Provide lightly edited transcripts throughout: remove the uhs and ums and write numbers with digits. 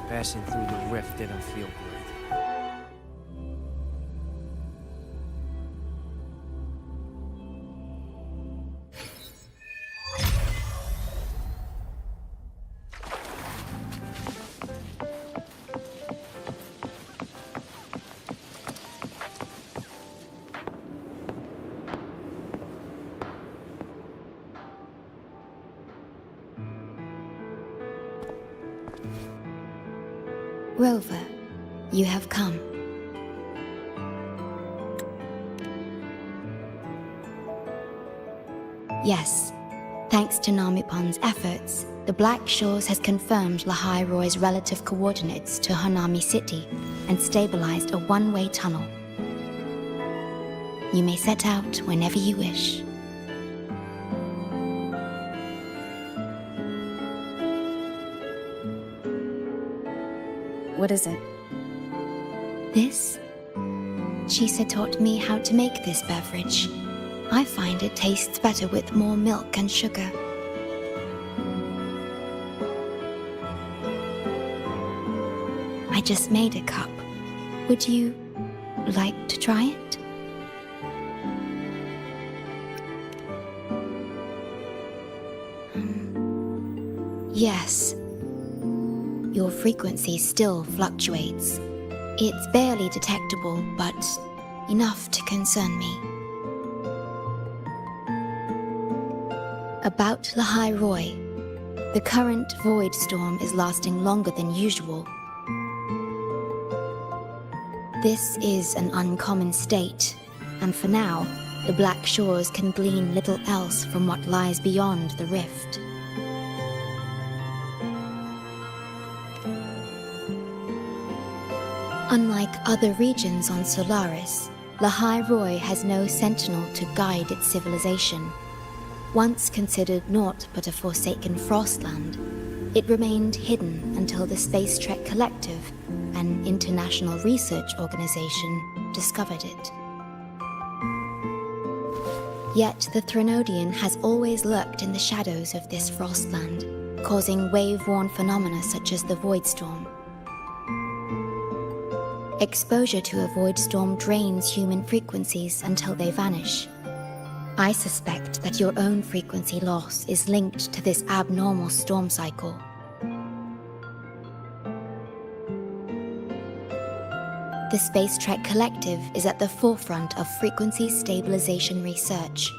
Passing through the rift didn't feel great. Rover, you have come. Yes, thanks to Namipon's efforts, the Black Shores has confirmed Lahai-Roi's relative coordinates to Hanami City and stabilized a one-way tunnel. You may set out whenever you wish. What is it? This? Chisa taught me how to make this beverage. I find it tastes better with more milk and sugar. I just made a cup. Would you like to try it? Yes. Your frequency still fluctuates. It's barely detectable, but enough to concern me. About Lahai-Roi. The current void storm is lasting longer than usual. This is an uncommon state, and for now, the Black Shores can glean little else from what lies beyond the rift. Unlike other regions on Solaris, Lahai-Roi has no sentinel to guide its civilization. Once considered naught but a forsaken Frostland, it remained hidden until the Space Trek Collective, an international research organization, discovered it. Yet the Threnodian has always lurked in the shadows of this Frostland, causing wave-worn phenomena such as the Void Storm. Exposure to a void storm drains human frequencies until they vanish. I suspect that your own frequency loss is linked to this abnormal storm cycle. The Space Trek Collective is at the forefront of frequency stabilization research.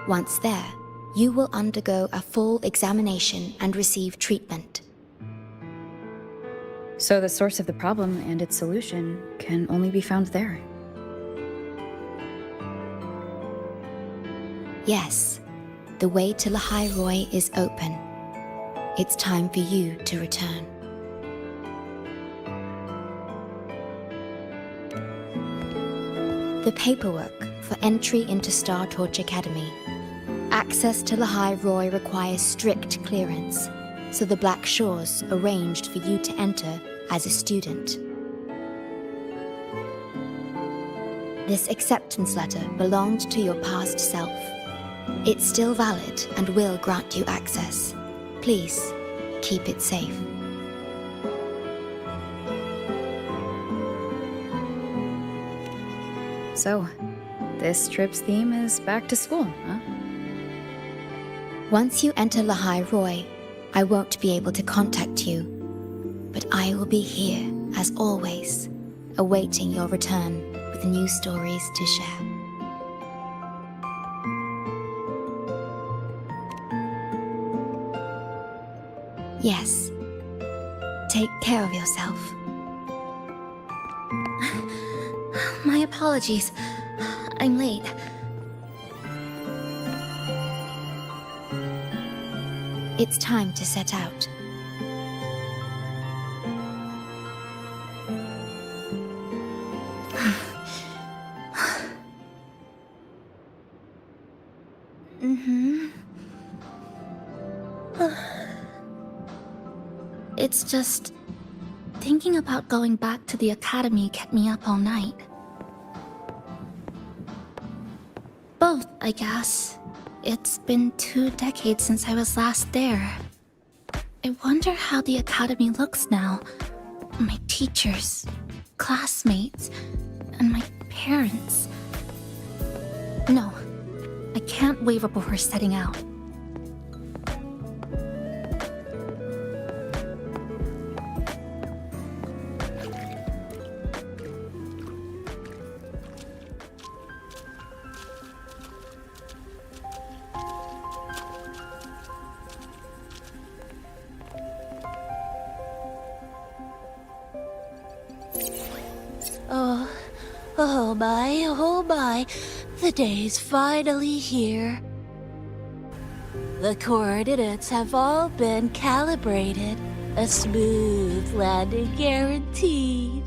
Once there, you will undergo a full examination and receive treatment. So the source of the problem and its solution can only be found there. Yes, the way to Lahai-Roi is open. It's time for you to return. The paperwork for entry into Star Torch Academy. Access to Lahai-Roi requires strict clearance, so the Black Shores arranged for you to enter as a student. This acceptance letter belonged to your past self. It's still valid and will grant you access. Please, keep it safe. So, this trip's theme is back to school, huh? Once you enter Lahai-Roi, I won't be able to contact you, but I will be here, as always, awaiting your return with new stories to share. Yes. Take care of yourself. My apologies. I'm late. It's time to set out. It's just... thinking about going back to the academy kept me up all night. Both, I guess. It's been 2 decades since I was last there. I wonder how the academy looks now, my teachers, classmates, and my parents. No, I can't waver before setting out. Oh my, the day's finally here. The coordinates have all been calibrated. A smooth landing guaranteed.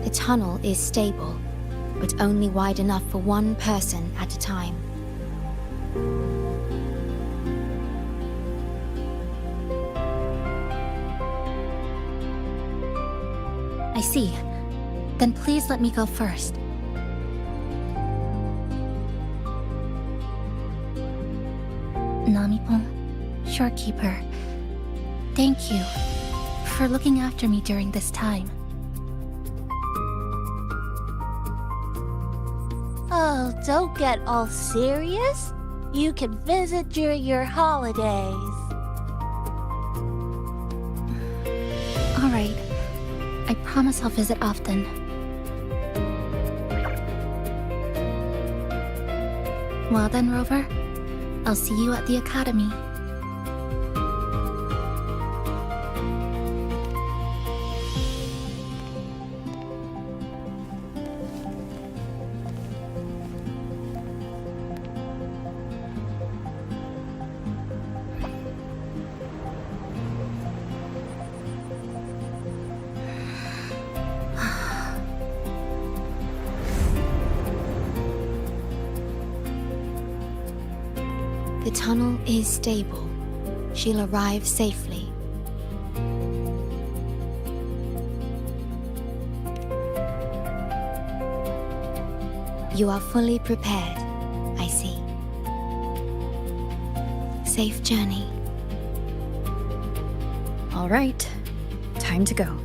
The tunnel is stable, but only wide enough for one person at a time. I see. Then please let me go first. Namipon, Shorekeeper, thank you for looking after me during this time. Oh, don't get all serious. You can visit during your holidays. All right. I promise I'll visit often. Well then, Rover, I'll see you at the academy. The tunnel is stable. She'll arrive safely. You are fully prepared, I see. Safe journey. All right, time to go.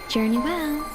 Journey well.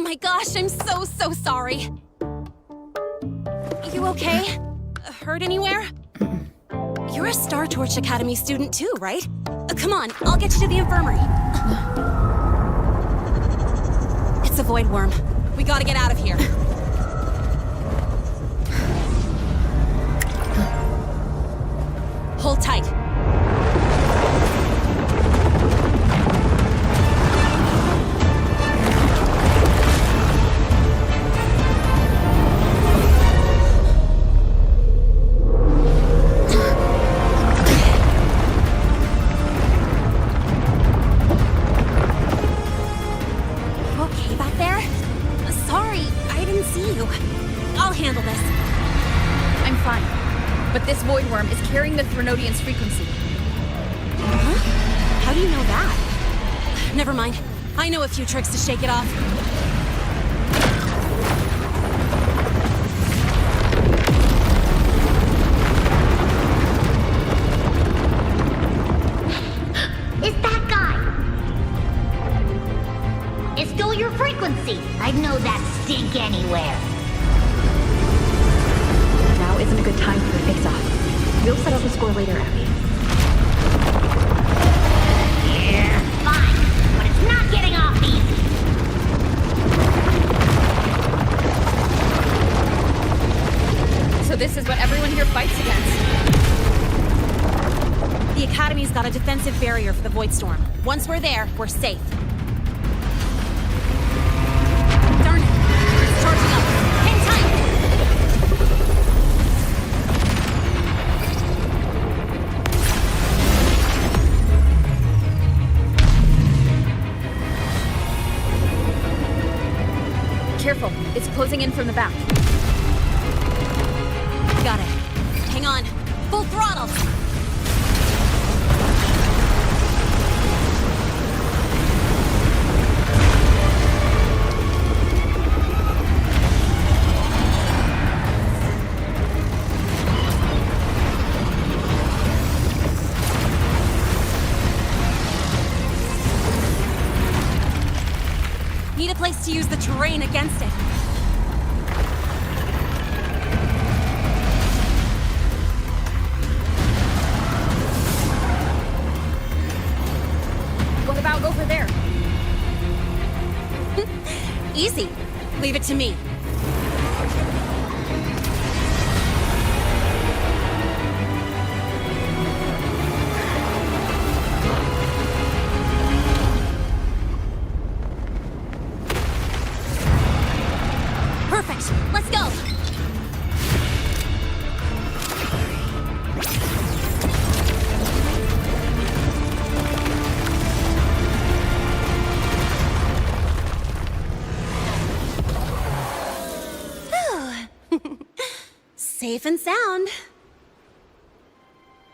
my gosh, I'm so sorry. You okay? Hurt anywhere? You're a Star Torch Academy student too, right? Come on, I'll get you to the infirmary. It's a void worm. We gotta get out of here. Hold tight. Carrying the Threnodian's frequency. Huh? How do you know that? Never mind. I know a few tricks to shake it off. It's that guy! It stole your frequency! I'd know that stink anywhere. Now isn't a good time for the face-off. We'll settle the score later, Abby. Yeah, fine. But it's not getting off easy. So this is what everyone here fights against. The Academy's got a defensive barrier for the Void Storm. Once we're there, we're safe. Darn it! It's charging up. Hang tight! Careful, it's closing in from the back. Got it. Hang on. Full throttle! Need a place to use the terrain against it. What about over there? Easy. Leave it to me. Perfect. Let's go. Safe and sound.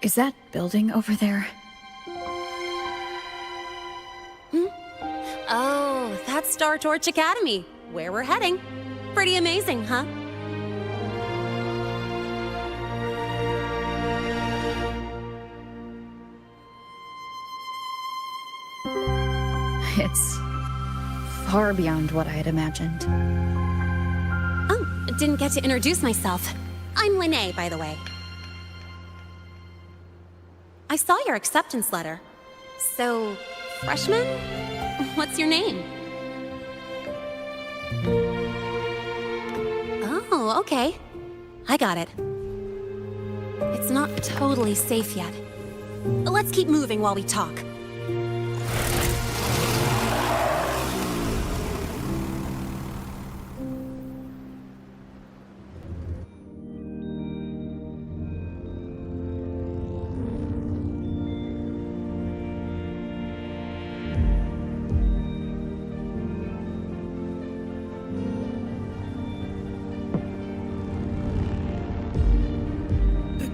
Is that building over there? Oh, that's Star Torch Academy, where we're heading. Pretty amazing, huh? It's far beyond what I had imagined. Oh, didn't get to introduce myself. I'm Linnae, by the way. I saw your acceptance letter. So, freshman? What's your name? Oh, okay. I got it. It's not totally safe yet. Let's keep moving while we talk.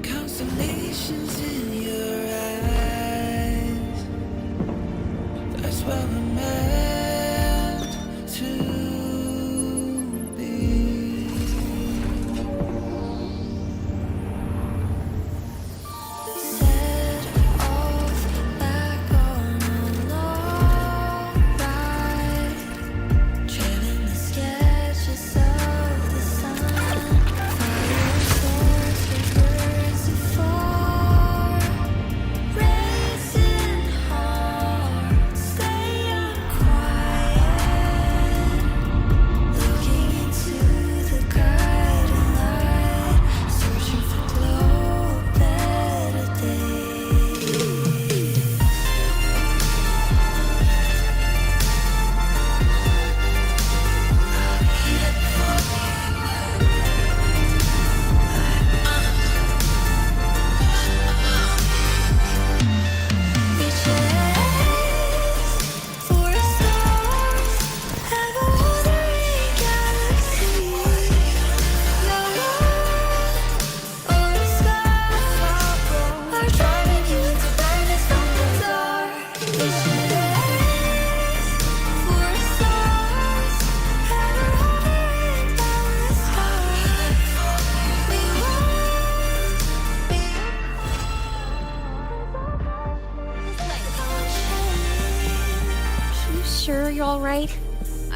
Constellations in your eyes.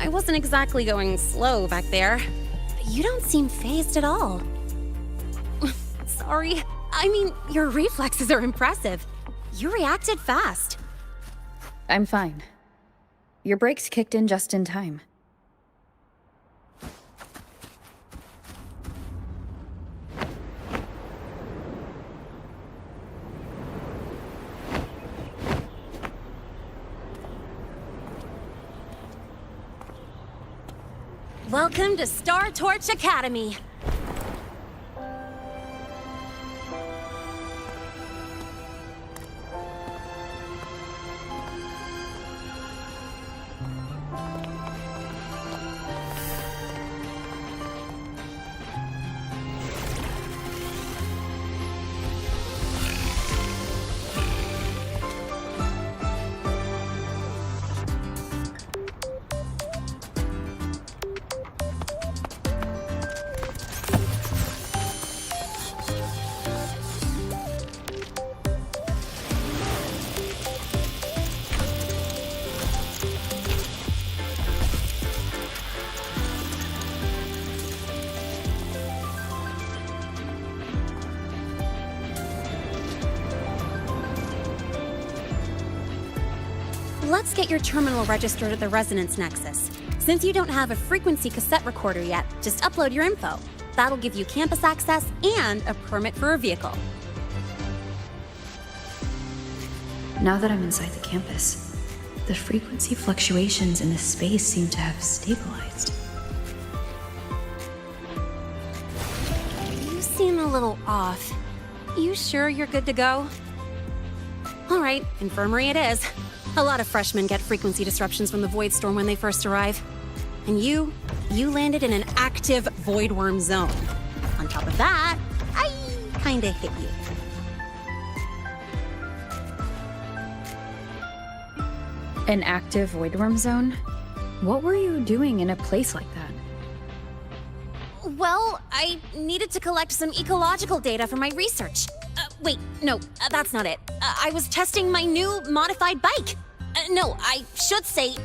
I wasn't exactly going slow back there. But you don't seem fazed at all. Sorry. I mean, your reflexes are impressive. You reacted fast. I'm fine. Your brakes kicked in just in time. Welcome to Star Torch Academy. Let's get your terminal registered at the Resonance Nexus. Since you don't have a frequency cassette recorder yet, just upload your info. That'll give you campus access and a permit for a vehicle. Now that I'm inside the campus, the frequency fluctuations in the space seem to have stabilized. You seem a little off. You sure you're good to go? All right, infirmary it is. A lot of freshmen get frequency disruptions from the Void Storm when they first arrive. And you landed in an active Void Worm zone. On top of that, I kinda hit you. An active voidworm zone? What were you doing in a place like that? Well, I needed to collect some ecological data for my research. Wait, no, that's not it. I was testing my new modified bike. No, I should say...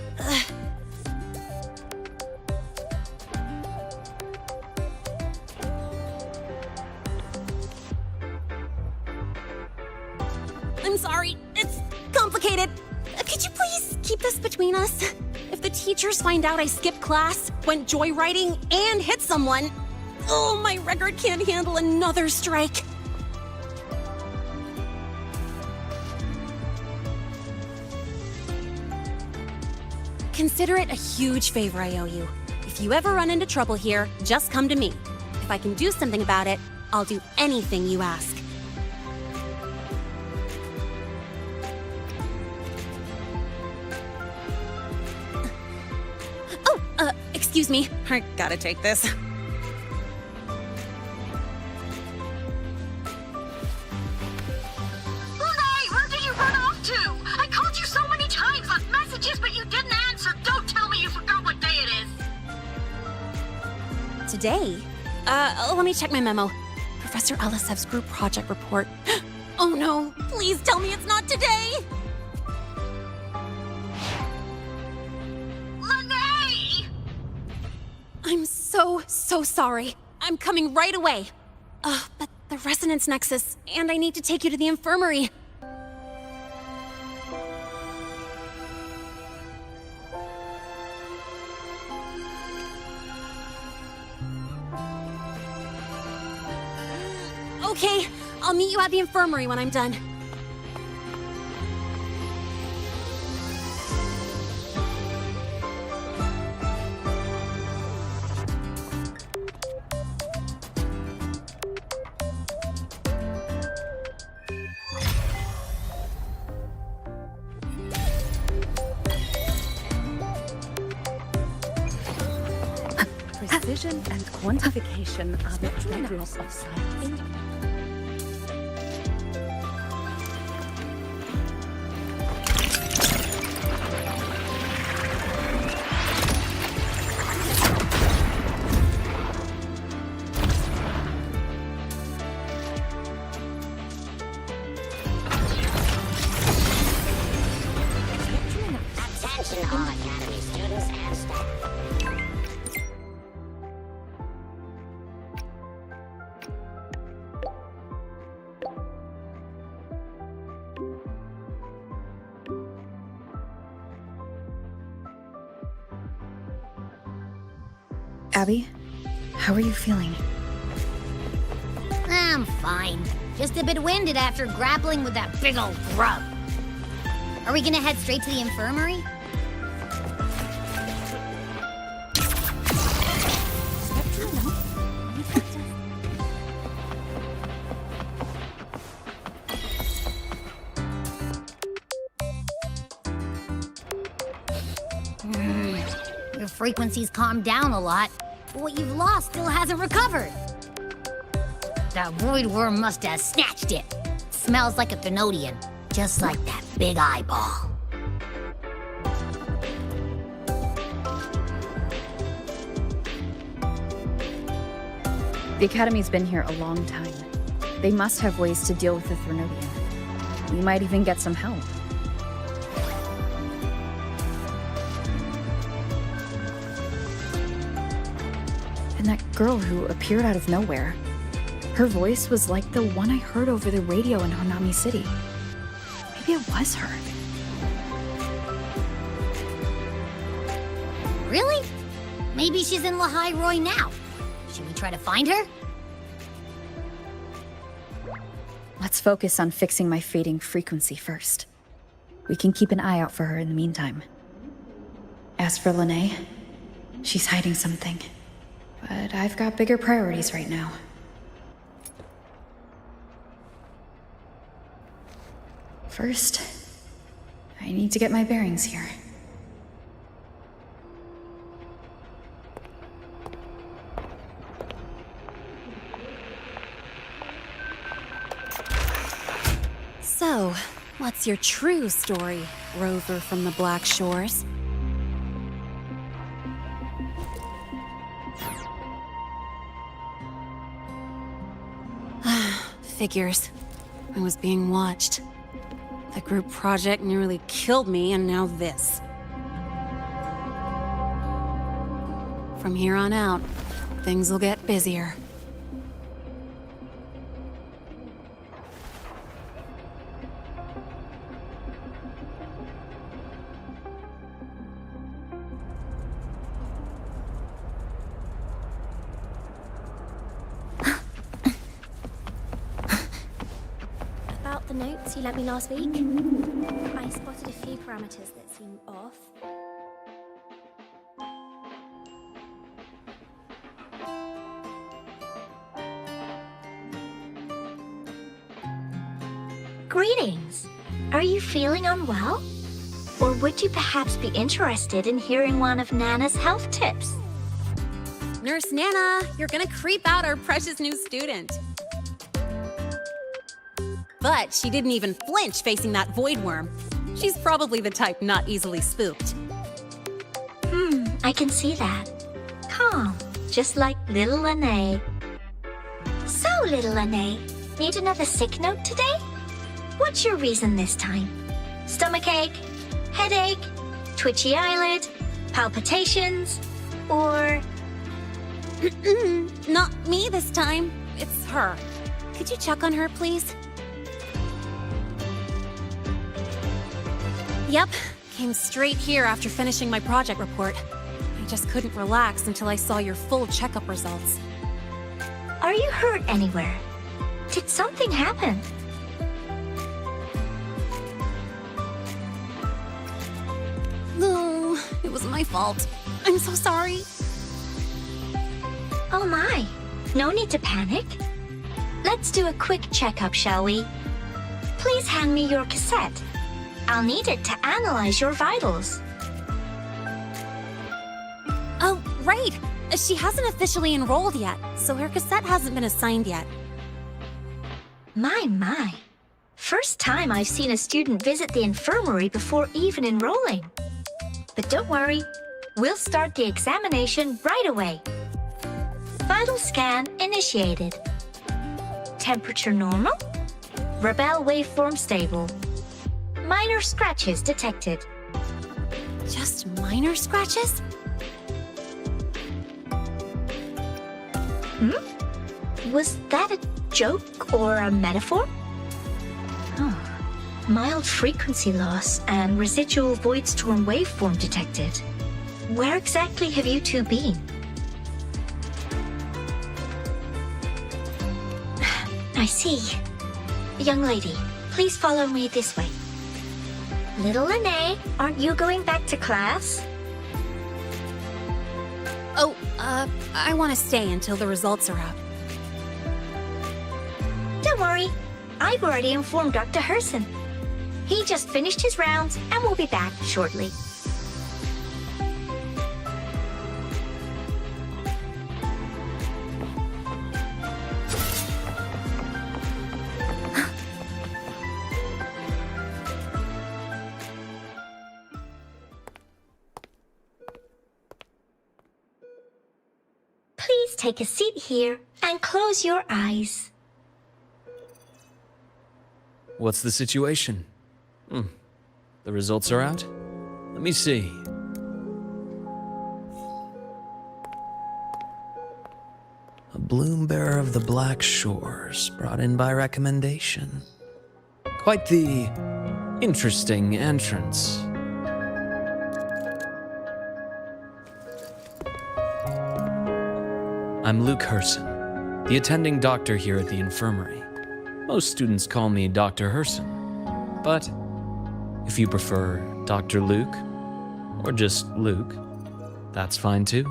I'm sorry, it's complicated. Could you please keep this between us? If the teachers find out I skipped class, went joyriding, and hit someone, oh, my record can't handle another strike. Consider it a huge favor I owe you. If you ever run into trouble here, just come to me. If I can do something about it, I'll do anything you ask. Oh, excuse me. I gotta take this. Lahai, where did you run off to? I called you so many times, left messages, but you didn't answer. Don't tell me you forgot what day it is. Today? Let me check my memo. Professor Alasev's group project report. Oh no, please tell me it's not today! Lahai! I'm so sorry. I'm coming right away. But the Resonance Nexus, and I need to take you to the infirmary. Okay, I'll meet you at the infirmary when I'm done. Precision and quantification are the bedrock of science. Attention all Academy students and staff. Abby, how are you feeling? I'm fine. Just a bit winded after grappling with that big old grub. Are we gonna head straight to the infirmary? Your frequency's calmed down a lot, but what you've lost still hasn't recovered. That void worm must have snatched it. Smells like a Thenodian, just like that big eyeball. The Academy's been here a long time. They must have ways to deal with the Thenodian. We might even get some help. And that girl who appeared out of nowhere. Her voice was like the one I heard over the radio in Honami City. Maybe it was her. Really? Maybe she's in Lahai-Roi now. Should we try to find her? Let's focus on fixing my fading frequency first. We can keep an eye out for her in the meantime. As for Lene, she's hiding something. But I've got bigger priorities right now. First, I need to get my bearings here. So, what's your true story, rover from the Black Shores? Figures. I was being watched. The group project nearly killed me, and now this. From here on out, things will get busier. About the notes you lent me last week, I spotted a few parameters that seem off. Greetings. Are you feeling unwell? Or would you perhaps be interested in hearing one of Nana's health tips? Nurse Nana, you're gonna creep out our precious new student. But she didn't even flinch facing that void worm. She's probably the type not easily spooked. I can see that. Calm, just like little Lene. So, little Lene, need another sick note today? What's your reason this time? Stomachache? Headache? Twitchy eyelid? Palpitations? Or... Not me this time. It's her. Could you check on her, please? Yep, came straight here after finishing my project report. I just couldn't relax until I saw your full checkup results. Are you hurt anywhere? Did something happen? No, it was my fault. I'm so sorry. Oh my, no need to panic. Let's do a quick checkup, shall we? Please hand me your cassette. I'll need it to analyze your vitals. Oh, right. She hasn't officially enrolled yet, so her cassette hasn't been assigned yet. My. First time I've seen a student visit the infirmary before even enrolling. But don't worry, we'll start the examination right away. Vital scan initiated. Temperature normal. Rebel waveform stable. Minor scratches detected. Just minor scratches? Was that a joke or a metaphor? Mild frequency loss and residual void storm waveform detected. Where exactly have you two been? I see. Young lady, please follow me this way. Little Lene, aren't you going back to class? Oh, I want to stay until the results are out. Don't worry. I've already informed Dr. Herson. He just finished his rounds and will be back shortly. Please take a seat here and close your eyes. What's the situation? The results are out? Let me see. A bloom bearer of the Black Shores, brought in by recommendation. Quite the interesting entrance. I'm Luke Herson, the attending doctor here at the infirmary. Most students call me Dr. Herson, but if you prefer Dr. Luke, or just Luke, that's fine too.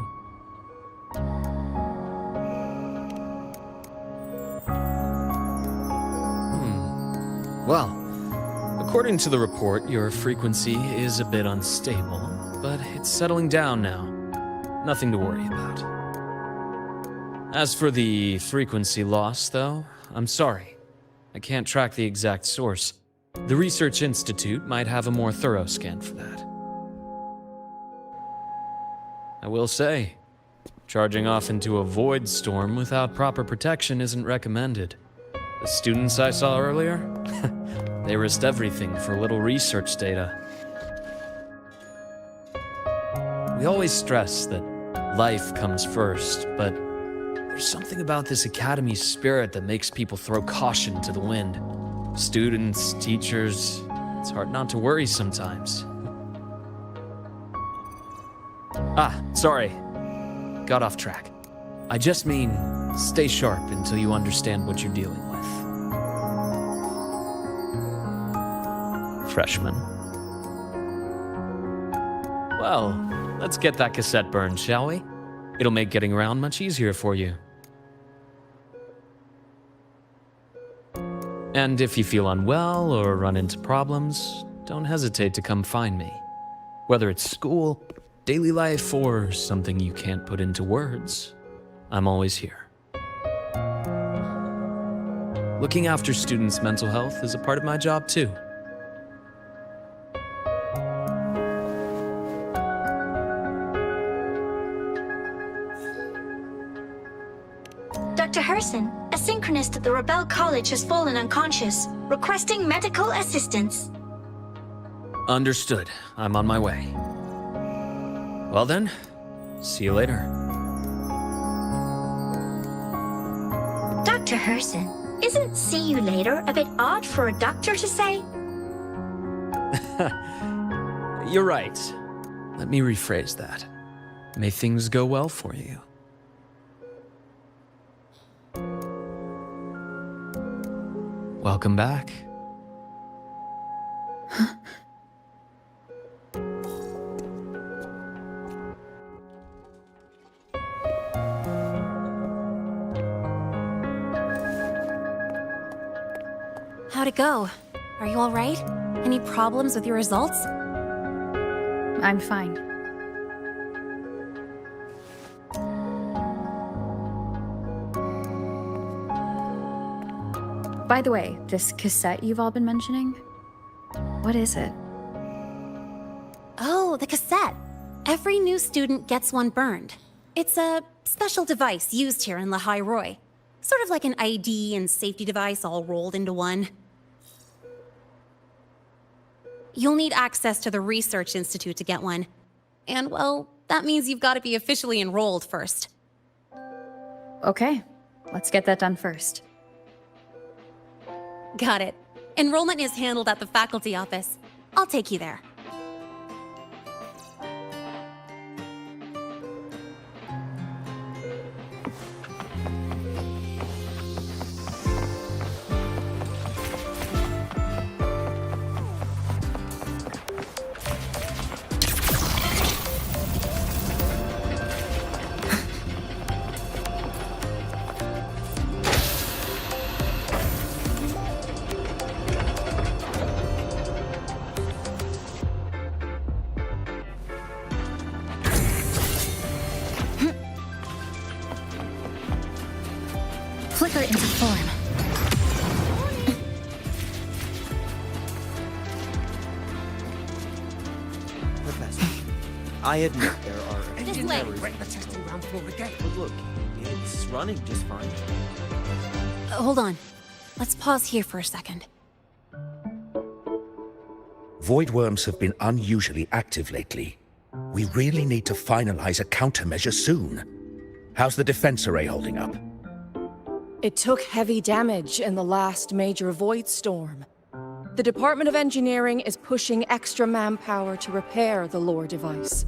Well, according to the report, your frequency is a bit unstable, but it's settling down now. Nothing to worry about. As for the frequency loss, though, I'm sorry. I can't track the exact source. The Research Institute might have a more thorough scan for that. I will say, charging off into a void storm without proper protection isn't recommended. The students I saw earlier, they risked everything for a little research data. We always stress that life comes first, but there's something about this academy's spirit that makes people throw caution to the wind. Students, teachers, it's hard not to worry sometimes. Sorry. Got off track. I just mean, stay sharp until you understand what you're dealing with. Freshman. Well, let's get that cassette burned, shall we? It'll make getting around much easier for you. And if you feel unwell or run into problems, don't hesitate to come find me. Whether it's school, daily life, or something you can't put into words, I'm always here. Looking after students' mental health is a part of my job too. Dr. Herson, a synchronist at the Rebel College has fallen unconscious, requesting medical assistance. Understood. I'm on my way. Well then, see you later. Dr. Herson, isn't see you later a bit odd for a doctor to say? You're right. Let me rephrase that. May things go well for you. Welcome back. How'd it go? Are you all right? Any problems with your results? I'm fine. By the way, this cassette you've all been mentioning, what is it? Oh, the cassette. Every new student gets one burned. It's a special device used here in Lahai-Roi. Sort of like an ID and safety device all rolled into one. You'll need access to the Research Institute to get one. And, well, that means you've got to be officially enrolled first. Okay, let's get that done first. Got it. Enrollment is handled at the faculty office. I'll take you there. put her into form. Professor, I admit there are This way. the testing ground floor again. But look, it's running just fine. Hold on. Let's pause here for a second. Void worms have been unusually active lately. We really need to finalize a countermeasure soon. How's the defense array holding up? It took heavy damage in the last major void storm. The Department of Engineering is pushing extra manpower to repair the lore device.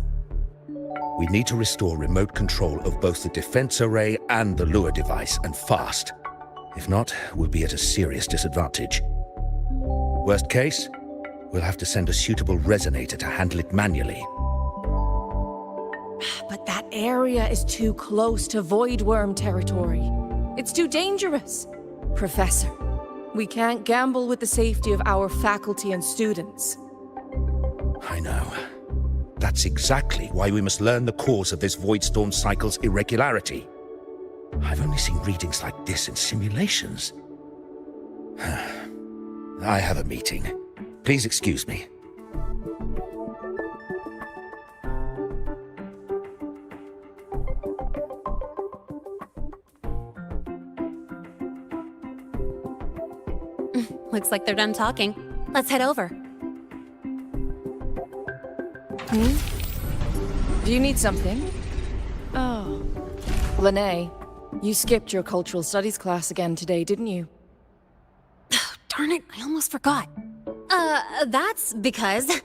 We need to restore remote control of both the defense array and the lure device, and fast. If not, we'll be at a serious disadvantage. Worst case, we'll have to send a suitable resonator to handle it manually. But that area is too close to void worm territory. It's too dangerous. Professor, we can't gamble with the safety of our faculty and students. I know. That's exactly why we must learn the cause of this void storm cycle's irregularity. I've only seen readings like this in simulations. I have a meeting. Please excuse me. Looks like they're done talking. Let's head over. Do you need something? Oh. Lene, you skipped your cultural studies class again today, didn't you? Darn it, I almost forgot. That's because...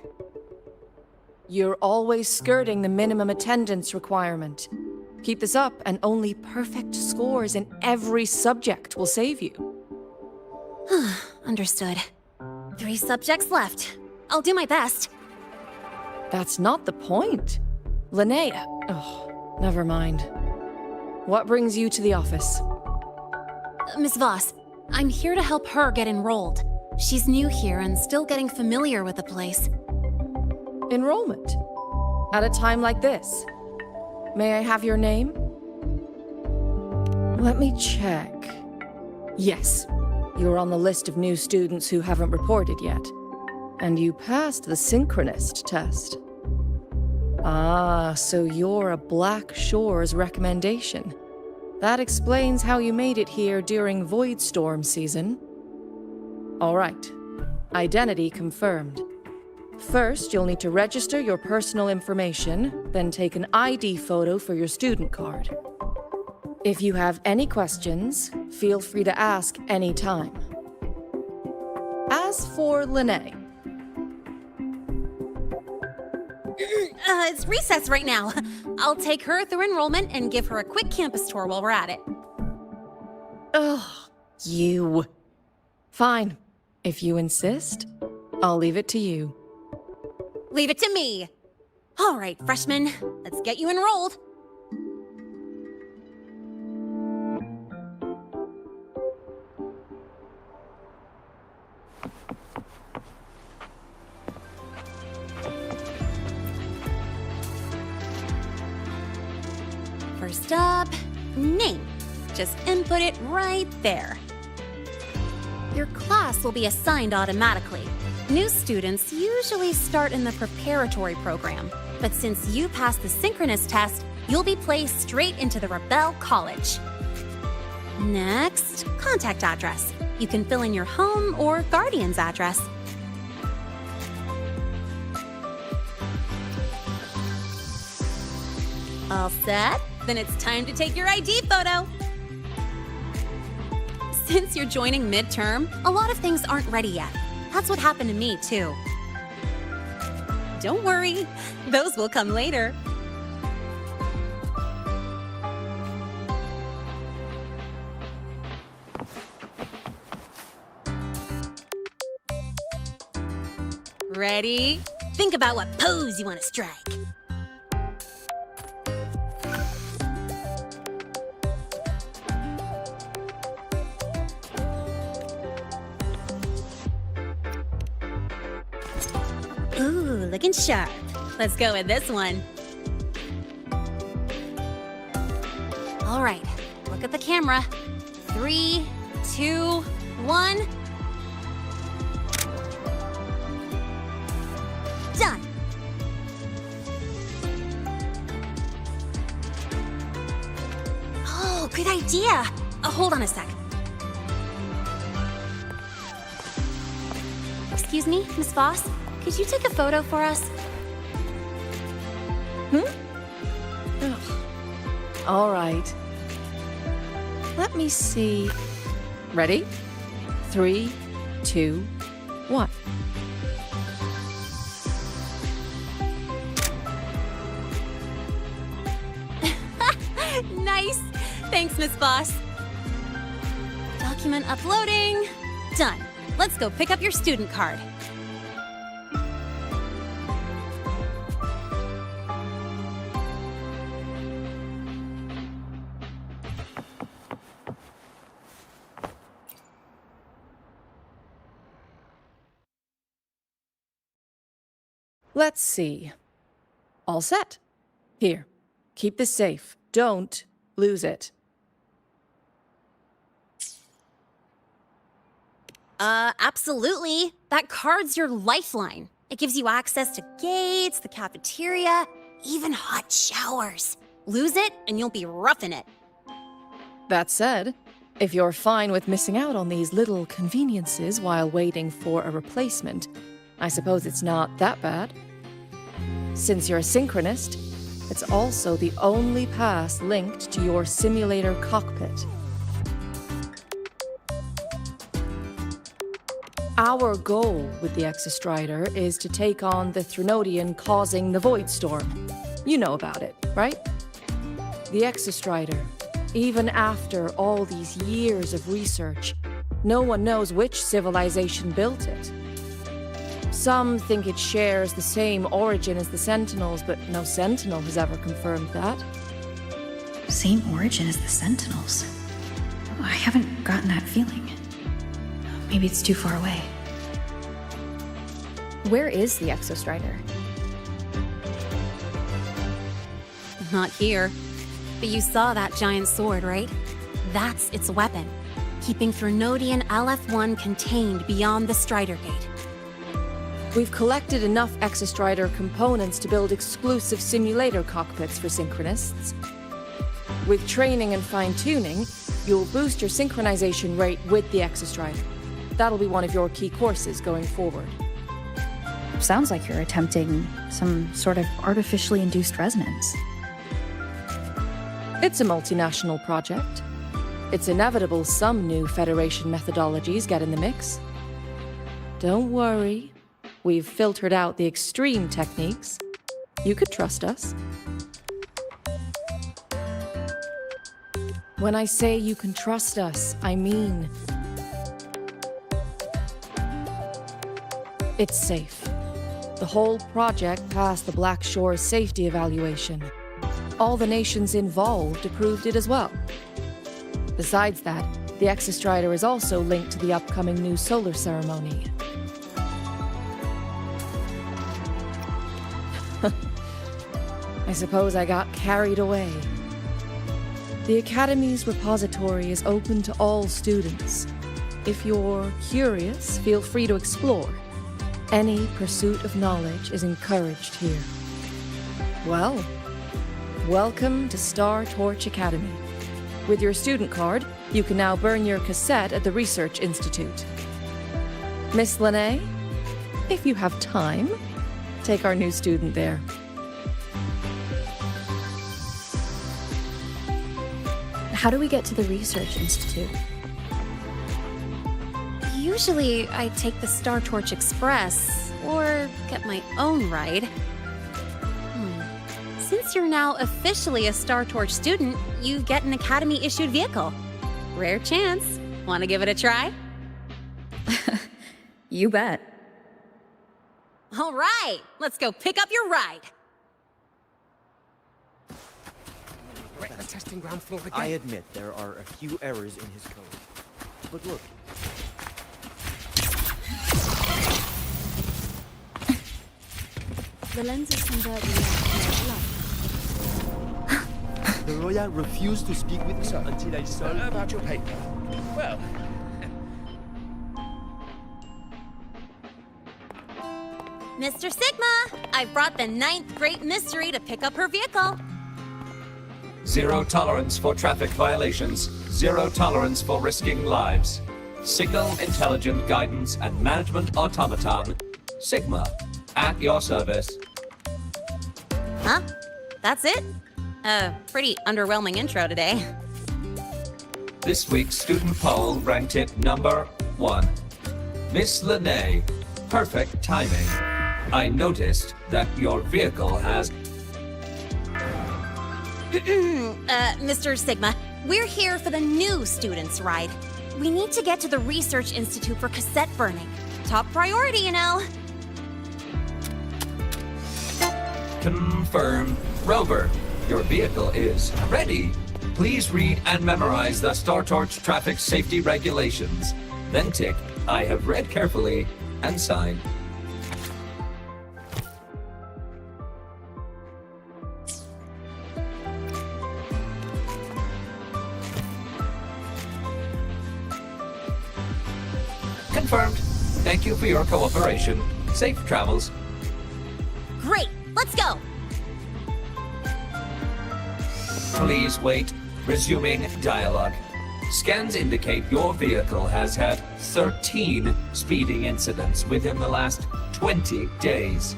You're always skirting the minimum attendance requirement. Keep this up, and only perfect scores in every subject will save you. Understood. 3 subjects left. I'll do my best. That's not the point. Linnea. Oh, never mind. What brings you to the office? Miss Voss, I'm here to help her get enrolled. She's new here and still getting familiar with the place. Enrollment? At a time like this? May I have your name? Let me check. Yes, you're on the list of new students who haven't reported yet. And you passed the synchronist test. Ah, so you're a Black Shores recommendation. That explains how you made it here during Void Storm season. All right. Identity confirmed. First, you'll need to register your personal information, then take an ID photo for your student card. If you have any questions, feel free to ask any time. As for Lene... It's recess right now. I'll take her through enrollment and give her a quick campus tour while we're at it. Ugh, you. Fine. If you insist, I'll leave it to you. Leave it to me. All right, freshmen, let's get you enrolled. First up, name. Just input it right there. Your class will be assigned automatically. New students usually start in the preparatory program, but since you passed the synchronous test, you'll be placed straight into the Rebel College. Next, contact address. You can fill in your home or guardian's address. All set? Then it's time to take your ID photo. Since you're joining midterm, a lot of things aren't ready yet. That's what happened to me, too. Don't worry, those will come later. Ready? Think about what pose you want to strike. Ooh, looking sharp. Let's go with this one. All right, look at the camera. 3, 2, 1. Done. Oh, good idea. Hold on a sec. Excuse me, Miss Voss? Could you take a photo for us? All right. Let me see. Ready? 3, 2, 1. Nice. Thanks, Miss Voss. Document uploading. Done. Let's go pick up your student card. Let's see. All set. Here, keep this safe. Don't lose it. Absolutely. That card's your lifeline. It gives you access to gates, the cafeteria, even hot showers. Lose it, and you'll be roughing it. That said, if you're fine with missing out on these little conveniences while waiting for a replacement, I suppose it's not that bad. Since you're a synchronist, it's also the only pass linked to your simulator cockpit. Our goal with the Exostrider is to take on the Threnodian causing the Void Storm. You know about it, right? The Exostrider, even after all these years of research, no one knows which civilization built it. Some think it shares the same origin as the Sentinels, but no Sentinel has ever confirmed that. Same origin as the Sentinels? I haven't gotten that feeling. Maybe it's too far away. Where is the Exostrider? Not here. But you saw that giant sword, right? That's its weapon, keeping Threnodian LF-1 contained beyond the Strider Gate. We've collected enough Exostrider components to build exclusive simulator cockpits for synchronists. With training and fine-tuning, you'll boost your synchronization rate with the Exostrider. That'll be one of your key courses going forward. Sounds like you're attempting some sort of artificially induced resonance. It's a multinational project. It's inevitable some new Federation methodologies get in the mix. Don't worry. We've filtered out the extreme techniques. You could trust us. When I say you can trust us, I mean it's safe. The whole project passed the Black Shore's safety evaluation. All the nations involved approved it as well. Besides that, the Exostrider is also linked to the upcoming new solar ceremony. I suppose I got carried away. The Academy's repository is open to all students. If you're curious, feel free to explore. Any pursuit of knowledge is encouraged here. Well, welcome to Star Torch Academy. With your student card, you can now burn your cassette at the Research Institute. Miss Lahai, if you have time, take our new student there. How do we get to the Research Institute? Usually, I take the Star Torch Express, or get my own ride. Since you're now officially a Star Torch student, you get an Academy-issued vehicle. Rare chance. Want to give it a try? You bet. All right, let's go pick up your ride. The testing ground floor again. I admit there are a few errors in his code. But look. The lenses convert the light into blood. The Roya refused to speak with me until I saw About your paper. Well, Mr. Sigma, I've brought the 9th Great Mystery to pick up her vehicle. Zero tolerance for traffic violations. Zero tolerance for risking lives. Signal intelligent guidance and management automaton. Sigma, at your service. Huh? That's it? Pretty underwhelming intro today. This week's student poll ranked it number 1. Miss Lene, perfect timing. I noticed that your vehicle has... Mr. Sigma, we're here for the new students' ride. We need to get to the Research Institute for cassette burning. Top priority, you know. Confirmed. Rover, your vehicle is ready. Please read and memorize the StarTorch traffic safety regulations. Then tick, I have read carefully, and sign. Confirmed. Thank you for your cooperation. Safe travels. Great, let's go. Please wait. Resuming dialogue. Scans indicate your vehicle has had 13 speeding incidents within the last 20 days.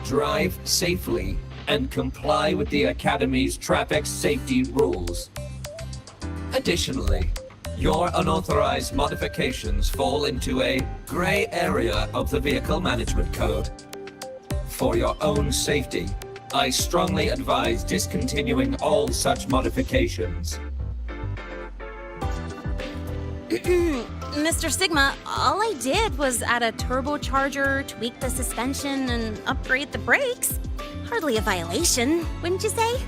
Drive safely and comply with the Academy's traffic safety rules. Additionally, your unauthorized modifications fall into a gray area of the Vehicle Management Code. For your own safety, I strongly advise discontinuing all such modifications. Mr. Sigma, all I did was add a turbocharger, tweak the suspension, and upgrade the brakes. Hardly a violation, wouldn't you say?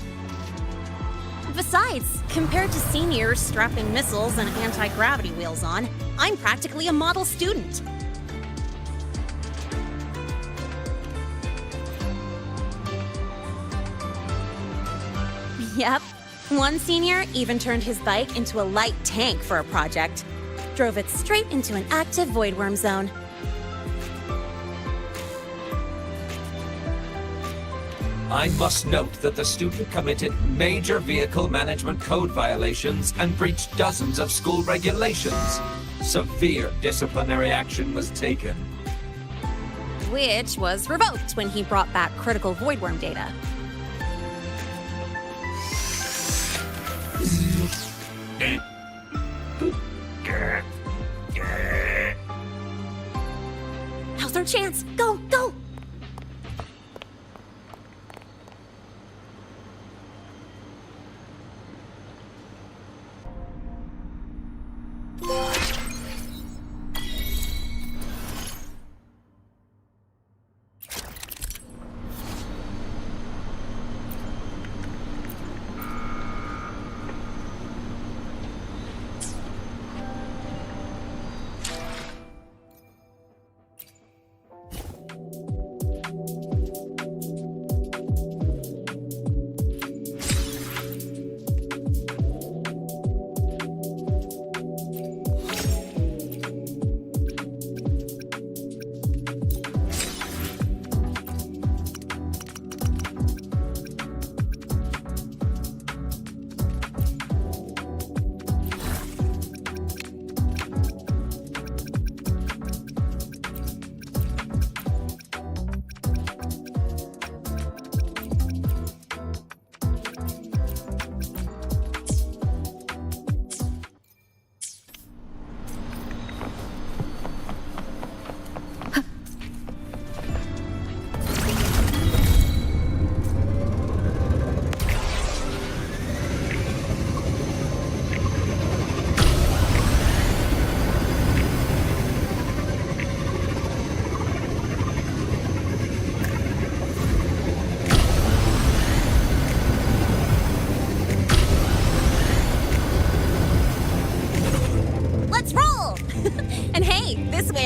Besides, compared to seniors strapping missiles and anti-gravity wheels on, I'm practically a model student. Yep. One senior even turned his bike into a light tank for a project. Drove it straight into an active voidworm zone. I must note that the student committed major vehicle management code violations and breached dozens of school regulations. Severe disciplinary action was taken. Which was revoked when he brought back critical voidworm data. Now's our chance! Go, go!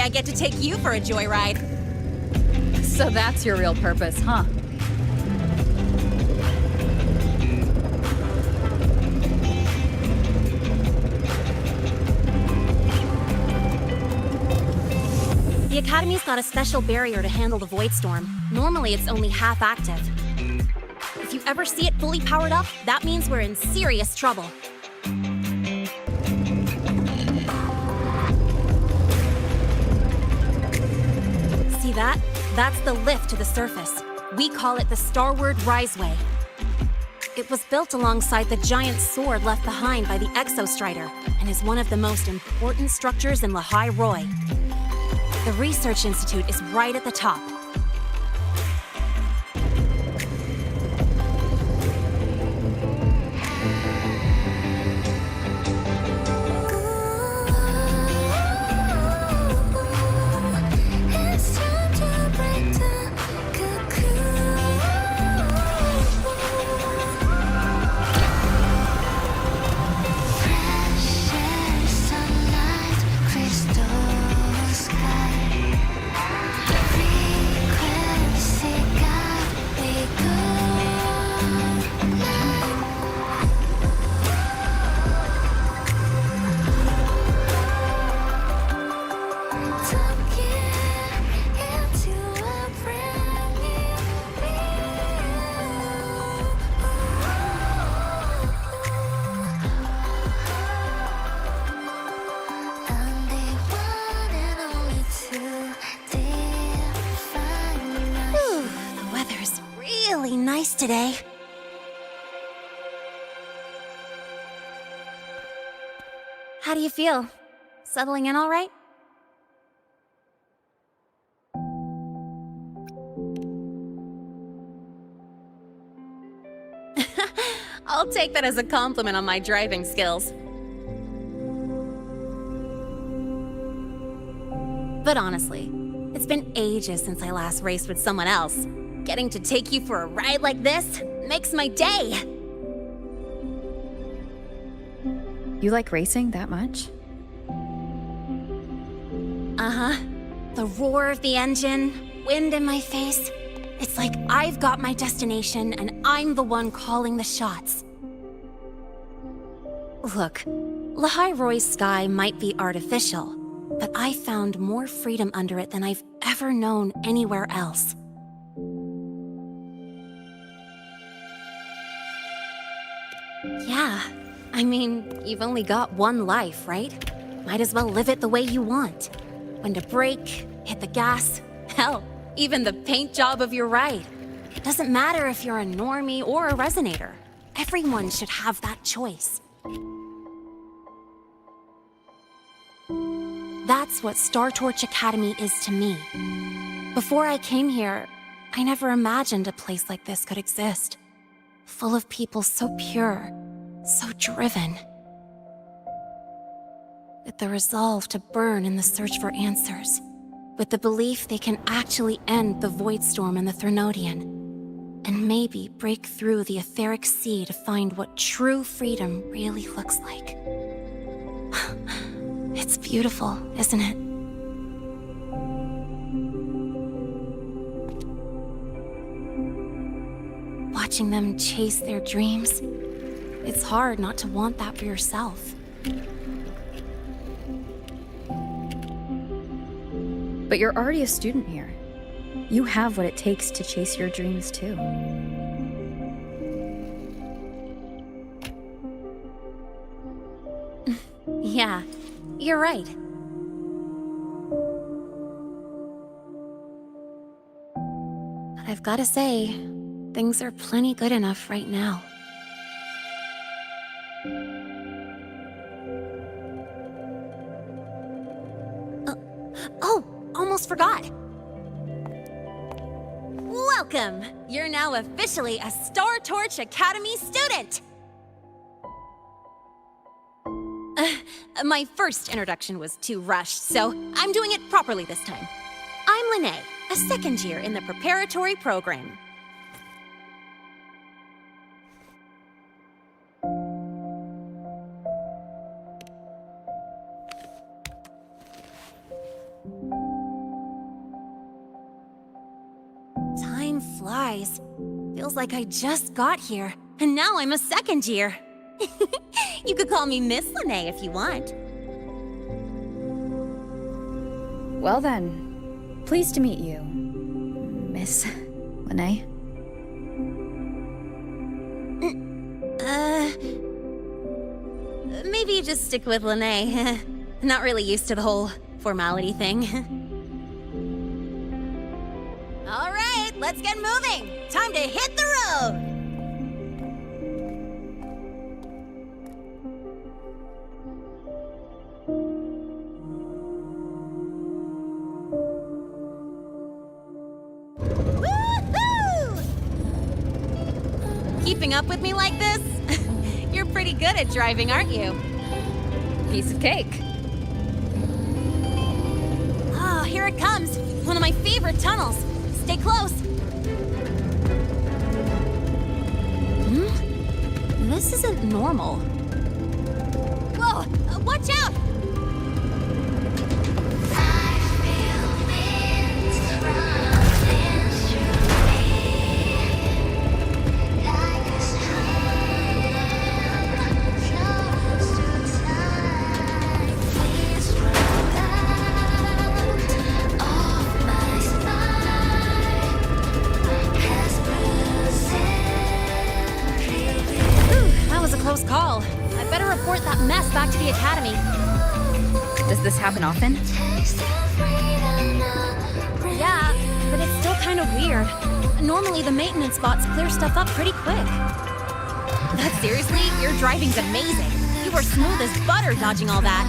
I get to take you for a joyride. So that's your real purpose, huh? Academy's got a special barrier to handle the Void Storm. Normally, it's only half active. If you ever see it fully powered up, that means we're in serious trouble. See that? That's the lift to the surface. We call it the Starward Riseway. It was built alongside the giant sword left behind by the Exostrider and is one of the most important structures in Lahai-Roi. The Research Institute is right at the top. Nice today. How do you feel? Settling in all right? I'll take that as a compliment on my driving skills. But honestly, it's been ages since I last raced with someone else. Getting to take you for a ride like this makes my day! You like racing that much? Uh-huh. The roar of the engine, wind in my face. It's like I've got my destination and I'm the one calling the shots. Look, Lahai-Roi's sky might be artificial, but I found more freedom under it than I've ever known anywhere else. Yeah, I mean, you've only got one life, right? Might as well live it the way you want. When to brake, hit the gas, hell, even the paint job of your ride. It doesn't matter if you're a normie or a resonator. Everyone should have that choice. That's what Star Torch Academy is to me. Before I came here, I never imagined a place like this could exist. Full of people so pure, so driven. With the resolve to burn in the search for answers. With the belief they can actually end the Void Storm and the Threnodian. And maybe break through the etheric sea to find what true freedom really looks like. It's beautiful, isn't it? Watching them chase their dreams, it's hard not to want that for yourself. But you're already a student here. You have what it takes to chase your dreams too. Yeah, you're right. But I've gotta say, things are plenty good enough right now. Oh, almost forgot. Welcome! You're now officially a Star Torch Academy student! My first introduction was too rushed, so I'm doing it properly this time. I'm Lene, a second year in the preparatory program. Time flies. Feels like I just got here, and now I'm a second year. You could call me Miss Lene if you want. Well then, Pleased to meet you, Miss Lahai. Maybe just stick with Lahai. Not really used to the whole formality thing. All right, let's get moving. Time to hit the road. Keeping up with me like this? You're pretty good at driving, aren't you? Piece of cake. Oh, here it comes. One of my favorite tunnels. Stay close. This isn't normal. Whoa! Watch out! Close call. I better report that mess back to the academy. Does this happen often? Yeah, but it's still kind of weird. Normally the maintenance bots clear stuff up pretty quick. But seriously, your driving's amazing. You were smooth as butter dodging all that.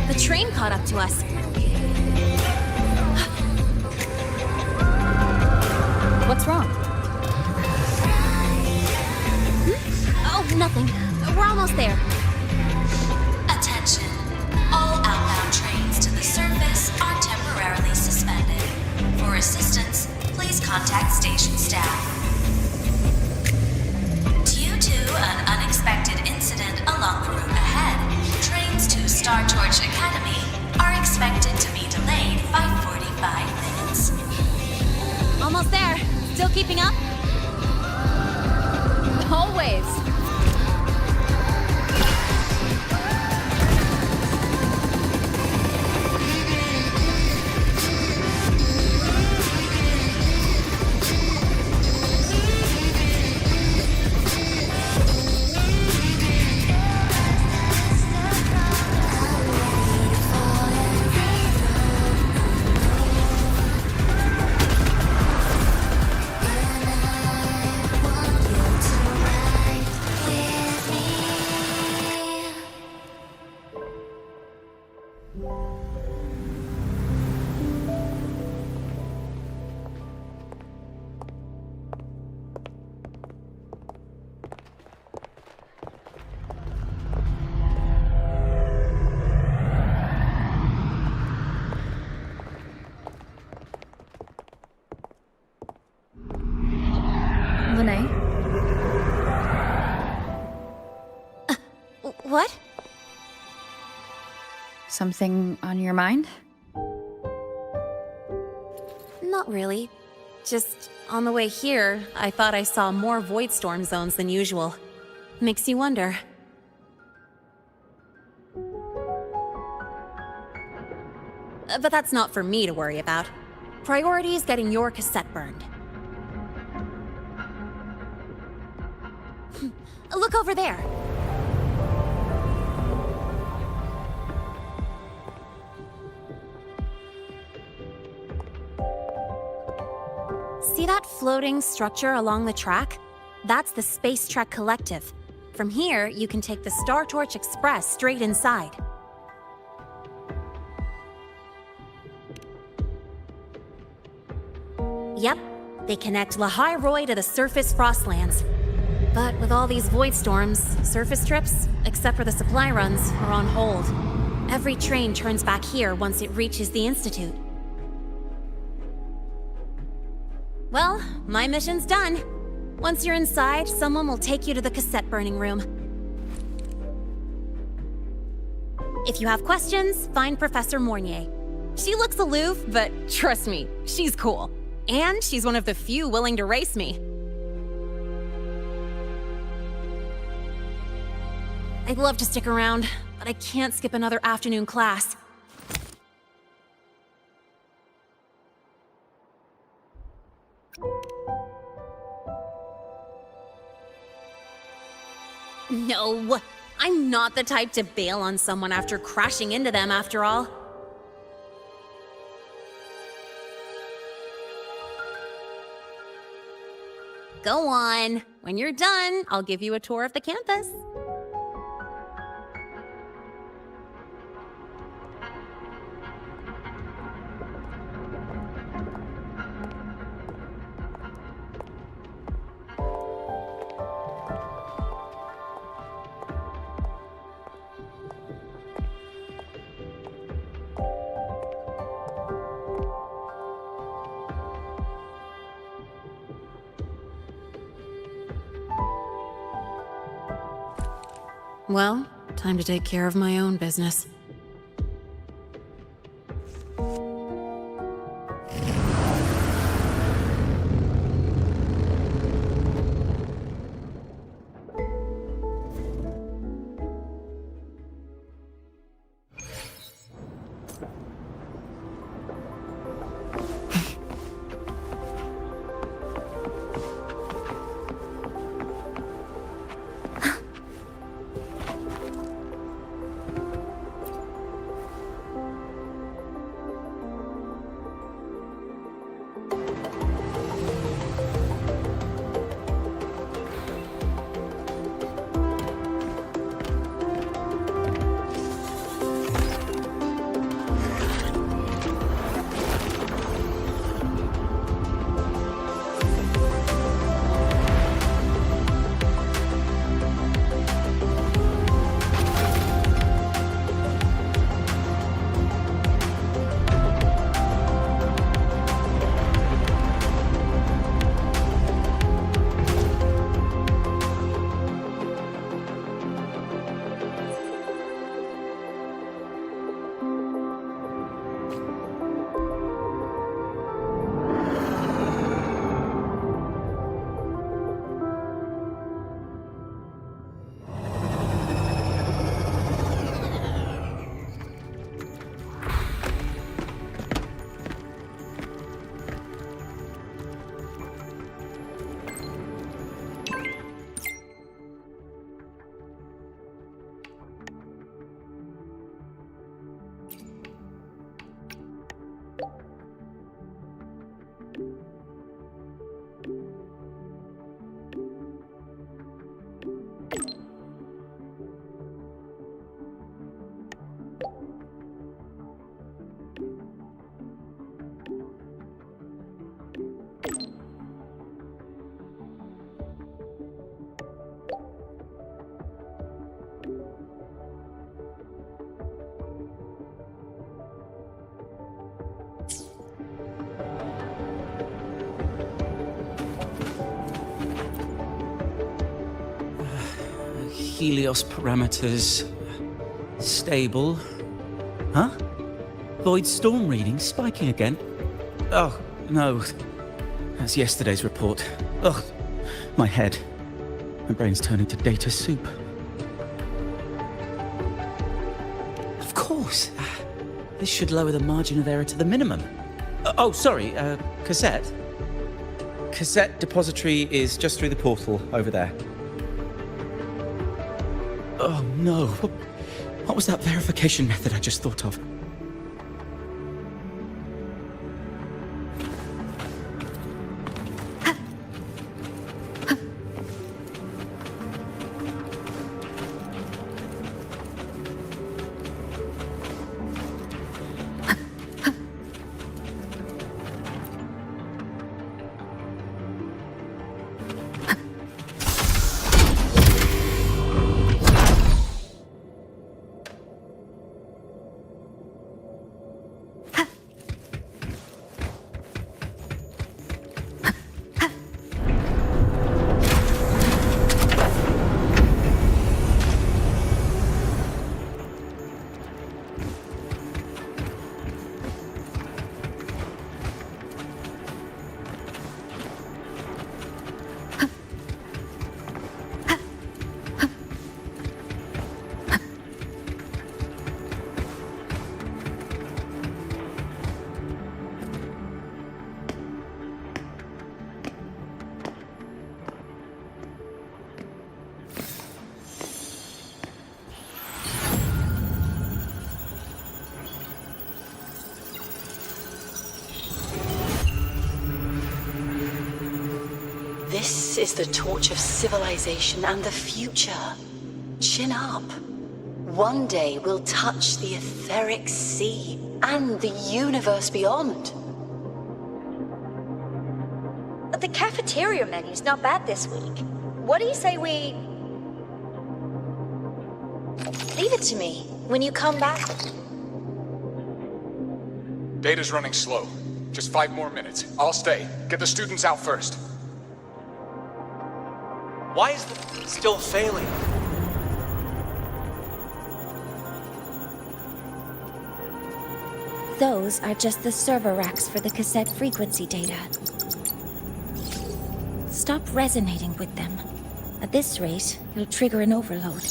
The train caught up to us. What's wrong? Oh, nothing. We're almost there. Attention. All outbound trains to the surface are temporarily suspended. For assistance, please contact station staff. Due to an unexpected incident along the route ahead, trains to Star Torch Academy are expected to be delayed by 45 minutes. Almost there. Still keeping up? Always. Lahai? What? Something on your mind? Not really. Just on the way here, I thought I saw more void storm zones than usual. Makes you wonder. But that's not for me to worry about. Priority is getting your cassette burned. Look over there. See that floating structure along the track? That's the Space Trek Collective. From here, you can take the Star Torch Express straight inside. Yep, they connect Lahai-Roi to the surface Frostlands. But with all these void storms, surface trips, except for the supply runs, are on hold. Every train turns back here once it reaches the Institute. Well, my mission's done. Once you're inside, someone will take you to the cassette burning room. If you have questions, find Professor Mornier. She looks aloof, but trust me, she's cool. And she's one of the few willing to race me. I'd love to stick around, but I can't skip another afternoon class. No, I'm not the type to bail on someone after crashing into them, after all. Go on. When you're done, I'll give you a tour of the campus. Well, time to take care of my own business. Helios parameters stable. Huh? Void storm reading spiking again? Oh, no. That's yesterday's report. Ugh, my head. My brain's turning to data soup. Of course. This should lower the margin of error to the minimum. Oh, sorry, cassette. Cassette depository is just through the portal over there. Oh no, what was that verification method I just thought of? This is the torch of civilization and the future. Chin up. One day we'll touch the etheric sea and the universe beyond. The cafeteria menu's not bad this week. What do you say we... Leave it to me. When you come back... Data's running slow. Just 5 more minutes. I'll stay. Get the students out first. Why is the still failing? Those are just the server racks for the cassette frequency data. Stop resonating with them. At this rate, you'll trigger an overload.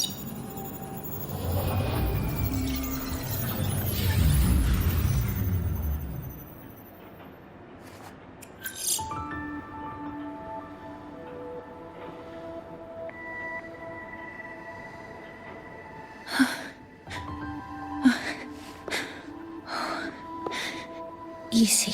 Easy.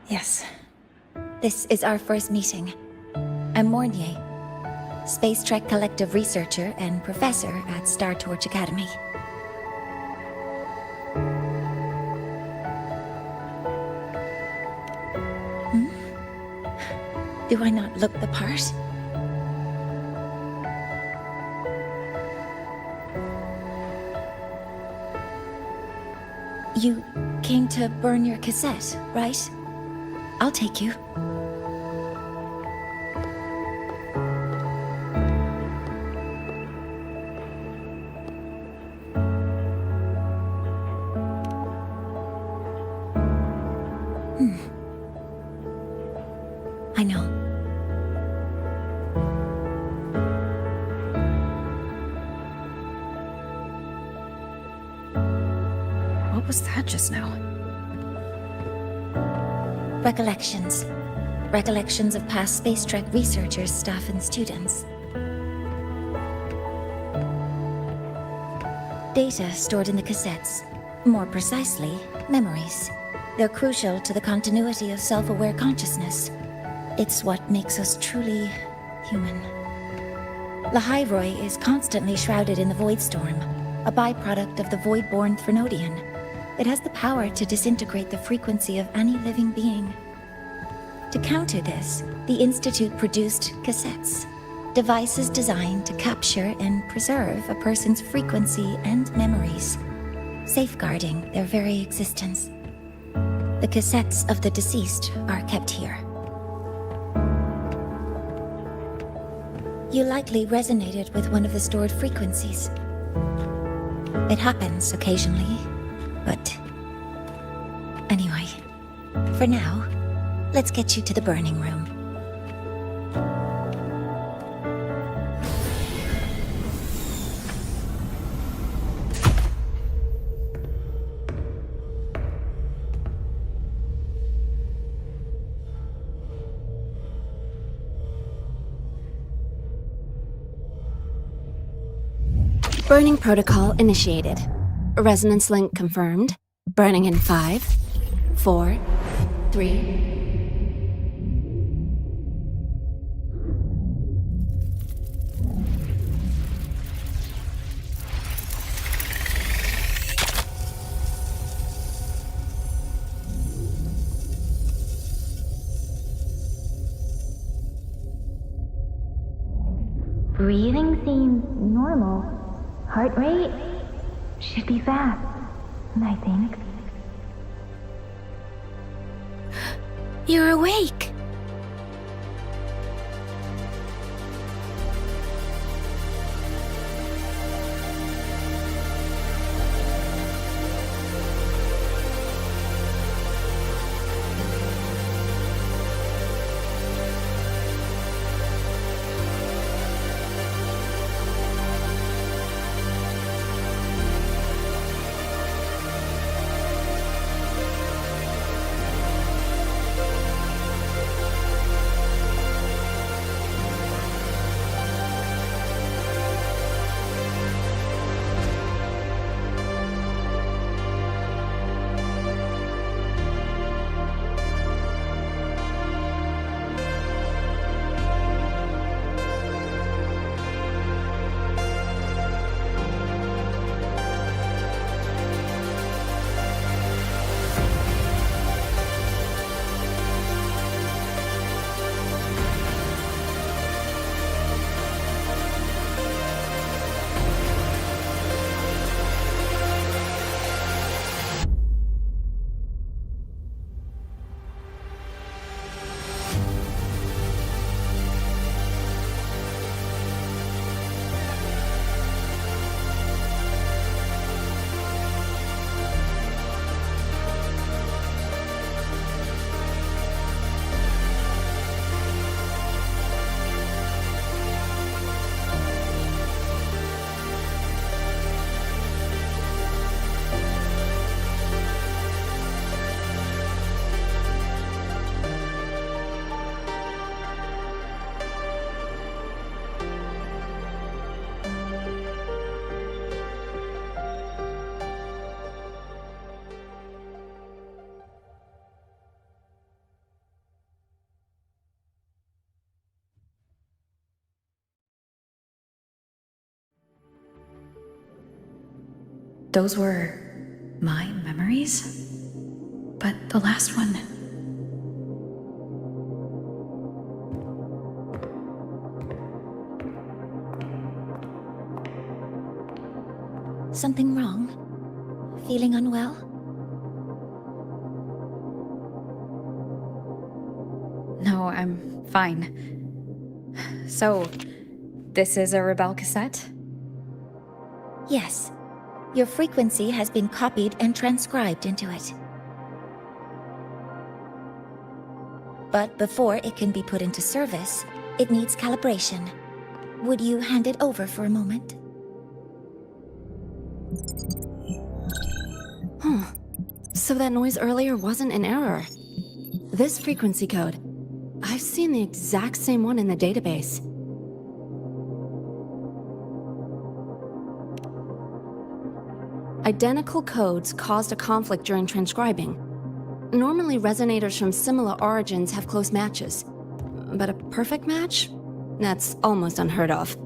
Yes. This is our first meeting. I'm Mornier, Space Trek Collective researcher and professor at Star Torch Academy. Do I not look the part? You came to burn your cassette, right? I'll take you. I know. What was that just now? Recollections. Recollections of past Space Trek researchers, staff, and students. Data stored in the cassettes. More precisely, memories. They're crucial to the continuity of self-aware consciousness. It's what makes us truly human. Lahai-Roi is constantly shrouded in the Void Storm, a byproduct of the Void-born Threnodian. It has the power to disintegrate the frequency of any living being. To counter this, the Institute produced cassettes, devices designed to capture and preserve a person's frequency and memories, safeguarding their very existence. The cassettes of the deceased are kept here. You likely resonated with one of the stored frequencies. It happens occasionally, but... Anyway, for now, let's get you to the burning room. Burning protocol initiated. Resonance link confirmed. Burning in 5, 4, 3... Breathing seems normal. Heart rate should be fast, I think. You're awake. Those were my memories? But the last one... Something wrong? Feeling unwell? No, I'm fine. So, this is a Rebel cassette? Yes. Your frequency has been copied and transcribed into it. But before it can be put into service, it needs calibration. Would you hand it over for a moment? Huh. So that noise earlier wasn't an error. This frequency code, I've seen the exact same one in the database. Identical codes caused a conflict during transcribing. Normally, resonators from similar origins have close matches. But a perfect match? That's almost unheard of.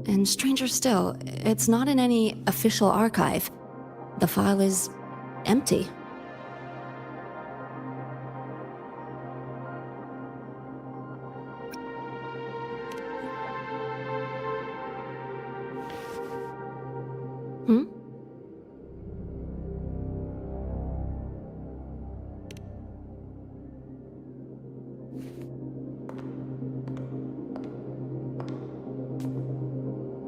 And stranger still, it's not in any official archive. The file is empty. Hmm?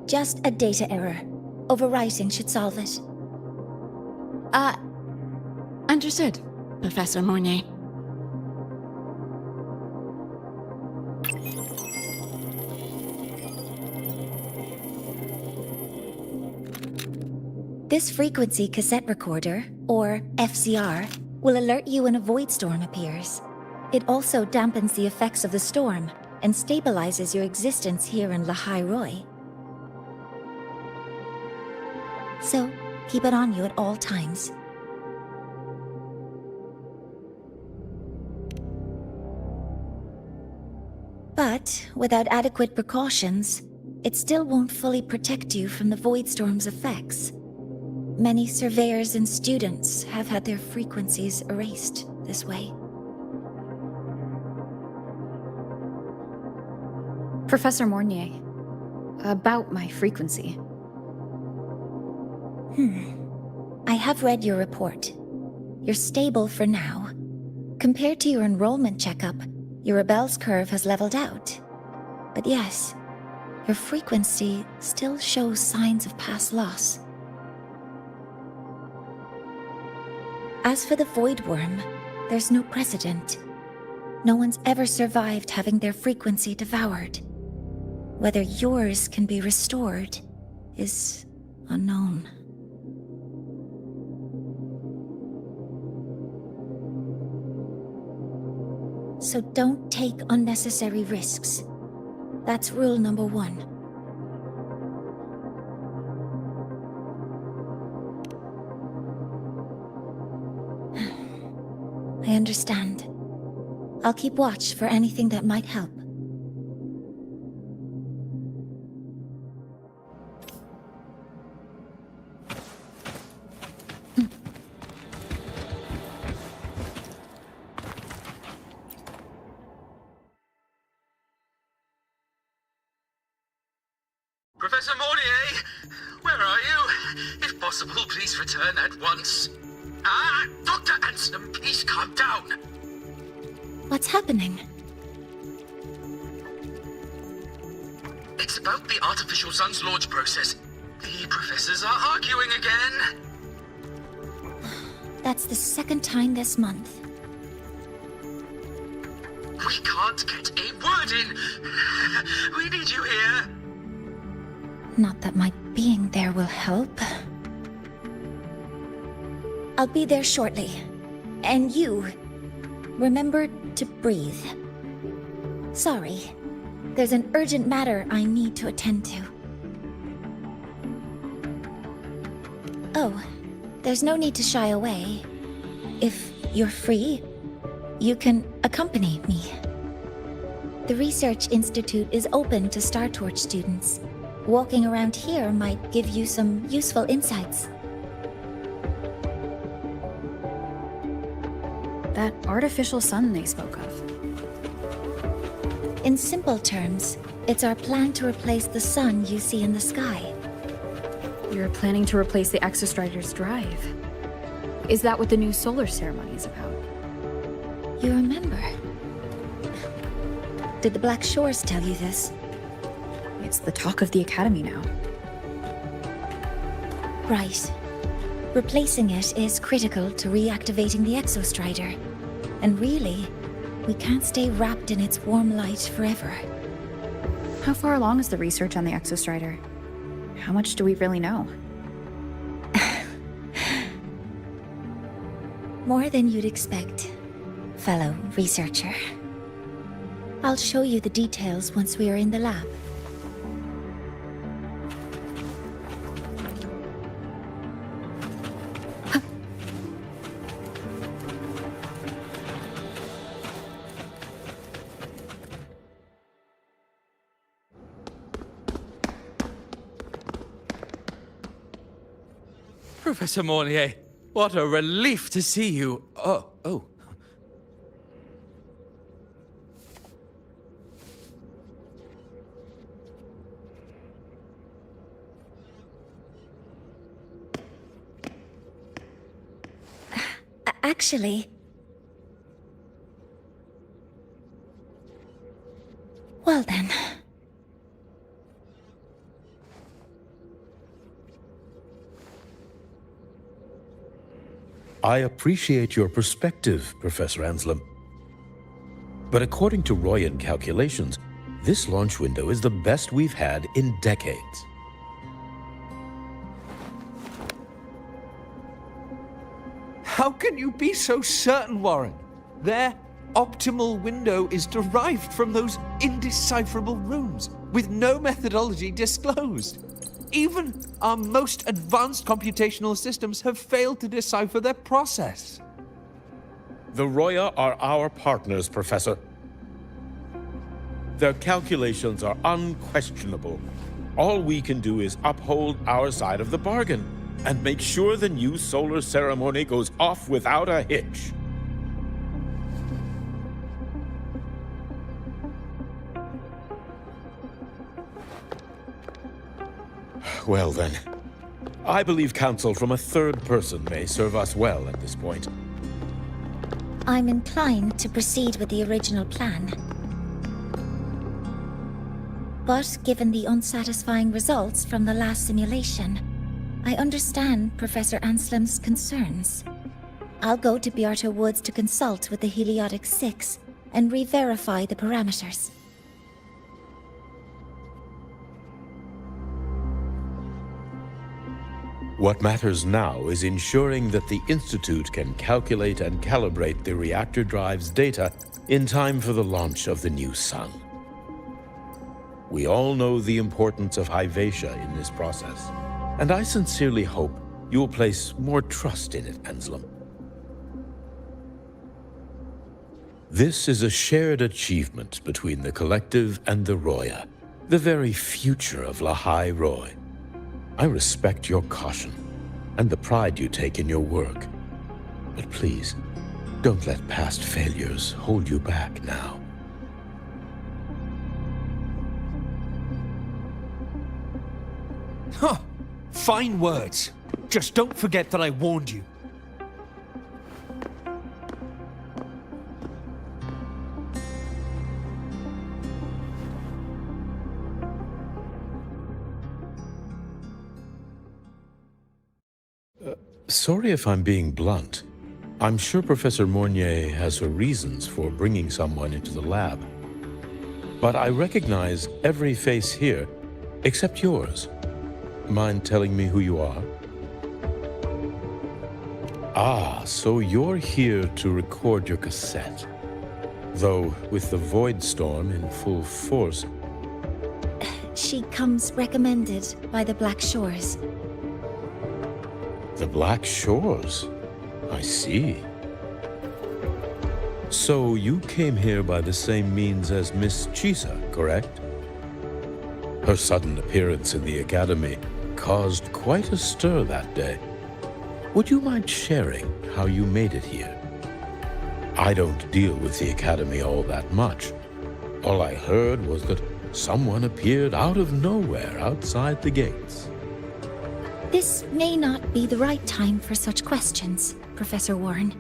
Just a data error. Overwriting should solve it. Understood, Professor Mornay. This frequency cassette recorder, or FCR, will alert you when a void storm appears. It also dampens the effects of the storm and stabilizes your existence here in Lahai-Roi. So, keep it on you at all times. But, without adequate precautions, it still won't fully protect you from the void storm's effects. Many surveyors and students have had their frequencies erased this way. Professor Mornier, about my frequency. I have read your report. You're stable for now. Compared to your enrollment checkup, your rebel's curve has leveled out. But yes, your frequency still shows signs of past loss. As for the Void Worm, there's no precedent. No one's ever survived having their frequency devoured. Whether yours can be restored is unknown. So don't take unnecessary risks. That's rule number 1. I understand. I'll keep watch for anything that might help. Professor Mornier, where are you? If possible, please return at once. Dr. Anson, please calm down. What's happening? It's about the artificial sun's launch process. The professors are arguing again. That's the second time this month. We can't get a word in. We need you here. Not that my being there will help. I'll be there shortly. And you, remember to breathe. Sorry, there's an urgent matter I need to attend to. Oh, there's no need to shy away. If you're free, you can accompany me. The Research Institute is open to Star Torch students. Walking around here might give you some useful insights. That artificial sun they spoke of. In simple terms, it's our plan to replace the sun you see in the sky. You're planning to replace the Exostrider's drive. Is that what the new solar ceremony is about? You remember? Did the Black Shores tell you this? It's the talk of the Academy now. Right. Replacing it is critical to reactivating the Exostrider. And really, we can't stay wrapped in its warm light forever. How far along is the research on the Exostrider? How much do we really know? More than you'd expect, fellow researcher. I'll show you the details once we are in the lab. Professor Mornier, what a relief to see you. Oh. Actually... Well then... I appreciate your perspective, Professor Anselm. But according to Royan calculations, this launch window is the best we've had in decades. How can you be so certain, Warren? Their optimal window is derived from those indecipherable runes, with no methodology disclosed. Even our most advanced computational systems have failed to decipher their process. The Roya are our partners, Professor. Their calculations are unquestionable. All we can do is uphold our side of the bargain and make sure the new solar ceremony goes off without a hitch. Well then, I believe counsel from a third person may serve us well at this point. I'm inclined to proceed with the original plan. But given the unsatisfying results from the last simulation, I understand Professor Anselm's concerns. I'll go to Bearta Woods to consult with the Heliotic 6 and re-verify the parameters. What matters now is ensuring that the Institute can calculate and calibrate the reactor drive's data in time for the launch of the new sun. We all know the importance of Hyvatia in this process, and I sincerely hope you will place more trust in it, Anselm. This is a shared achievement between the Collective and the Roya, the very future of Lahai-Roi. I respect your caution and the pride you take in your work. But please, don't let past failures hold you back now. Huh. Fine words. Just don't forget that I warned you. Sorry if I'm being blunt. I'm sure Professor Mornier has her reasons for bringing someone into the lab. But I recognize every face here, except yours. Mind telling me who you are? Ah, so you're here to record your cassette. Though, with the Void Storm in full force... She comes recommended by the Black Shores. The Black Shores? I see. So you came here by the same means as Miss Chisa, correct? Her sudden appearance in the Academy caused quite a stir that day. Would you mind sharing how you made it here? I don't deal with the Academy all that much. All I heard was that someone appeared out of nowhere outside the gates. This may not be the right time for such questions, Professor Warren.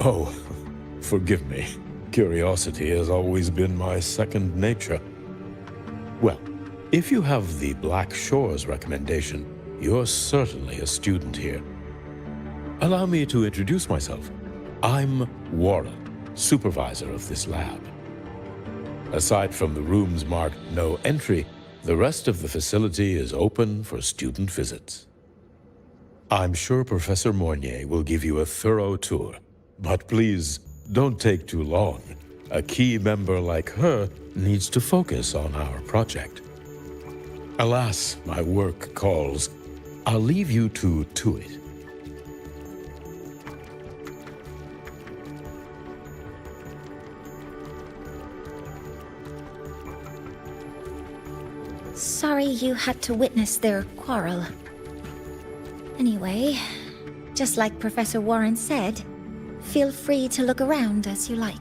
Oh, forgive me. Curiosity has always been my second nature. Well, if you have the Black Shores recommendation, you're certainly a student here. Allow me to introduce myself. I'm Warren, supervisor of this lab. Aside from the rooms marked no entry, the rest of the facility is open for student visits. I'm sure Professor Mornier will give you a thorough tour, but please don't take too long. A key member like her needs to focus on our project. Alas, my work calls. I'll leave you to it. Sorry you had to witness their quarrel. Anyway, just like Professor Warren said, feel free to look around as you like.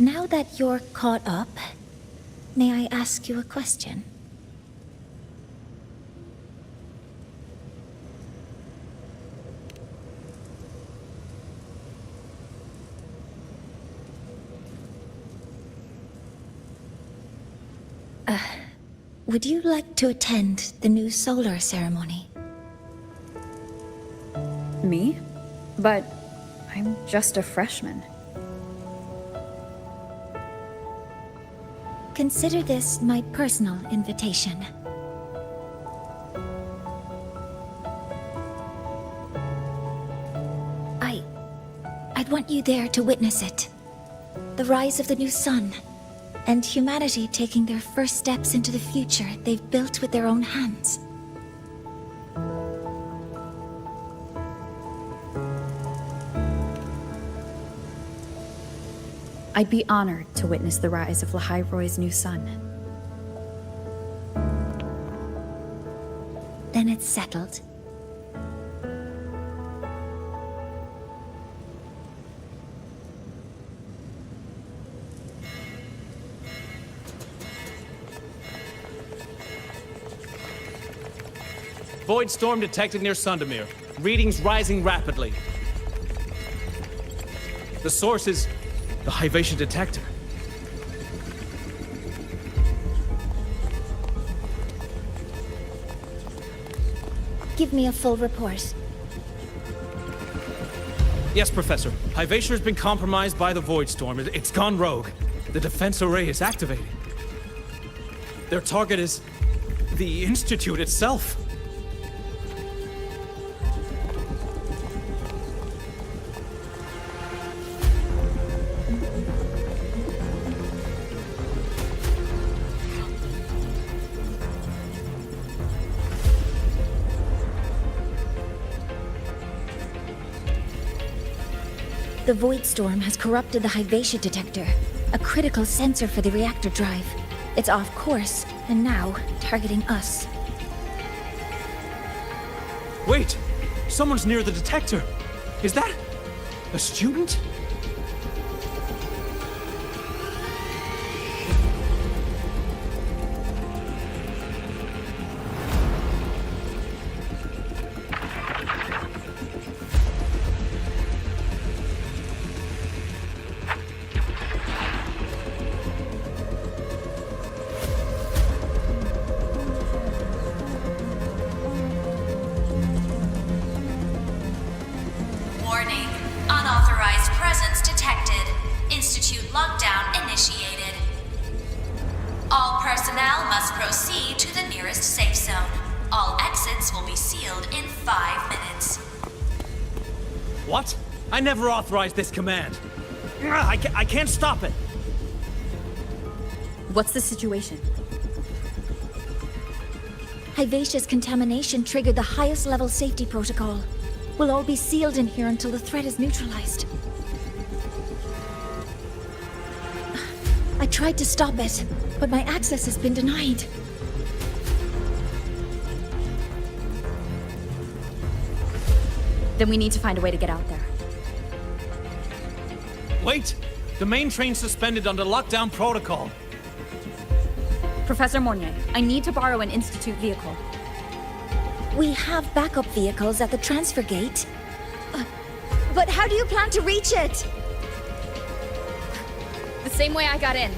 Now that you're caught up, may I ask you a question? Would you like to attend the new solar ceremony? Me? But I'm just a freshman. Consider this my personal invitation. I'd want you there to witness it. The rise of the new sun, and humanity taking their first steps into the future they've built with their own hands. I'd be honored to witness the rise of Lahai-Roi's new sun. Then it's settled. Void storm detected near Sundamir. Readings rising rapidly. The source is the Hivation detector. Give me a full report. Yes, Professor. Hyvatia has been compromised by the Void Storm. It's gone rogue. The defense array is activated. Their target is the Institute itself. The Void Storm has corrupted the Hyvatia detector, a critical sensor for the reactor drive. It's off course, and now targeting us. Wait! Someone's near the detector! Is that a student? Warning. Unauthorized presence detected. Institute lockdown initiated. All personnel must proceed to the nearest safe zone. All exits will be sealed in 5 minutes. What? I never authorized this command. I can't stop it. What's the situation? Hyvatia's contamination triggered the highest level safety protocol. We'll all be sealed in here until the threat is neutralized. I tried to stop it, but my access has been denied. Then we need to find a way to get out there. Wait! The main train's suspended under lockdown protocol. Professor Mornier, I need to borrow an Institute vehicle. We have backup vehicles at the transfer gate. But how do you plan to reach it? The same way I got in.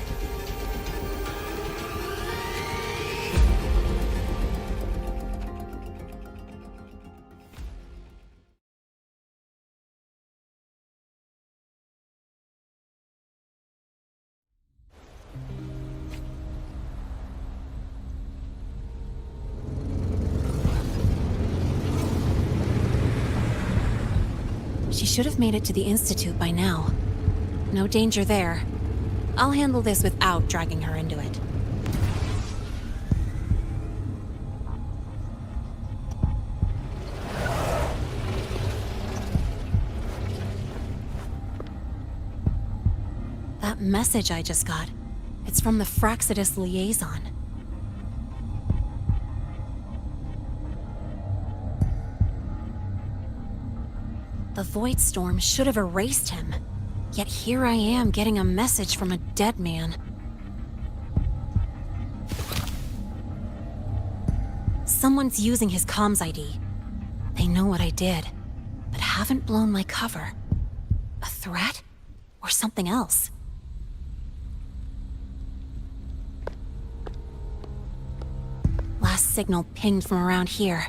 She should have made it to the Institute by now. No danger there. I'll handle this without dragging her into it. That message I just got, it's from the Frostlands liaison. The Void Storm should have erased him. Yet here I am getting a message from a dead man. Someone's using his comms ID. They know what I did, but haven't blown my cover. A threat? Or something else? Last signal pinged from around here.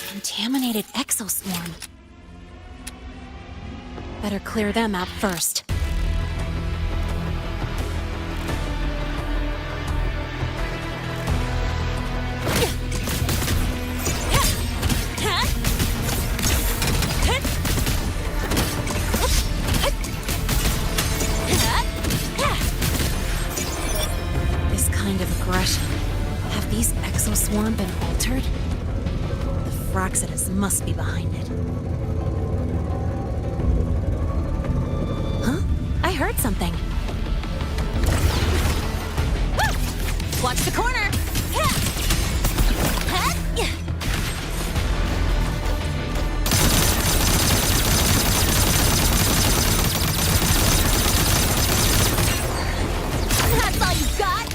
Contaminated exoswarm. Better clear them out first. This kind of aggression. Have these exoswarm been altered? Frostlands must be behind it. Huh? I heard something. Watch the corner! That's all you got?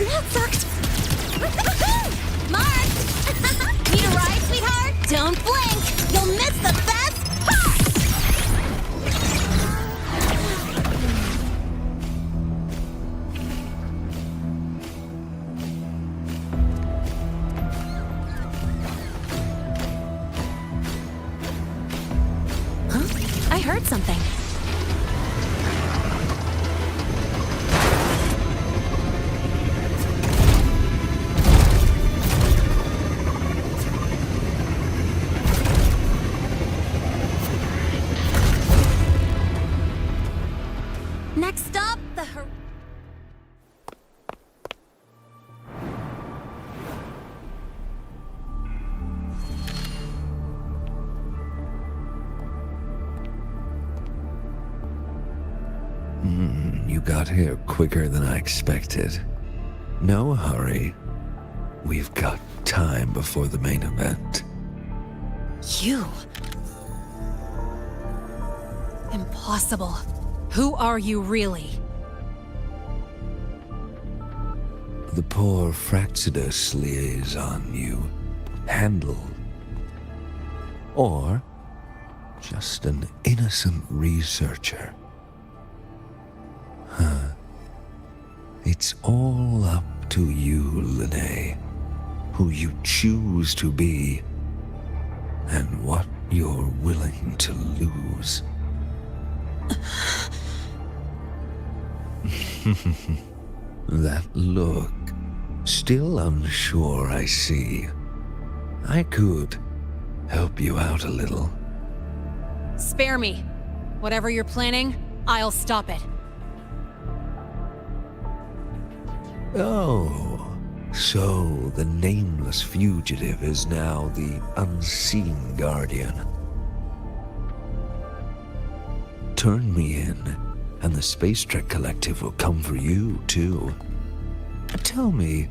That sucked! Mark! Need a ride, sweetheart? Don't blink! You'll miss the best part! heard something. Next up, the You got here quicker than I expected. No hurry. We've got time before the main event. You. Impossible. Who are you really? The poor Fraxidus liaison you handle. Or just an innocent researcher. It's all up to you, Lahai, who you choose to be, and what you're willing to lose. That look, still unsure, I see. I could help you out a little. Spare me. Whatever you're planning, I'll stop it. Oh, so the nameless fugitive is now the unseen guardian. Turn me in, and the Space Trek Collective will come for you, too. Tell me,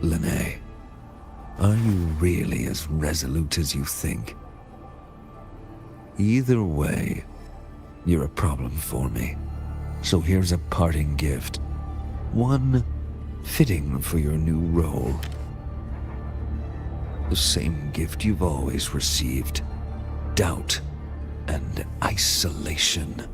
Lahai, are you really as resolute as you think? Either way, you're a problem for me. So here's a parting gift. One fitting for your new role. The same gift you've always received. Doubt and isolation.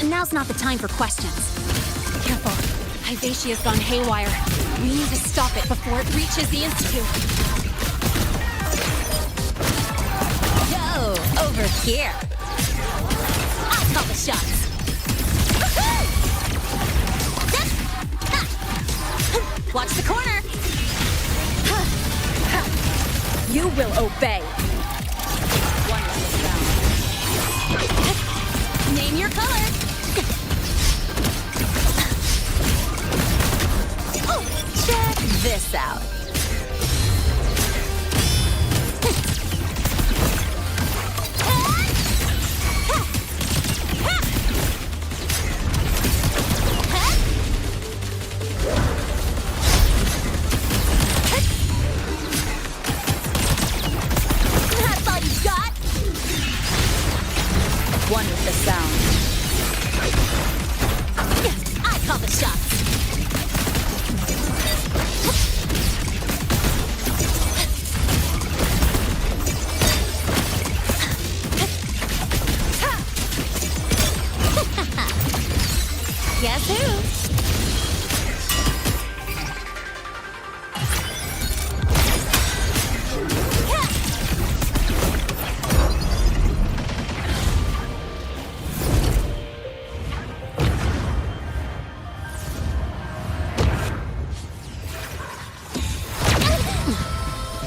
Now's not the time for questions. Careful. Ivatia's gone haywire. We need to stop it before it reaches the Institute. Yo, over here. I'll call the shots. Watch the corner. You will obey. Name your color. Check this out.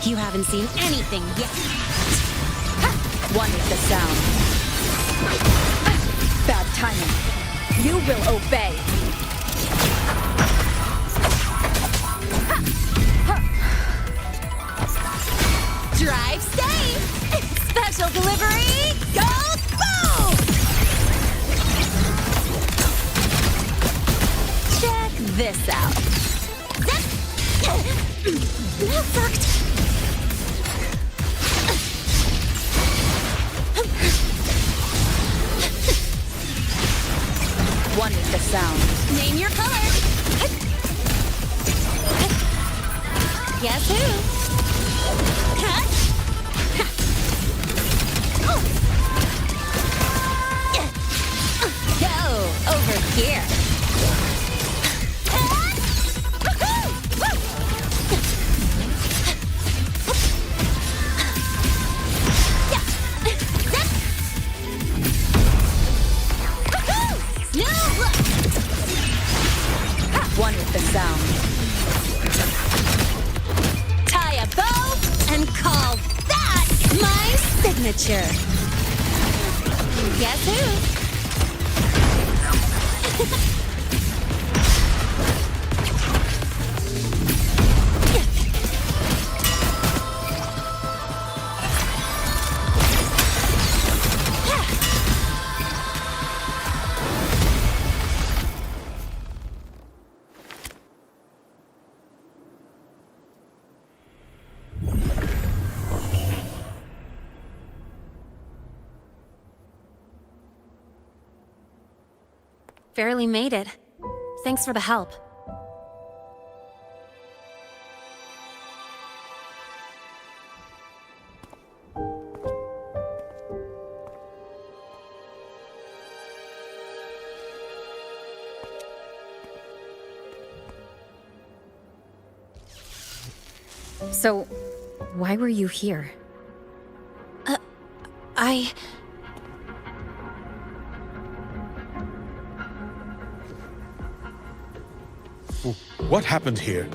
You haven't seen anything yet. One with the sound. Bad timing. You will obey. Drive safe! Special delivery! Go boom! Check this out. That sucked. One with the sound. Name your color. Guess who? Go over here. One with the sound. Tie a bow and call that my signature. Guess who? Barely made it. Thanks for the help. So, why were you here? What happened here?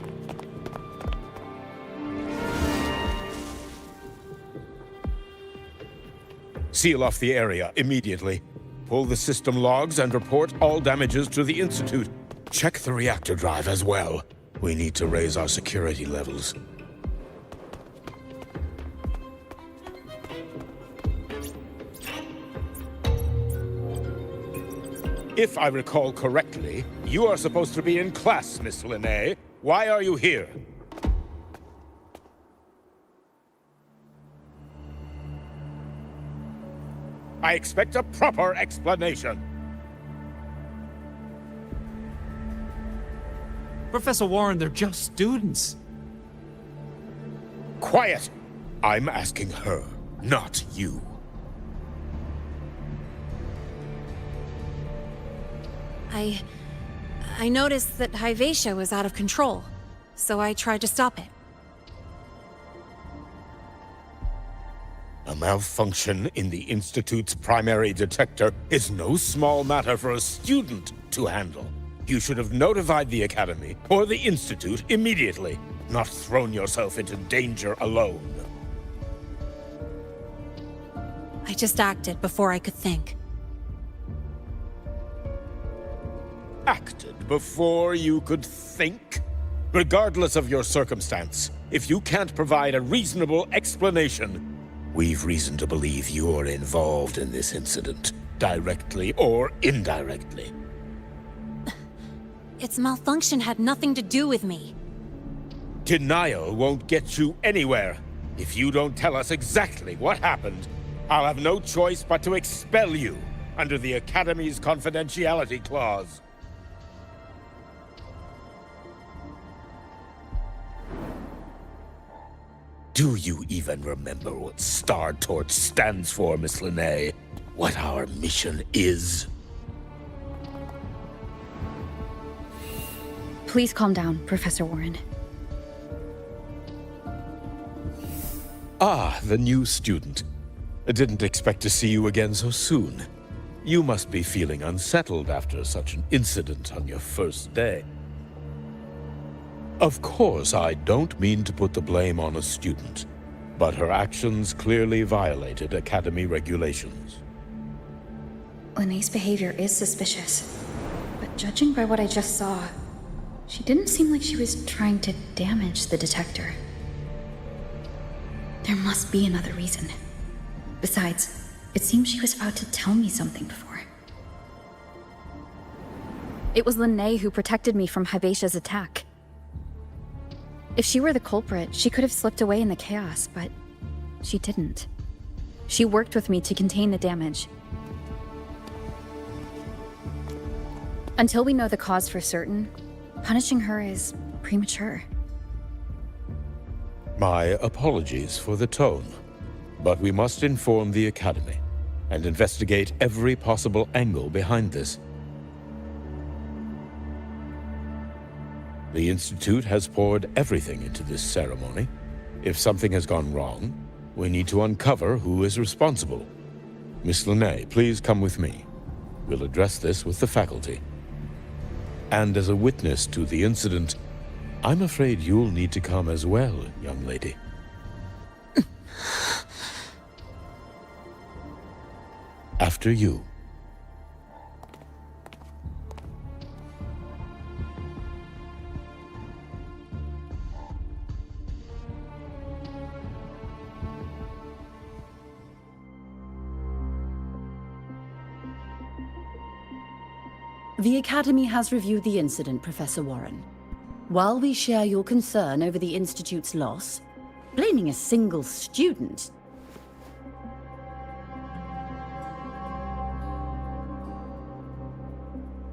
Seal off the area immediately. Pull the system logs and report all damages to the Institute. Check the reactor drive as well. We need to raise our security levels. If I recall correctly, you are supposed to be in class, Miss Lahai. Why are you here? I expect a proper explanation. Professor Warren, they're just students. Quiet! I'm asking her, not you. I noticed that Hyvatia was out of control, so I tried to stop it. A malfunction in the Institute's primary detector is no small matter for a student to handle. You should have notified the Academy or the Institute immediately, not thrown yourself into danger alone. I just acted before I could think. Acted before you could think? Regardless of your circumstance, if you can't provide a reasonable explanation, we've reason to believe you're involved in this incident, directly or indirectly. Its malfunction had nothing to do with me. Denial won't get you anywhere. If you don't tell us exactly what happened, I'll have no choice but to expel you under the Academy's confidentiality clause. Do you even remember what Star Torch stands for, Miss Lahai? What our mission is? Please calm down, Professor Warren. Ah, the new student. I didn't expect to see you again so soon. You must be feeling unsettled after such an incident on your first day. Of course, I don't mean to put the blame on a student, but her actions clearly violated Academy regulations. Lene's behavior is suspicious, but judging by what I just saw, she didn't seem like she was trying to damage the detector. There must be another reason. Besides, it seems she was about to tell me something before. It was Lene who protected me from Hybatia's attack. If she were the culprit, she could have slipped away in the chaos, but she didn't. She worked with me to contain the damage. Until we know the cause for certain, punishing her is premature. My apologies for the tone, but we must inform the Academy and investigate every possible angle behind this. The Institute has poured everything into this ceremony. If something has gone wrong, we need to uncover who is responsible. Miss Lene, please come with me. We'll address this with the faculty. And as a witness to the incident, I'm afraid you'll need to come as well, young lady. After you. The Academy has reviewed the incident, Professor Warren. While we share your concern over the Institute's loss, blaming a single student...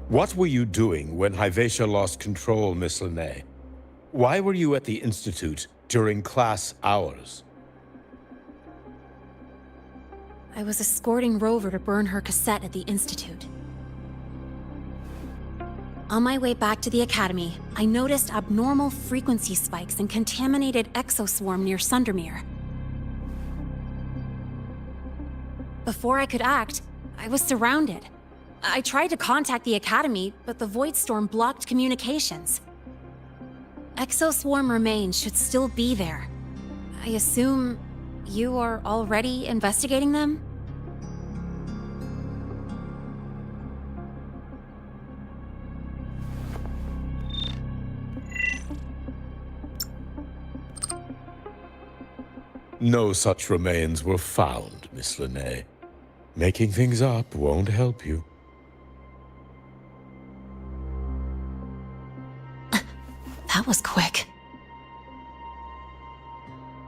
What were you doing when Hyvatia lost control, Miss Lene? Why were you at the Institute during class hours? I was escorting Rover to burn her cassette at the Institute. On my way back to the Academy, I noticed abnormal frequency spikes and contaminated exoswarm near Sundermere. Before I could act, I was surrounded. I tried to contact the Academy, but the Void Storm blocked communications. Exoswarm remains should still be there. I assume you are already investigating them? No such remains were found, Miss Lene. Making things up won't help you. That was quick.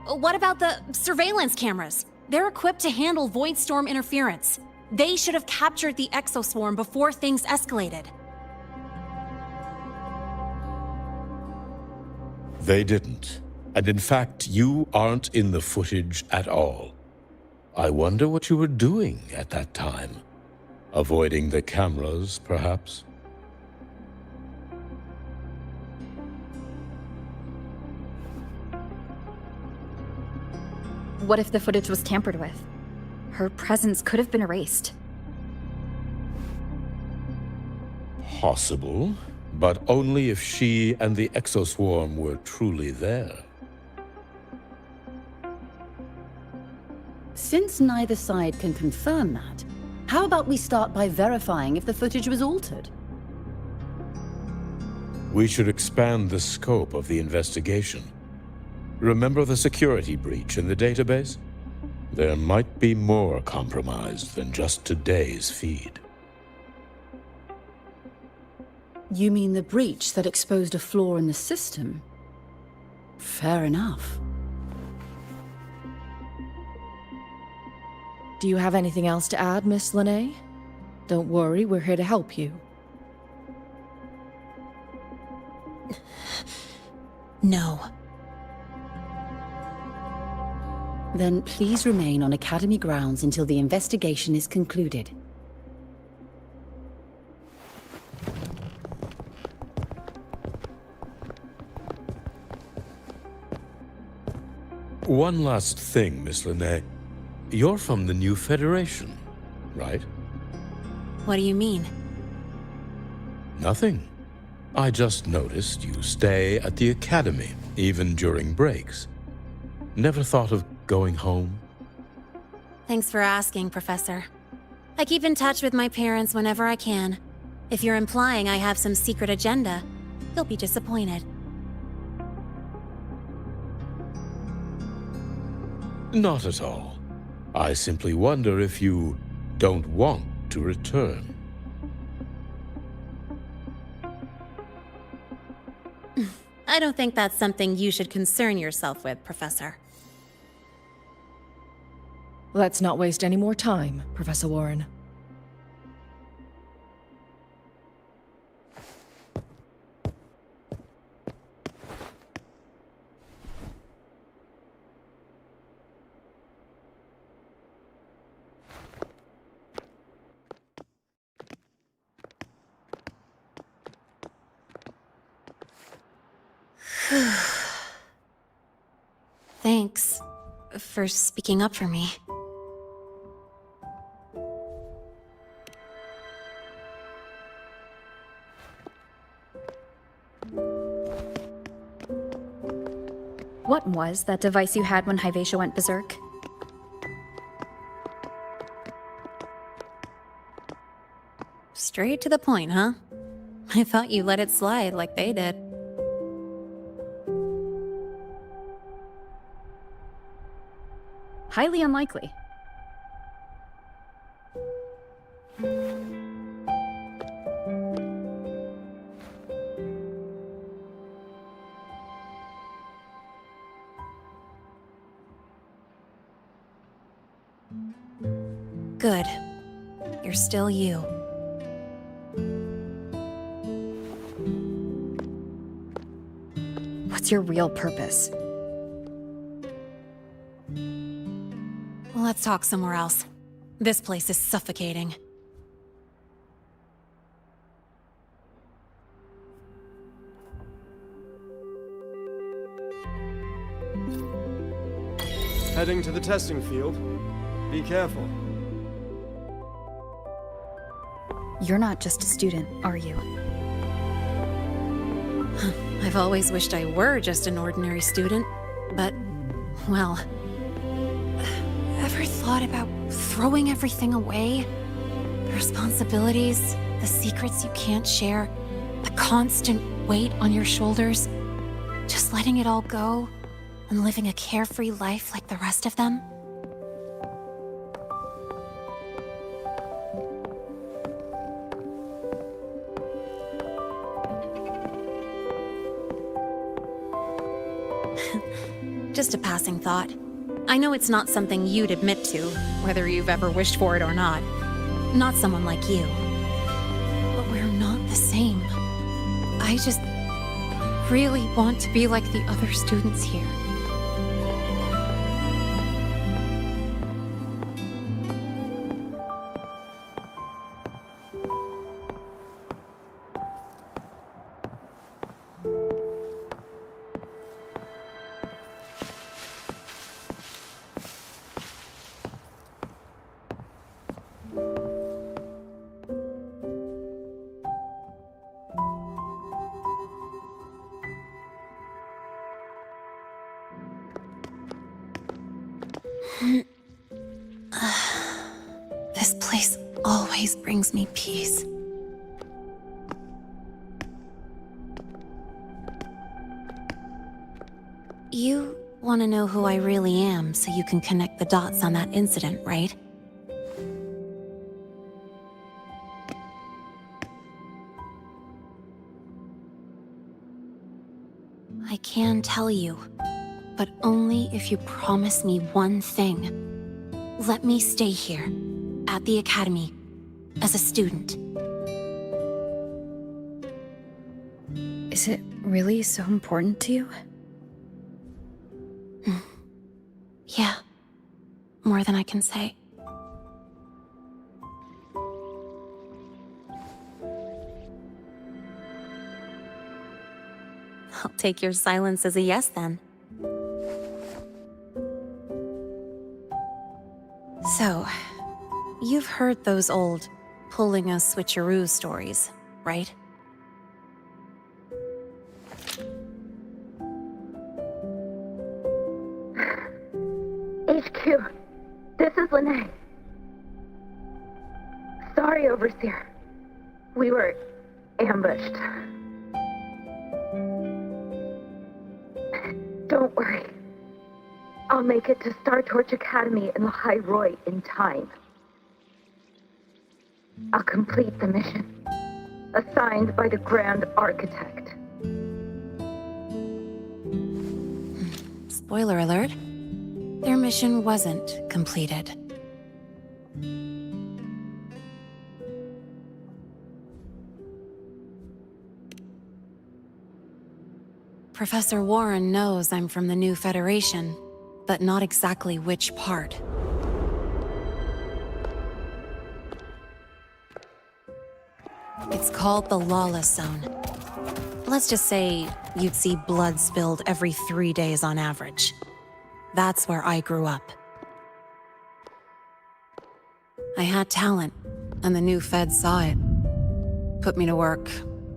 What about the surveillance cameras? They're equipped to handle Void Storm interference. They should have captured the exoswarm before things escalated. They didn't. And in fact, you aren't in the footage at all. I wonder what you were doing at that time. Avoiding the cameras, perhaps? What if the footage was tampered with? Her presence could have been erased. Possible, but only if she and the exoswarm were truly there. Since neither side can confirm that, how about we start by verifying if the footage was altered? We should expand the scope of the investigation. Remember the security breach in the database? There might be more compromised than just today's feed. You mean the breach that exposed a flaw in the system? Fair enough. Do you have anything else to add, Miss Lene? Don't worry, we're here to help you. No. Then please remain on Academy grounds until the investigation is concluded. One last thing, Miss Lene. You're from the new Federation, right? What do you mean? Nothing. I just noticed you stay at the academy, even during breaks. Never thought of going home? Thanks for asking, Professor. I keep in touch with my parents whenever I can. If you're implying I have some secret agenda, you'll be disappointed. Not at all. I simply wonder if you don't want to return. I don't think that's something you should concern yourself with, Professor. Let's not waste any more time, Professor Warren. Thanks for speaking up for me. What was that device you had when Hyvatia went berserk? Straight to the point, huh? I thought you let it slide like they did. Highly unlikely. Good. You're still you. What's your real purpose? Let's talk somewhere else. This place is suffocating. Heading to the testing field. Be careful. You're not just a student, are you? I've always wished I were just an ordinary student, but, well... Ever thought about throwing everything away? The responsibilities, the secrets you can't share, the constant weight on your shoulders. Just letting it all go and living a carefree life like the rest of them? Just a passing thought. I know it's not something you'd admit to, whether you've ever wished for it or not. Not someone like you. But we're not the same. I just really want to be like the other students here. This place always brings me peace. You want to know who I really am so you can connect the dots on that incident, right? I can tell you, but only if you promise me one thing. Let me stay here, at the Academy, as a student. Is it really so important to you? Yeah, more than I can say. I'll take your silence as a yes, then. So, you've heard those old pulling a switcheroo stories, right? HQ. This is Lahai. Sorry, Overseer. We were ambushed. Don't worry. I'll make it to Star Torch Academy in Lahai-Roi in time. I'll complete the mission, assigned by the Grand Architect. Spoiler alert. Their mission wasn't completed. Professor Warren knows I'm from the new Federation, but not exactly which part. It's called the Lawless Zone. Let's just say you'd see blood spilled every 3 days on average. That's where I grew up. I had talent, and the new feds saw it. Put me to work,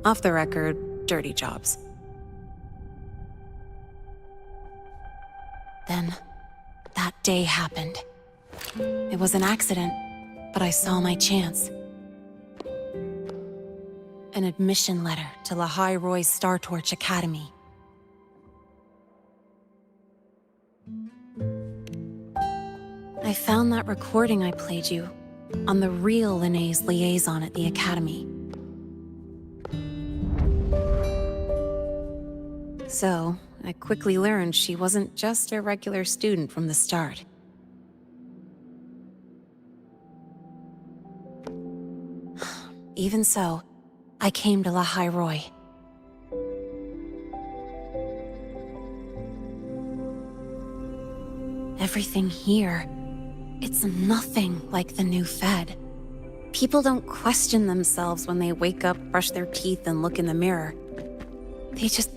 off the record, dirty jobs. Then, that day happened. It was an accident, but I saw my chance. An admission letter to Lahai-Roi's Star Torch Academy. I found that recording I played you on the real Linnéa's liaison at the Academy. So, I quickly learned she wasn't just a regular student from the start. Even so, I came to Lahai-Roi. Everything here, it's nothing like the new Fed. People don't question themselves when they wake up, brush their teeth, and look in the mirror. They just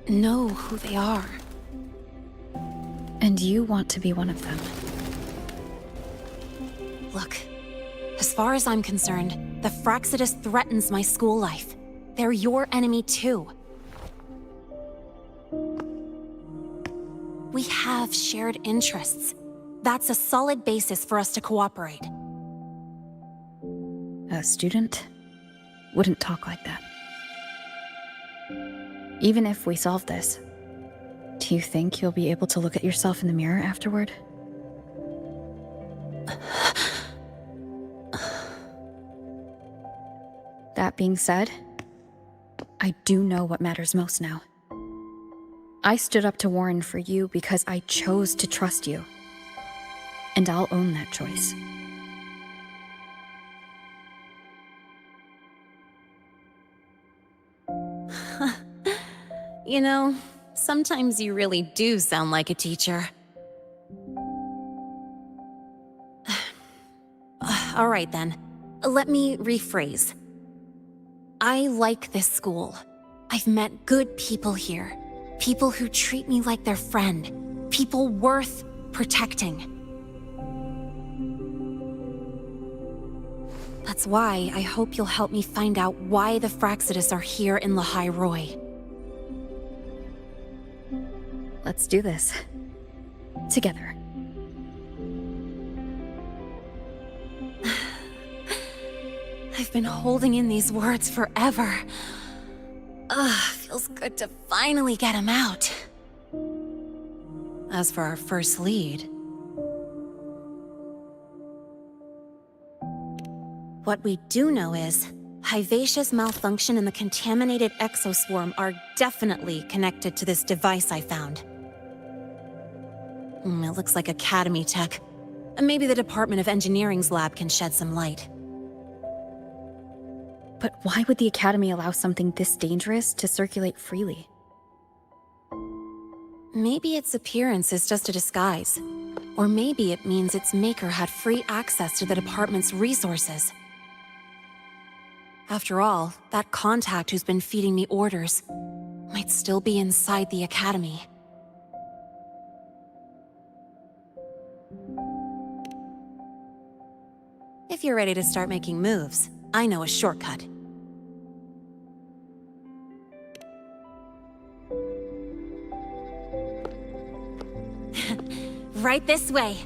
know who they are. And you want to be one of them. Look, as far as I'm concerned, the Frostlands threatens my school life. They're your enemy too. We have shared interests. That's a solid basis for us to cooperate. A student wouldn't talk like that. Even if we solve this, do you think you'll be able to look at yourself in the mirror afterward? That being said, I do know what matters most now. I stood up to Warren for you because I chose to trust you. And I'll own that choice. You know, sometimes you really do sound like a teacher. All right then, let me rephrase. I like this school. I've met good people here. People who treat me like their friend. People worth protecting. That's why I hope you'll help me find out why the Frostlands are here in Lahai-Roi. Let's do this. Together. I've been holding in these words forever. Feels good to finally get them out. As for our first lead, what we do know is Hyvatia's malfunction and the contaminated exoswarm are definitely connected to this device I found. It looks like Academy tech. Maybe the Department of Engineering's lab can shed some light. But why would the Academy allow something this dangerous to circulate freely? Maybe its appearance is just a disguise. Or maybe it means its maker had free access to the department's resources. After all, that contact who's been feeding me orders might still be inside the Academy. If you're ready to start making moves, I know a shortcut. Right this way.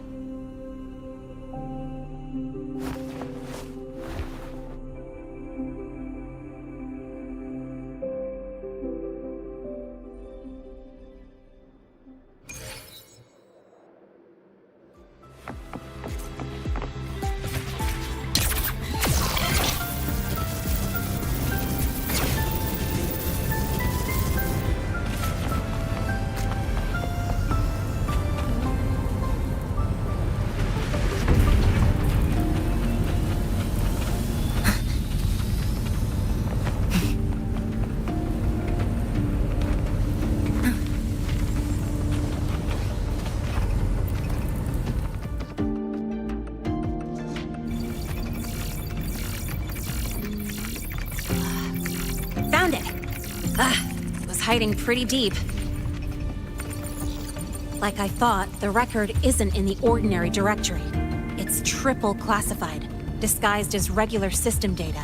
Found it! It was hiding pretty deep. Like I thought, the record isn't in the ordinary directory. It's triple classified, disguised as regular system data.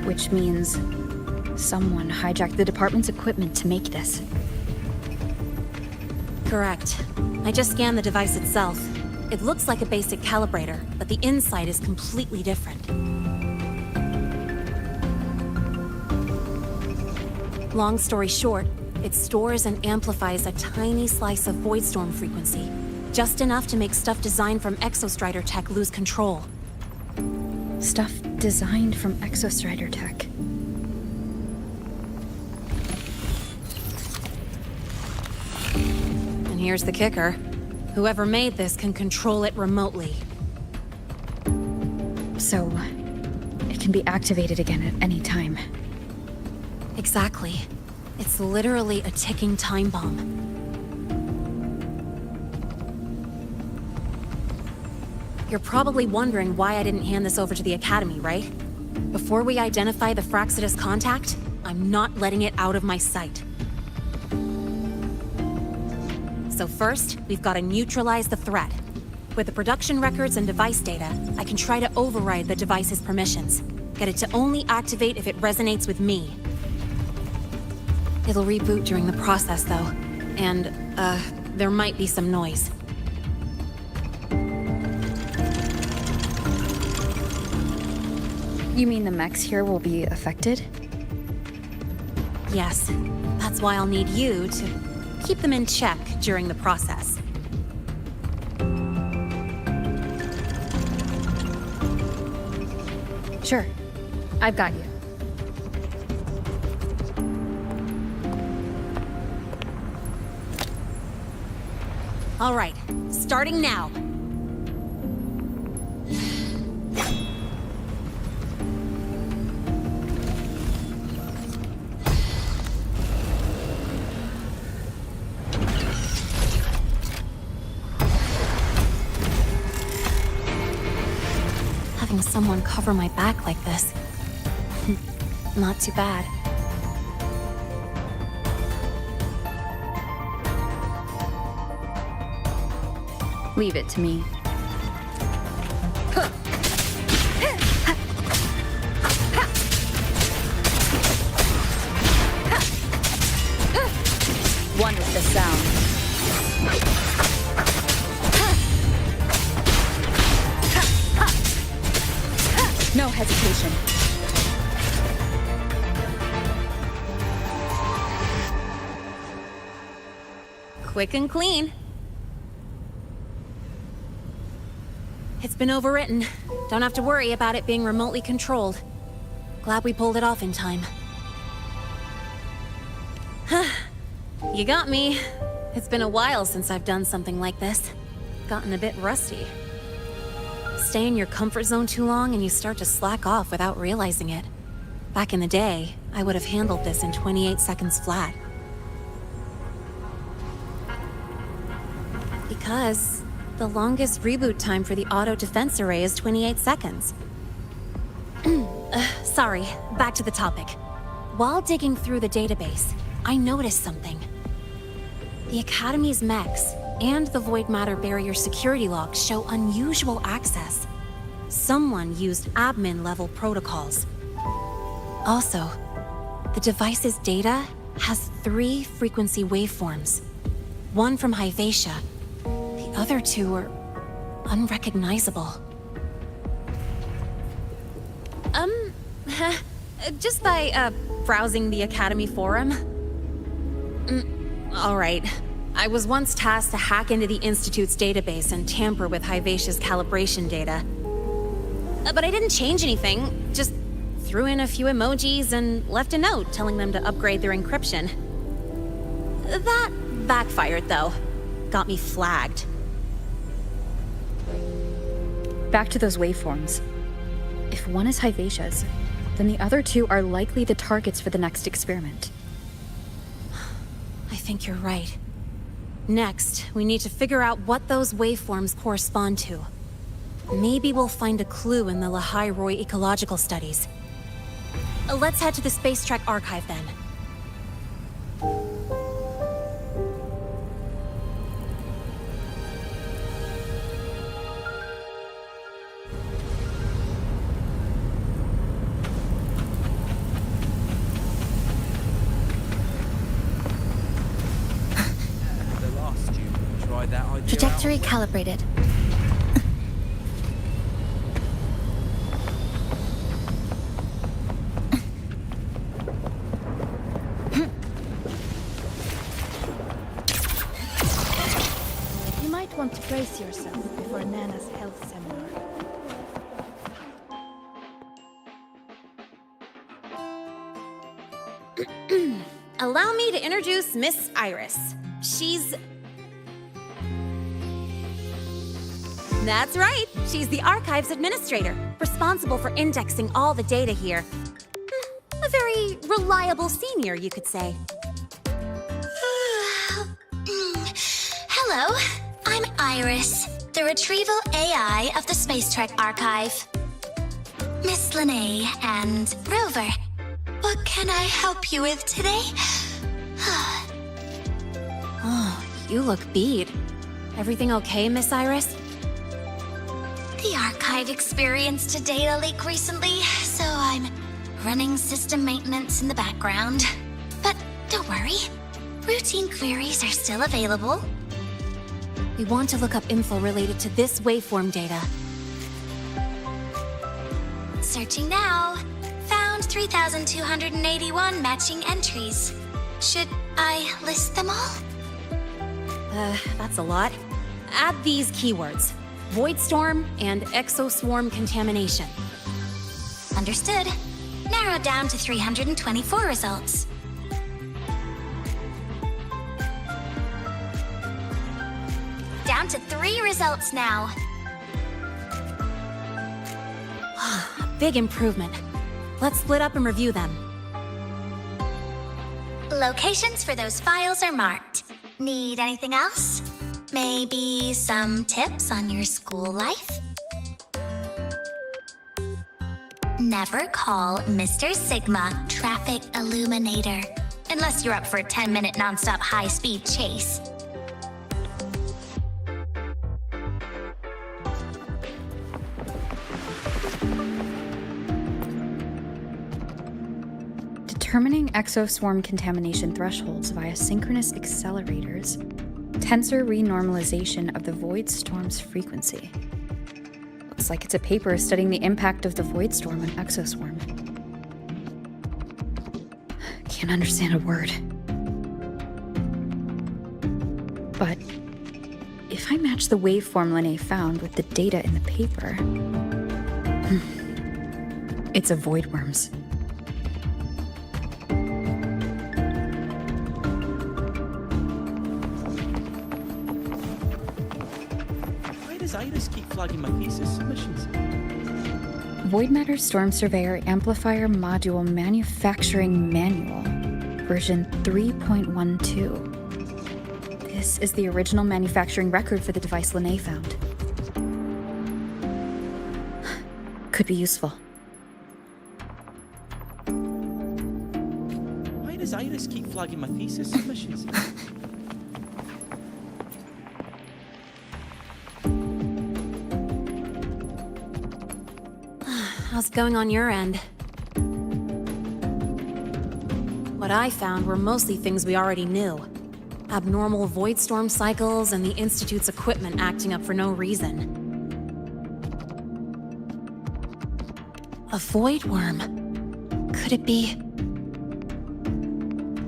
Which means someone hijacked the department's equipment to make this. Correct. I just scanned the device itself. It looks like a basic calibrator, but the inside is completely different. Long story short, it stores and amplifies a tiny slice of Voidstorm frequency, just enough to make stuff designed from Exostrider tech lose control. Stuff designed from Exostrider tech. And here's the kicker. Whoever made this can control it remotely. So, it can be activated again at any time. Exactly. It's literally a ticking time bomb. You're probably wondering why I didn't hand this over to the Academy, right? Before we identify the Fraxidus contact, I'm not letting it out of my sight. So first, we've got to neutralize the threat. With the production records and device data, I can try to override the device's permissions. Get it to only activate if it resonates with me. It'll reboot during the process, though. And, there might be some noise. You mean the mechs here will be affected? Yes. That's why I'll need you to keep them in check during the process. Sure. I've got you. All right, starting now. Having someone cover my back like this, not too bad. Leave it to me. One is the sound. No hesitation. Quick and clean. It's been overwritten. Don't have to worry about it being remotely controlled. Glad we pulled it off in time. You got me. It's been a while since I've done something like this. Gotten a bit rusty. Stay in your comfort zone too long and you start to slack off without realizing it. Back in the day, I would have handled this in 28 seconds flat. Because the longest reboot time for the auto defense array is 28 seconds. Sorry, back to the topic. While digging through the database, I noticed something. The Academy's mechs and the Void Matter Barrier security logs show unusual access. Someone used admin-level protocols. Also, the device's data has 3 frequency waveforms. one from Hyvatia. The other two were unrecognizable. Just by, browsing the Academy forum. Alright. I was once tasked to hack into the Institute's database and tamper with Hyvatia's calibration data. But I didn't change anything, just threw in a few emojis and left a note telling them to upgrade their encryption. That backfired, though. Got me flagged. Back to those waveforms. If one is Hyvatia's, then the other two are likely the targets for the next experiment. I think you're right. Next, we need to figure out what those waveforms correspond to. Maybe we'll find a clue in the Lahai-Roi ecological studies. Let's head to the Space Trek archive then. Trajectory calibrated. You might want to brace yourself before Nana's health seminar. Allow me to introduce Miss Iris. She's... That's right. She's the Archives Administrator, responsible for indexing all the data here. A very reliable senior, you could say. Hello, I'm Iris, the Retrieval AI of the Space Trek Archive. Miss Linnae and Rover, what can I help you with today? Oh, you look beat. Everything okay, Miss Iris? The Archive experienced a data leak recently, so I'm running system maintenance in the background. But don't worry, routine queries are still available. We want to look up info related to this waveform data. Searching now. Found 3,281 matching entries. Should I list them all? That's a lot. Add these keywords: Voidstorm and Exoswarm contamination. Understood. Narrowed down to 324 results. Down to 3 results now. Big improvement. Let's split up and review them. Locations for those files are marked. Need anything else? Maybe some tips on your school life? Never call Mr. Sigma Traffic Illuminator, unless you're up for a 10-minute non-stop high-speed chase. Determining exoswarm contamination thresholds via synchronous accelerators, tensor renormalization of the void storm's frequency. Looks like it's a paper studying the impact of the void storm on exoswarm. Can't understand a word. But if I match the waveform Linnae found with the data in the paper, it's a voidworms. Iris keep flagging my thesis submissions. Void Matter Storm Surveyor Amplifier Module Manufacturing Manual, version 3.12. This is the original manufacturing record for the device Linnae found. Could be useful. Why does Iris keep flagging my thesis submissions? How's it going on your end? What I found were mostly things we already knew. Abnormal void storm cycles and the Institute's equipment acting up for no reason. A void worm. Could it be...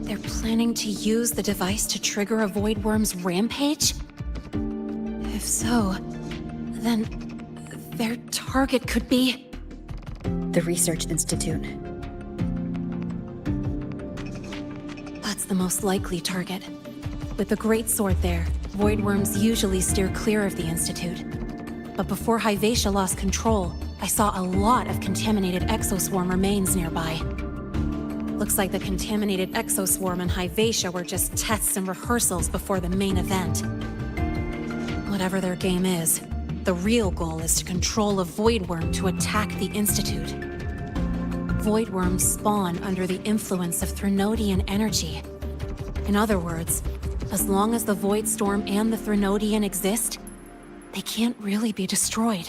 they're planning to use the device to trigger a void worm's rampage? If so, then their target could be... the Research Institute. That's the most likely target. With the Great Sword there, void worms usually steer clear of the Institute. But before Hyvatia lost control, I saw a lot of contaminated exoswarm remains nearby. Looks like the contaminated exoswarm and Hyvatia were just tests and rehearsals before the main event. Whatever their game is, the real goal is to control a void worm to attack the Institute. Void worms spawn under the influence of Threnodian energy. In other words, as long as the Void Storm and the Threnodian exist, they can't really be destroyed.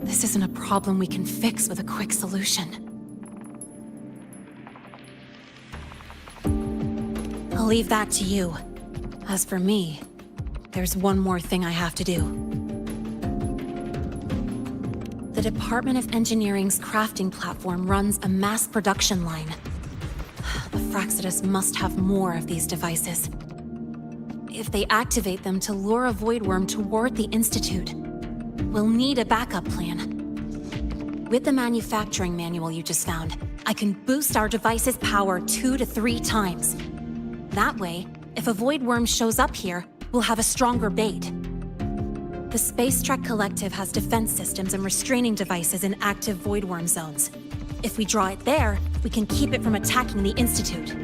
This isn't a problem we can fix with a quick solution. I'll leave that to you. As for me, there's one more thing I have to do. The Department of Engineering's crafting platform runs a mass production line. The Frostlands must have more of these devices. If they activate them to lure a void worm toward the Institute, we'll need a backup plan. With the manufacturing manual you just found, I can boost our device's power 2 to 3 times. That way, if a void worm shows up here, we'll have a stronger bait. The Space Trek Collective has defense systems and restraining devices in active void worm zones. If we draw it there, we can keep it from attacking the Institute.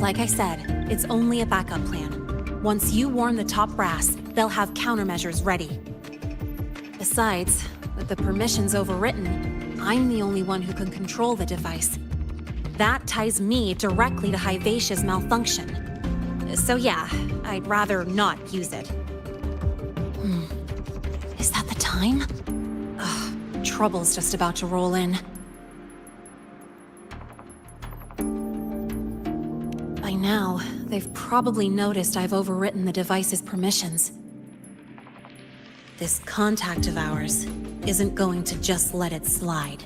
Like I said, it's only a backup plan. Once you warn the top brass, they'll have countermeasures ready. Besides, with the permissions overwritten, I'm the only one who can control the device. That ties me directly to Hyvatia's malfunction. So yeah, I'd rather not use it. Is that the time? Ugh, trouble's just about to roll in. By now, they've probably noticed I've overwritten the device's permissions. This contact of ours isn't going to just let it slide.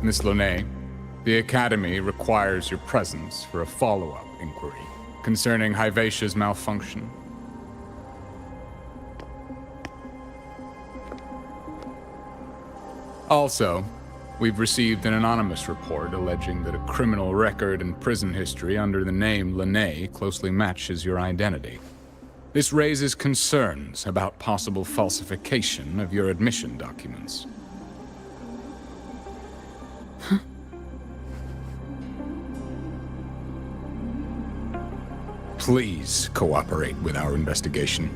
Miss Lahai, the Academy requires your presence for a follow-up inquiry concerning Hyvatia's malfunction. Also, we've received an anonymous report alleging that a criminal record and prison history under the name Lahai closely matches your identity. This raises concerns about possible falsification of your admission documents. Please cooperate with our investigation.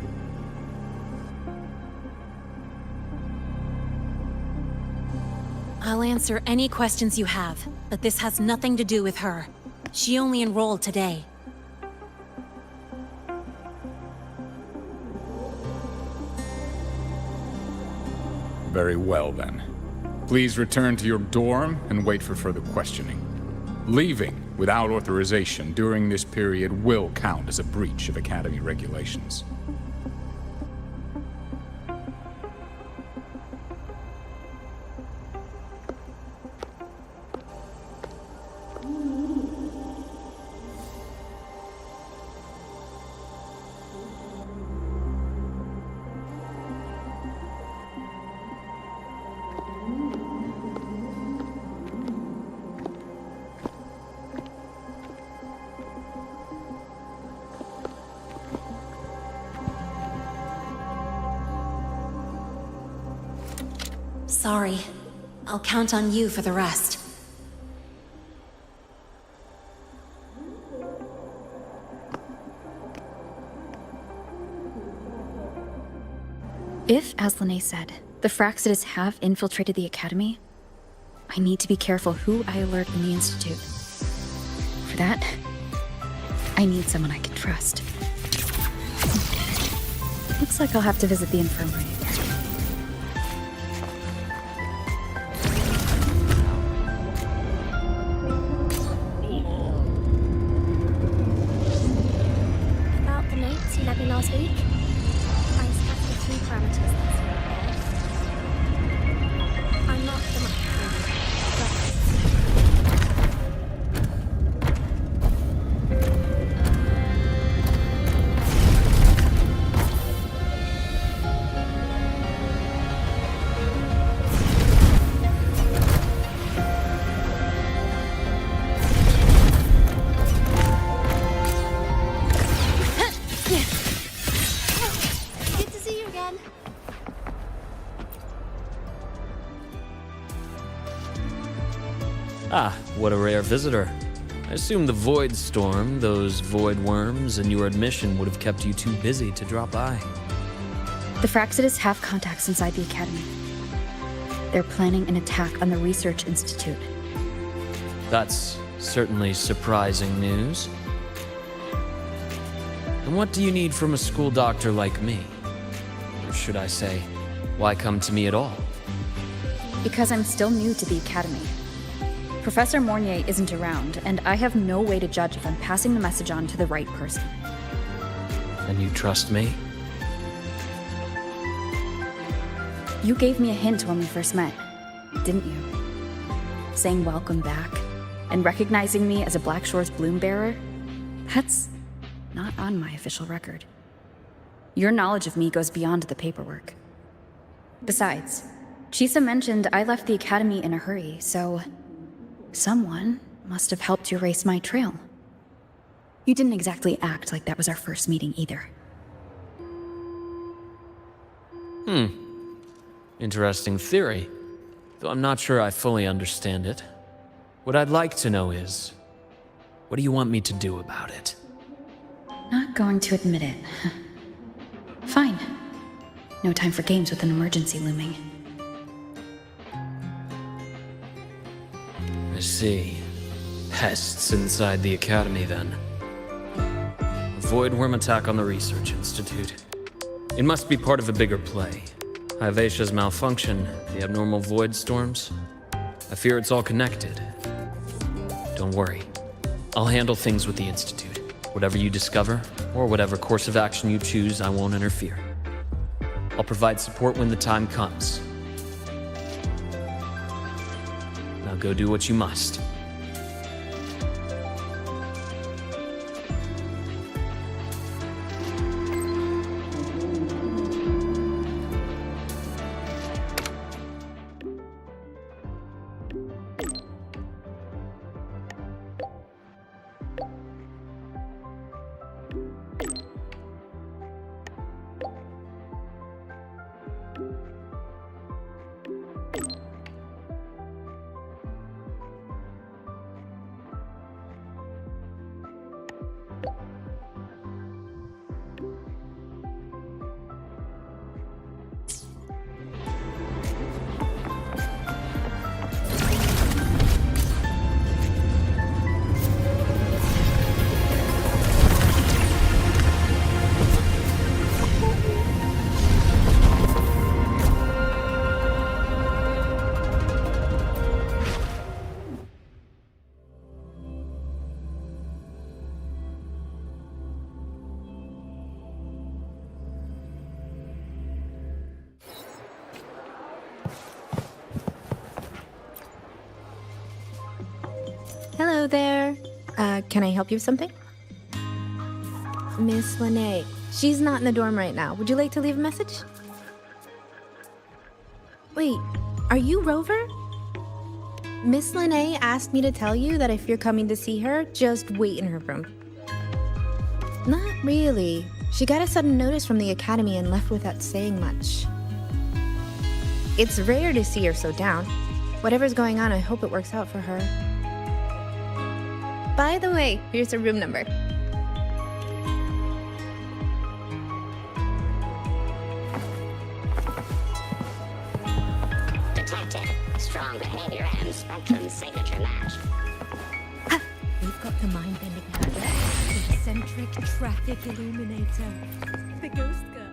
I'll answer any questions you have, but this has nothing to do with her. She only enrolled today. Very well, then. Please return to your dorm and wait for further questioning. Leaving without authorization during this period will count as a breach of Academy regulations. Sorry. I'll count on you for the rest. If, as Lahai said, the Frostlands have infiltrated the Academy, I I need to be careful who I alert in the Institute. For that, I need someone I can trust. Looks like I'll have to visit the infirmary again. About the notes you lent me last week, I scattered a few parameters that seem off. I'm not the much Good to see you again. Ah, what a rare visitor. I assume the void storm, those void worms, and your admission would have kept you too busy to drop by. The Fractitus have contacts inside the Academy. They're planning an attack on the Research Institute. That's certainly surprising news. And what do you need from a school doctor like me? Or should I say, why come to me at all? Because I'm still new to the Academy. Professor Mornier isn't around, and I have no way to judge if I'm passing the message on to the right person. And you trust me? You gave me a hint when we first met, didn't you? Saying welcome back, and recognizing me as a Black Shore's bloom bearer? That's not on my official record. Your knowledge of me goes beyond the paperwork. Besides, Chisa mentioned I left the Academy in a hurry, so someone must have helped you erase my trail. You didn't exactly act like that was our first meeting either. Interesting theory, though I'm not sure I fully understand it. What I'd like to know is, what do you want me to do about it? Not going to admit it. Fine. No time for games with an emergency looming. I see. Pests inside the Academy, then. A void worm attack on the Research Institute. It must be part of a bigger play. Hivacia's malfunction, the abnormal void storms. I fear it's all connected. Don't worry. I'll handle things with the Institute. Whatever you discover, or whatever course of action you choose, I won't interfere. I'll provide support when the time comes. Now go do what you must. Hello there. Can I help you with something? Miss Lahai. She's not in the dorm right now. Would you like to leave a message? Wait, are you Rover? Miss Lahai asked me to tell you that if you're coming to see her, just wait in her room. Not really. She got a sudden notice from the Academy and left without saying much. It's rare to see her so down. Whatever's going on, I hope it works out for her. By the way, here's her room number. Detected. Strong strong behavior and spectrum signature match. We've got the mind-bending habit. The eccentric traffic illuminator. The ghost girl.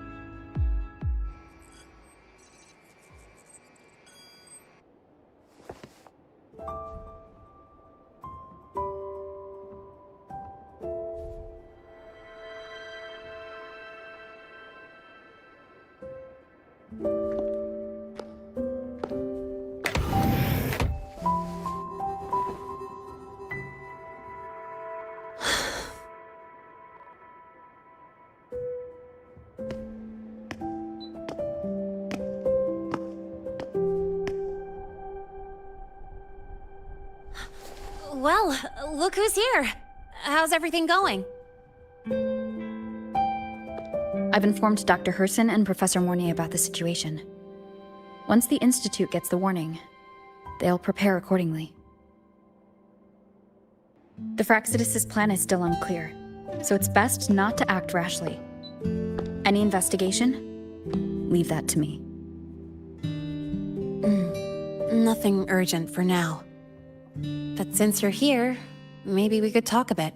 Well, look who's here. How's everything going? I've informed Dr. Herson and Professor Mornay about the situation. Once the Institute gets the warning, they'll prepare accordingly. The Fractsidus' plan is still unclear, so it's best not to act rashly. Any investigation? Leave that to me. Nothing urgent for now. But since you're here, maybe we could talk a bit.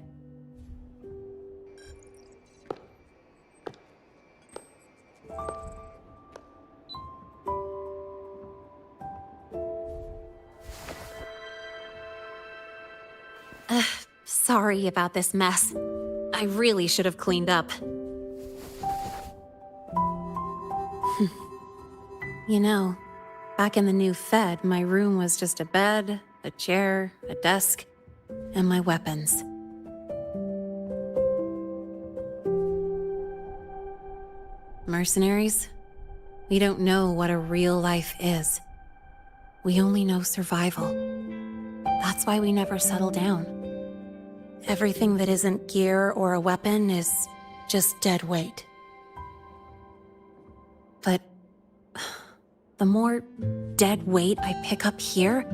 Sorry about this mess. I really should have cleaned up. You know, back in the new Fed, my room was just a bed, a chair, a desk, and my weapons. Mercenaries? We don't know what a real life is. We only know survival. That's why we never settle down. Everything that isn't gear or a weapon is just dead weight. But the more dead weight I pick up here,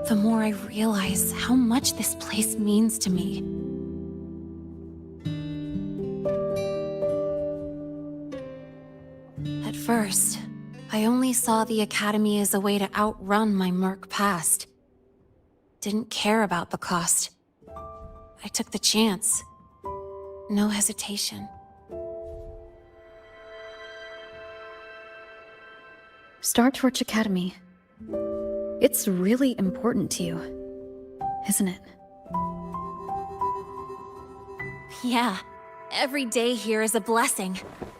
the more I realize how much this place means to me. At first, I only saw the Academy as a way to outrun my merc past. Didn't care about the cost. I took the chance. No hesitation. Star Torch Academy. It's really important to you, isn't it? Yeah, every day here is a blessing.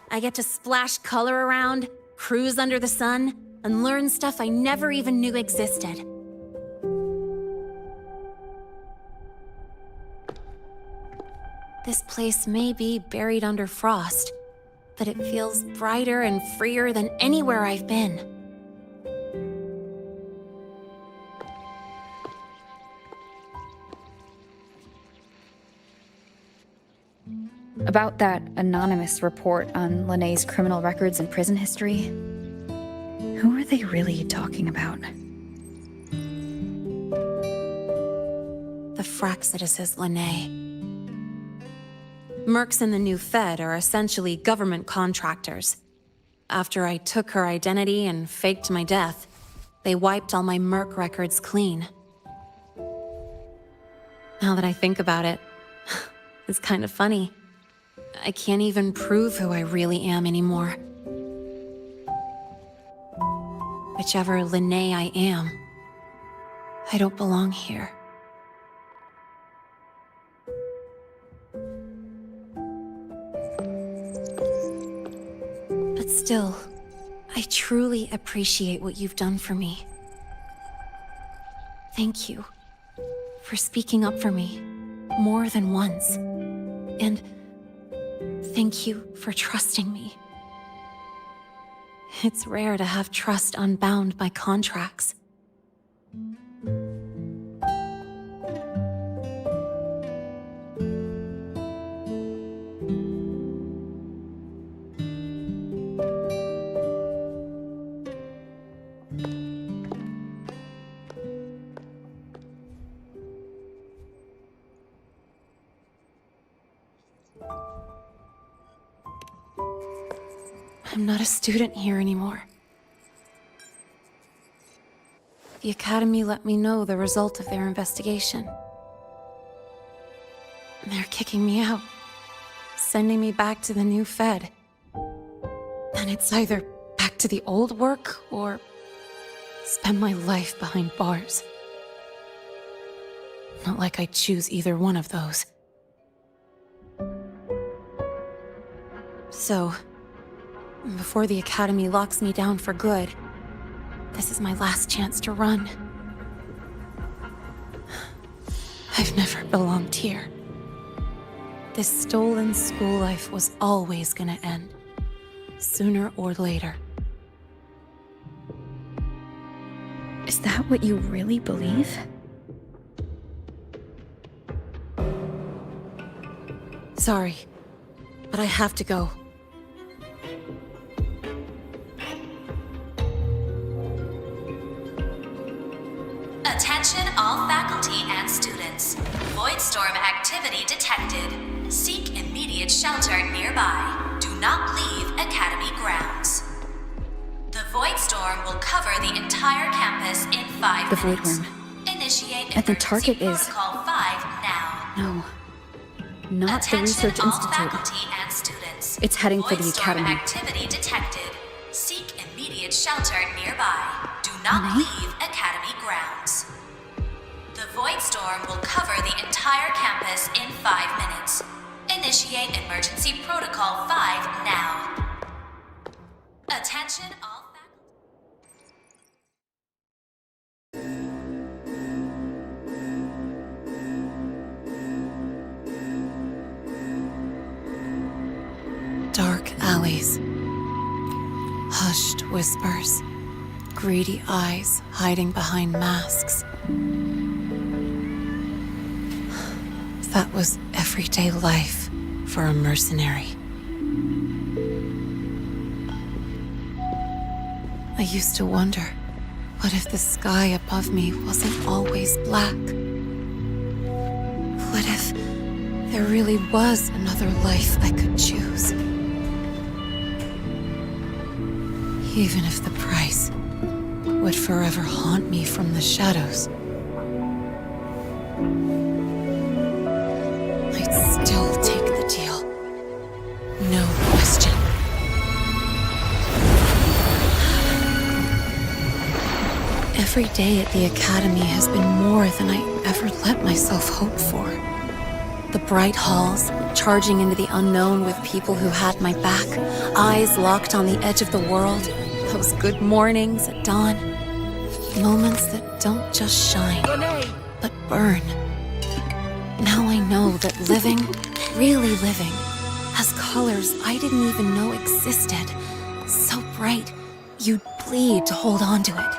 I get to splash color around, cruise under the sun, and learn stuff I never even knew existed. This place may be buried under frost, but it feels brighter and freer than anywhere I've been. About that anonymous report on Linnéa's criminal records and prison history, who are they really talking about? The Fractsidus is Linné. Mercs in the new Fed are essentially government contractors. After I took her identity and faked my death, they wiped all my merc records clean. Now that I think about it, it's kind of funny. I can't even prove who I really am anymore. Whichever Linné I am, I don't belong here. But still, I truly appreciate what you've done for me. Thank you for speaking up for me more than once. And thank you for trusting me. It's rare to have trust unbound by contracts. I'm not a student here anymore. the Academy let me know the result of their investigation. They're kicking me out, sending me back to the new Fed. And it's either back to the old work or spend my life behind bars. Not like I'd choose either one of those. So, before the Academy locks me down for good, this is my last chance to run. I've never belonged here. This stolen school life was always gonna end, sooner or later. Is that what you really believe? Sorry, but I have to go. Attention all faculty and students. Voidstorm activity detected. Seek immediate shelter nearby. Do not leave Academy grounds. The Voidstorm will cover the entire campus in 5 The minutes. Voidworm. Initiate And the emergency target is... protocol 5 now. No. Not the Attention Research all Institute. faculty and students. It's heading for the Voidstorm Academy. activity detected. Seek immediate shelter nearby. Do not leave Academy grounds. The Voidstorm will cover the entire campus in 5 minutes. Initiate emergency protocol 5 now. Attention all Dark alleys. Hushed whispers. Greedy eyes hiding behind masks. That was everyday life for a mercenary. I used to wonder, what if the sky above me wasn't always black? What if there really was another life I could choose? Even if the price would forever haunt me from the shadows, I'd still take the deal. No question. Every day at the Academy has been more than I ever let myself hope for. The bright halls, charging into the unknown with people who had my back, eyes locked on the edge of the world, those good mornings at dawn, moments that don't just shine, but burn. Now I know that living, really living, has colors I didn't even know existed. So bright, you'd bleed to hold on to it.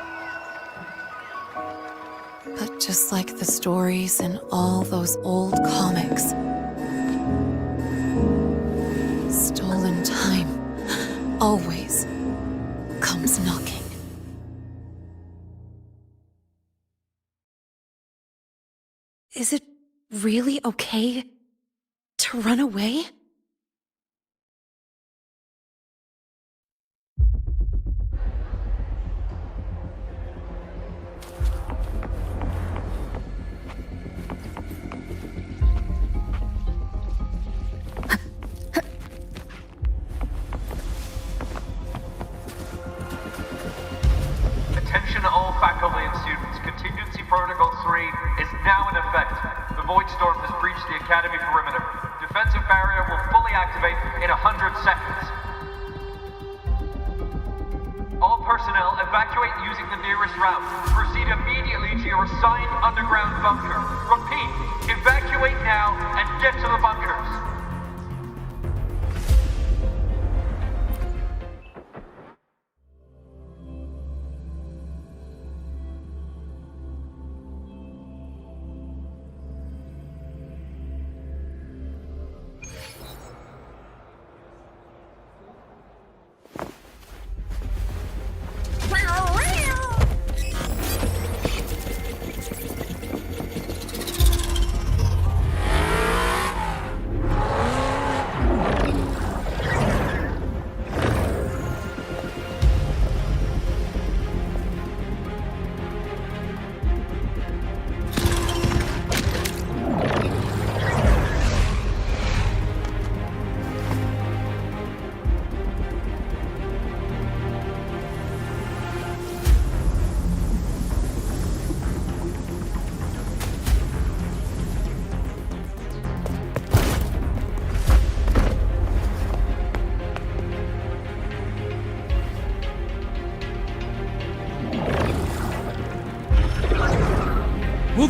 But just like the stories in all those old comics, stolen time always comes knocking. Is it really okay to run away? Attention all faculty and students. Contingency Protocol 3 is now in effect. The Voidstorm has breached the Academy perimeter. Defensive barrier will fully activate in 100 seconds. All personnel evacuate using the nearest route. Proceed immediately to your assigned underground bunker. Repeat, evacuate now and get to the bunkers.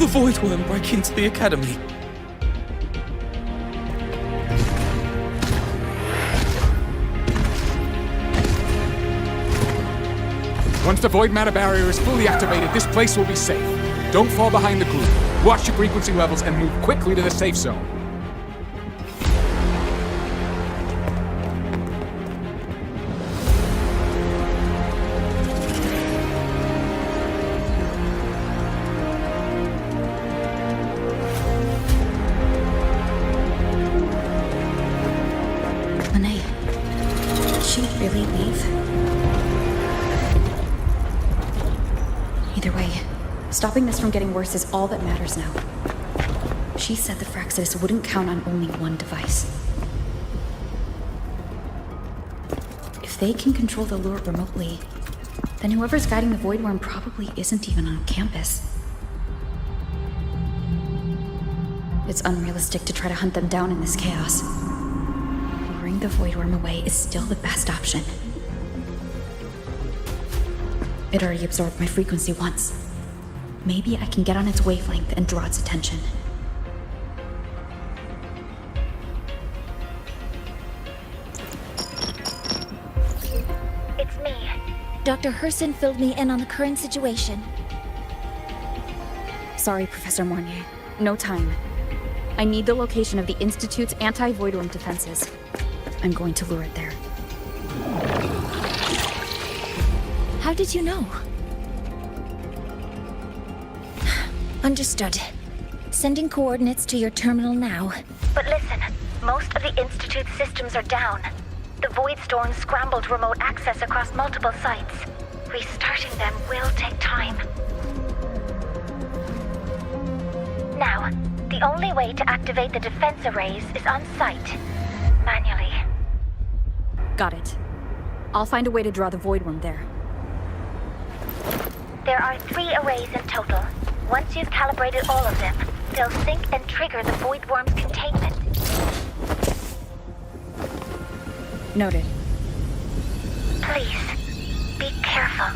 the Void Worm break into the Academy? Once the void matter barrier is fully activated, this place will be safe. Don't fall behind the group. Watch your frequency levels and move quickly to the safe zone. Lene, did she really leave? Either way, stopping this from getting worse is all that matters now. She said the Fraxidus wouldn't count on only one device. If they can control the lure remotely, then whoever's guiding the Void Worm probably isn't even on campus. It's unrealistic to try to hunt them down in this chaos. Luring the Void Worm away is still the best option. It already absorbed my frequency once. Maybe I can get on its wavelength and draw its attention. It's me. Dr. Herson filled me in on the current situation. Sorry, Professor Mornier. No time. I need the location of the Institute's anti-Void Worm defenses. I'm going to lure it there. How did you know? Understood. Sending coordinates to your terminal now. But listen, most of the Institute's systems are down. The Void Storm scrambled remote access across multiple sites. Restarting them will take time. Now, the only way to activate the defense arrays is on site. Manually. Got it. I'll find a way to draw the Void Worm there. There are 3 arrays in total. Once you've calibrated all of them, they'll sync and trigger the Void Worm's containment. Noted. Please, be careful.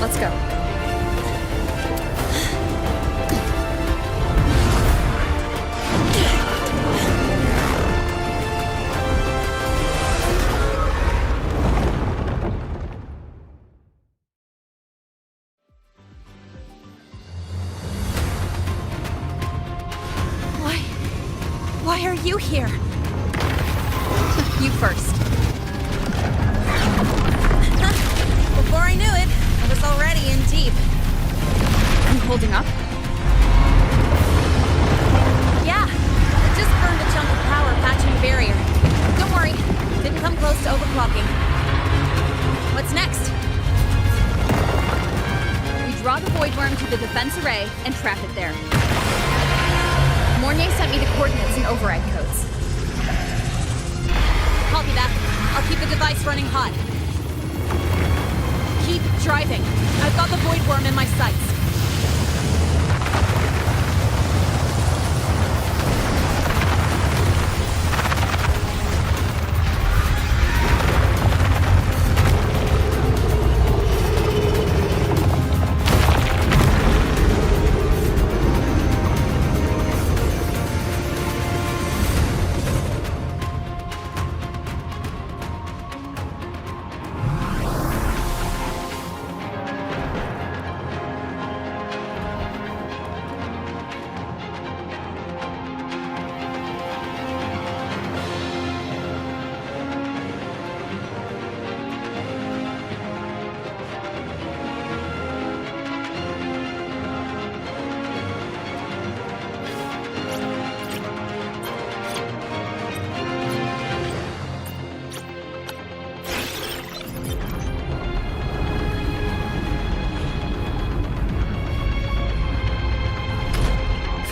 Let's go. Why are you here? You first. Before I knew it, I was already in deep. I'm holding up? Yeah, I just burned a chunk of power patching the barrier. Don't worry, didn't come close to overclocking. What's next? We draw the Void Worm to the defense array and trap it there. Mornier sent me the coordinates and override codes. Copy that. I'll keep the device running hot. Keep driving. I've got the Void Worm in my sights.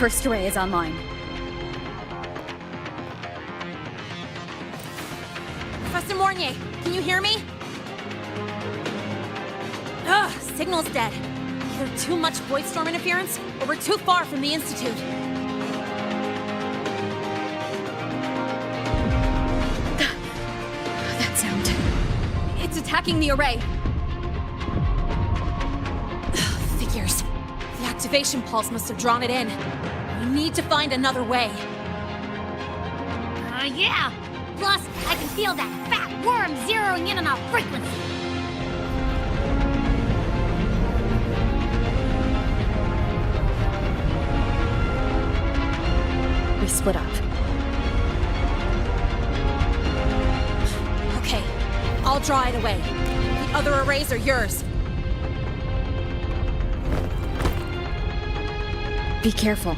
First array is online. Professor Mornier, can you hear me? Ugh, signal's dead. Either too much void storm interference, or we're too far from the Institute. That sound. It's attacking the array. Figures. The activation pulse must have drawn it in. We need to find another way. Yeah! Plus, I can feel that fat worm zeroing in on our frequency. We split up. Okay, I'll draw it away. The other arrays are yours. Be careful.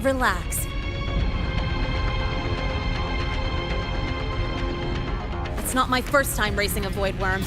Relax. It's not my first time racing a void worm.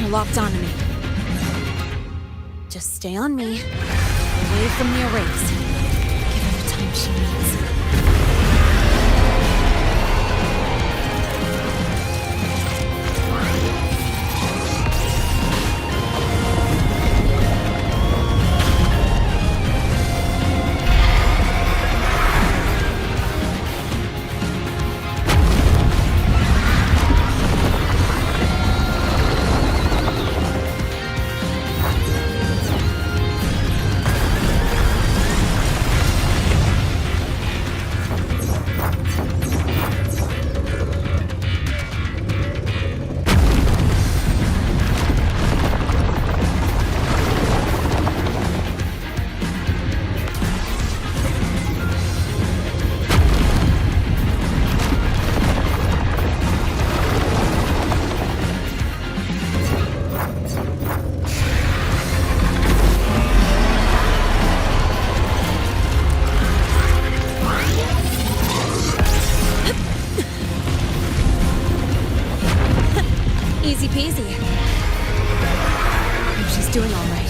Locked onto me. Just stay on me, away from the arrays. Give her the time she needs. Easy peasy. Hope she's doing all right.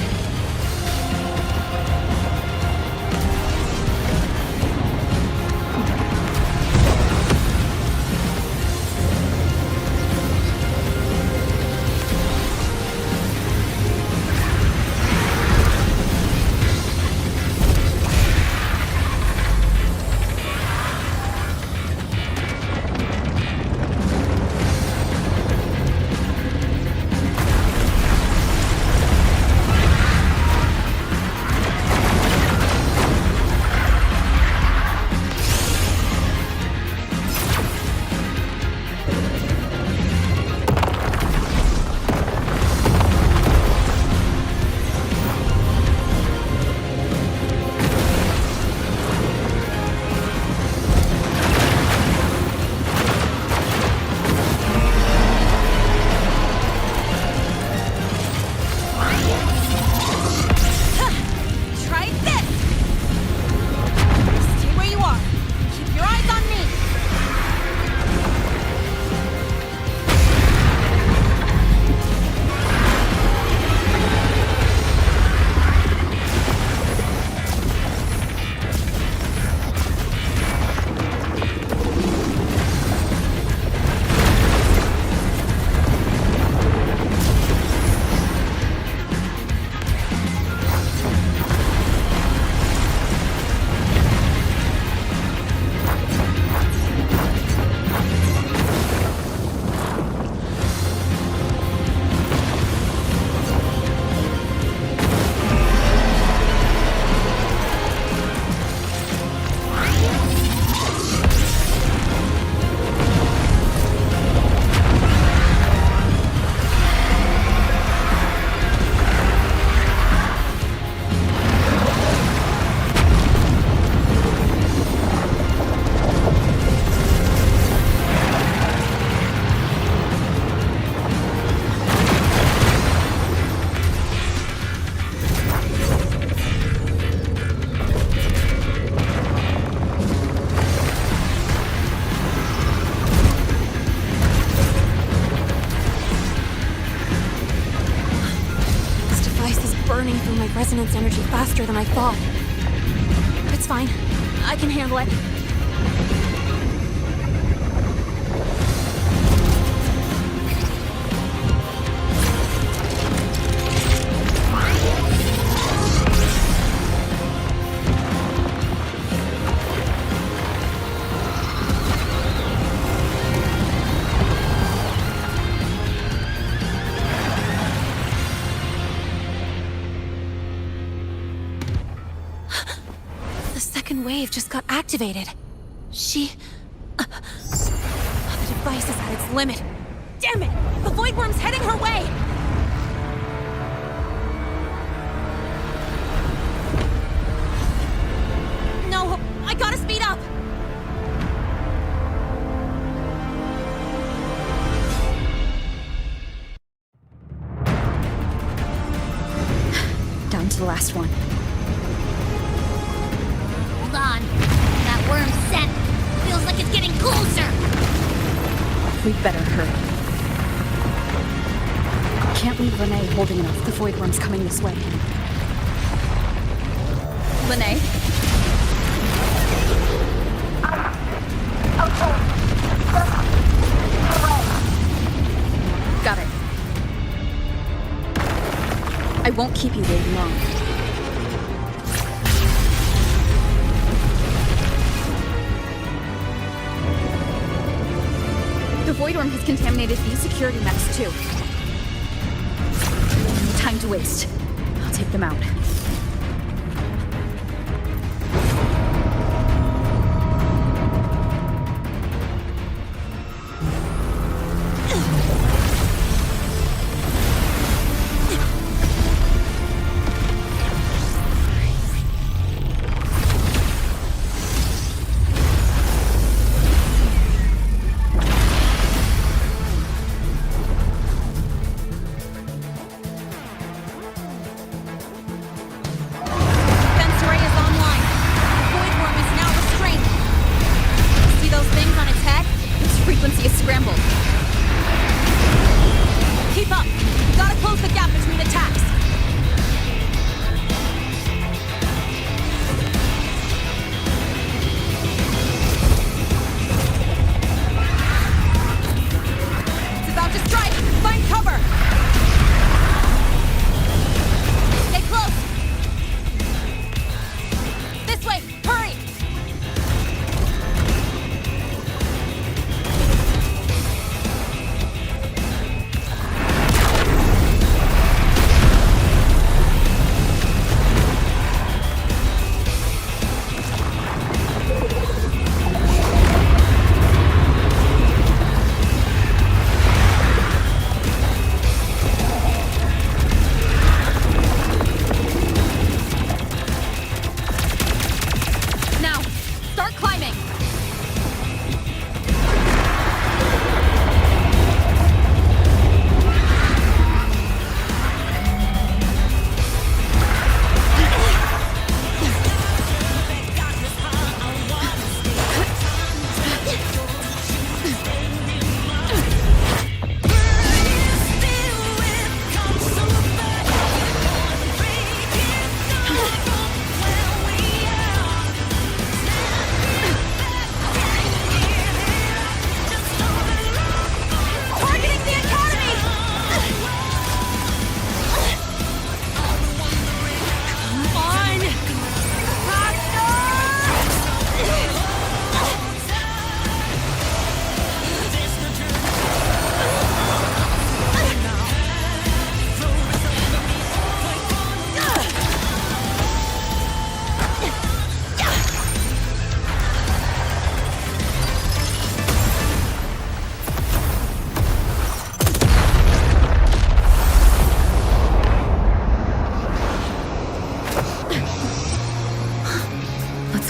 burning through my resonance energy faster than I thought. It's fine. I can handle it. Wave just got activated. The device is at its limit. Damn it! The Void Worm's heading her way! No, I gotta speed up! Down to the last one. On. That worm's scent feels like it's getting closer. We'd better hurry. Can't leave Lene holding enough. The Void Worm's coming this way. Lene? Got it. I won't keep you waiting long. The Void Worm has contaminated these security mechs too. No time to waste. I'll take them out.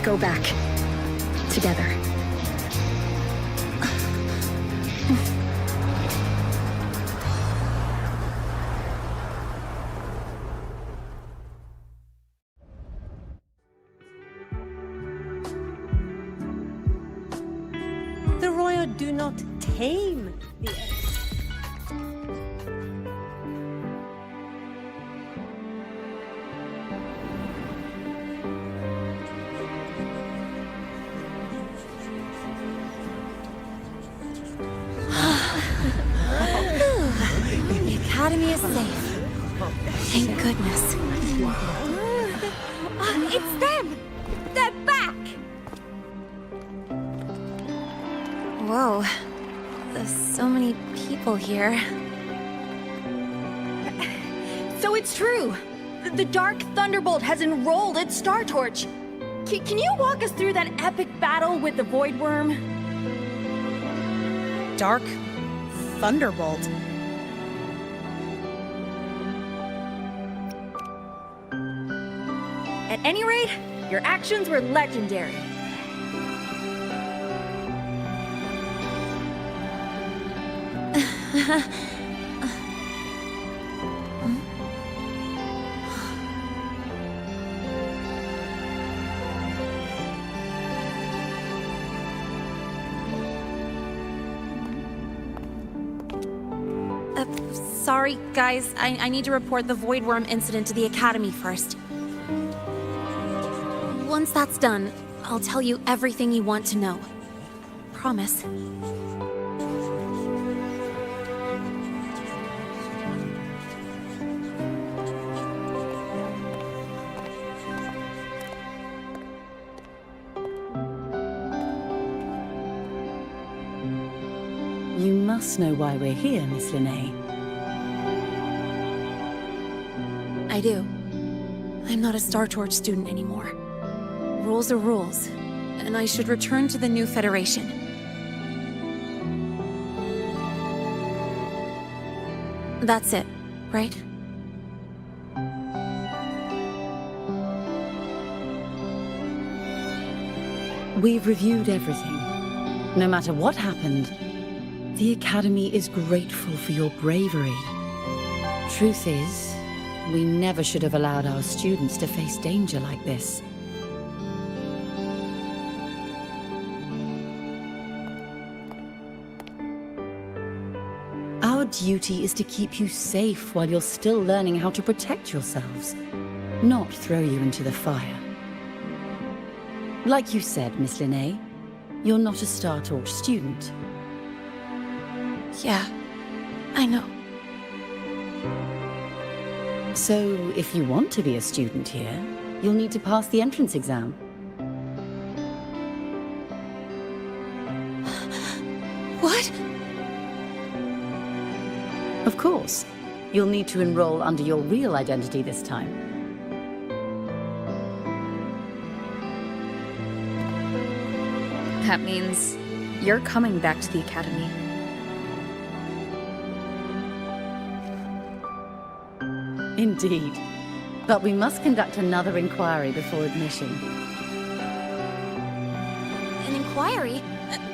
Go back. Together. The Royal do not tame the enemy. Academy is safe. Thank goodness. It's them! They're back! Whoa. There's so many people here. So it's true! The Dark Thunderbolt has enrolled at Star Torch! Can you walk us through that epic battle with the Void Worm? Dark Thunderbolt. At any rate, your actions were legendary. Sorry, guys. I need to report the Void Worm incident to the Academy first. Once that's done, I'll tell you everything you want to know. Promise. You must know why we're here, Miss Linnae. I do. I'm not a Star Torch student anymore. Rules are rules, and I should return to the new Federation. That's it, right? We've reviewed everything. No matter what happened, the Academy is grateful for your bravery. Truth is, we never should have allowed our students to face danger like this. Our duty is to keep you safe while you're still learning how to protect yourselves, not throw you into the fire. Like you said, Miss Linnae, you're not a Star Torch student. Yeah, I know. So, if you want to be a student here, you'll need to pass the entrance exam. What? Of course. You'll need to enroll under your real identity this time. That means you're coming back to the Academy. Indeed. But we must conduct another inquiry before admission. An inquiry?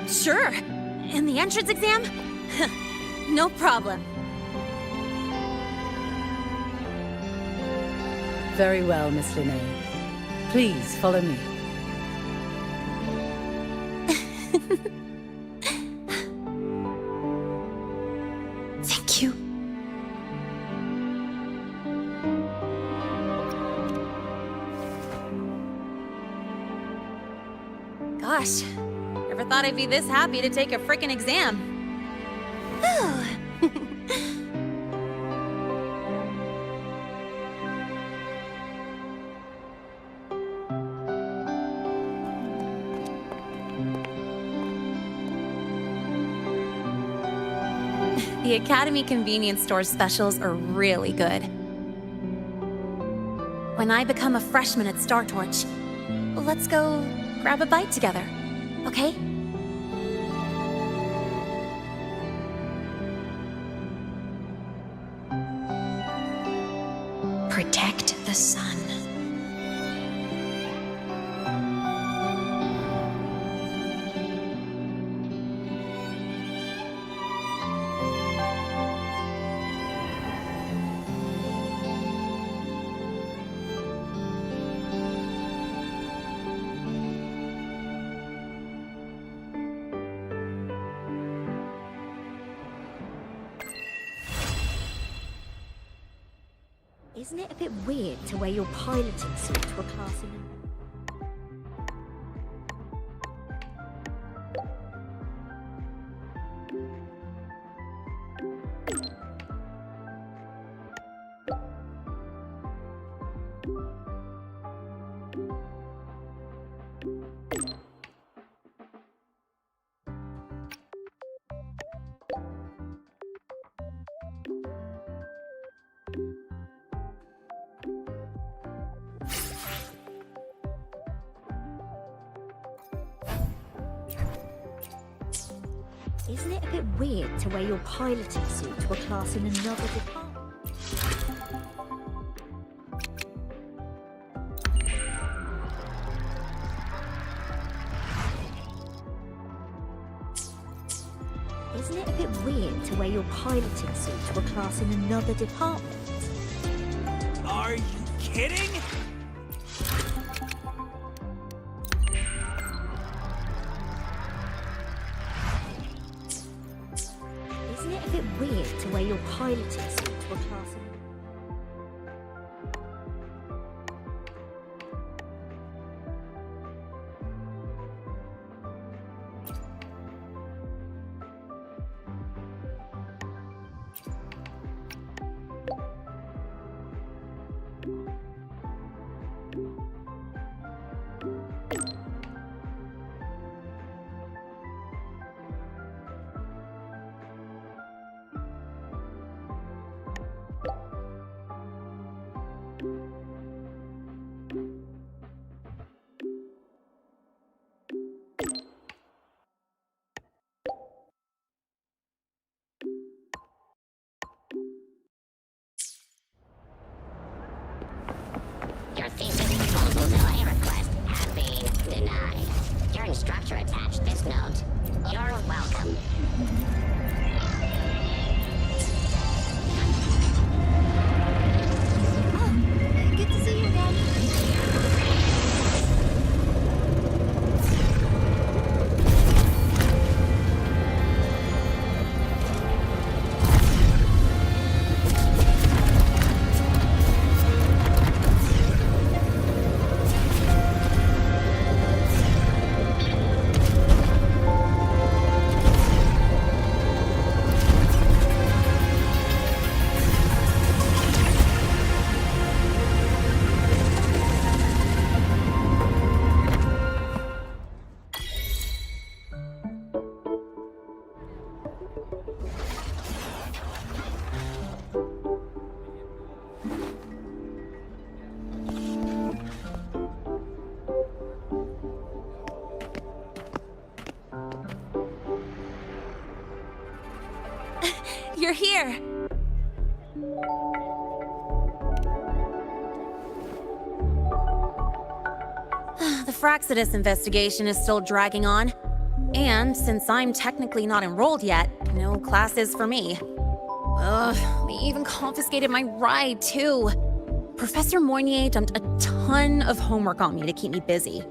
Sure. And the entrance exam? No problem. Very well, Miss Linnae. Please follow me. Thank you. Gosh, never thought I'd be this happy to take a frickin' exam. The Academy convenience store specials are really good. When I become a freshman at Star Torch, let's go grab a bite together, okay? Protect the sun. Isn't it a bit weird to wear your piloting suit to a class in... Isn't it a bit weird to wear your piloting suit to a class in another department? Isn't it a bit weird to wear your piloting suit to a class in another department? Are you kidding? Isn't it a bit weird to wear your piloting suit to a class in... Your thesis proposal delay request has been denied. Your instructor attached this note. You're welcome. Good to see you again. You're here! The Fraxidus investigation is still dragging on. And since I'm technically not enrolled yet, no classes for me. Ugh, they even confiscated my ride, too. Professor Moynier dumped a ton of homework on me to keep me busy.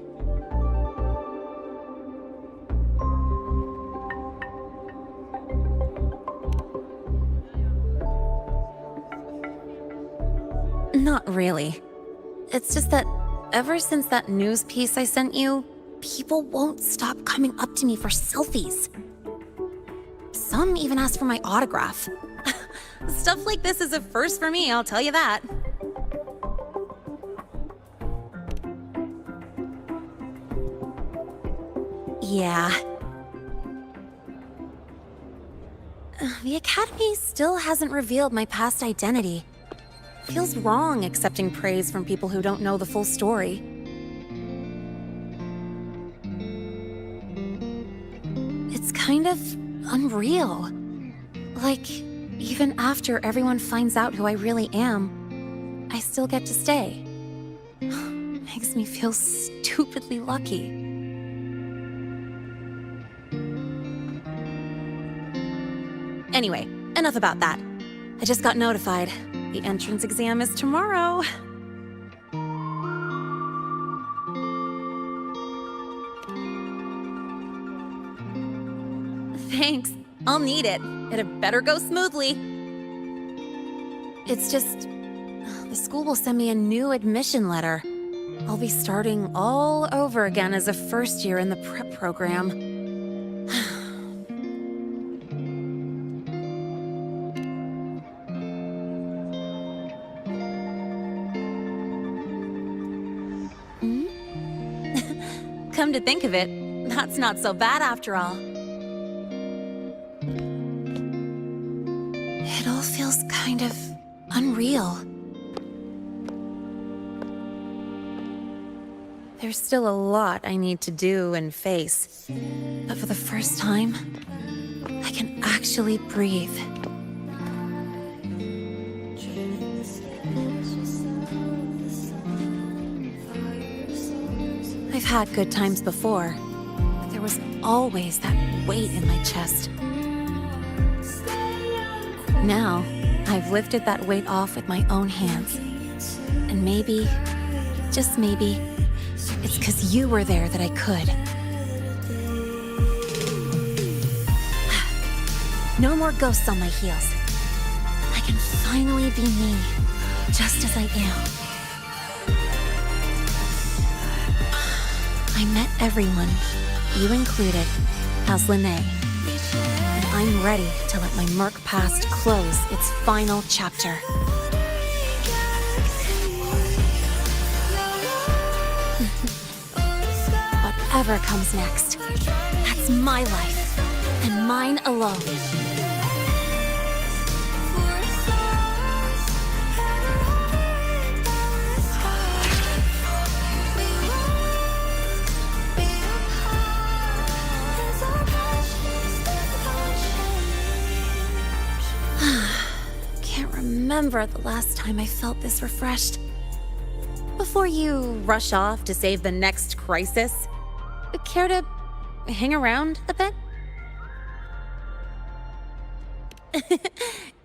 Not really. It's just that ever since that news piece I sent you, people won't stop coming up to me for selfies. Some even ask for my autograph. Stuff like this is a first for me, I'll tell you that. Yeah. The Academy still hasn't revealed my past identity. Feels wrong accepting praise from people who don't know the full story. It's kind of unreal. Like, even after everyone finds out who I really am, I still get to stay. Makes me feel stupidly lucky. Anyway, enough about that. I just got notified. The entrance exam is tomorrow. Thanks. I'll need it. It had better go smoothly. It's just... the school will send me a new admission letter. I'll be starting all over again as a first year in the prep program. Come to think of it, that's not so bad after all. It all feels kind of unreal. There's still a lot I need to do and face, but for the first time, actually breathe. I've had good times before, but there was always that weight in my chest. Now, I've lifted that weight off with my own hands. And maybe, just maybe, it's because you were there that I could. No more ghosts on my heels. I can finally be me, just as I am. I met everyone, you included, as Linnae. And I'm ready to let my Merc past close its final chapter. Whatever comes next, that's my life, and mine alone. Remember the last time I felt this refreshed. Before you rush off to save the next crisis, care to hang around a bit?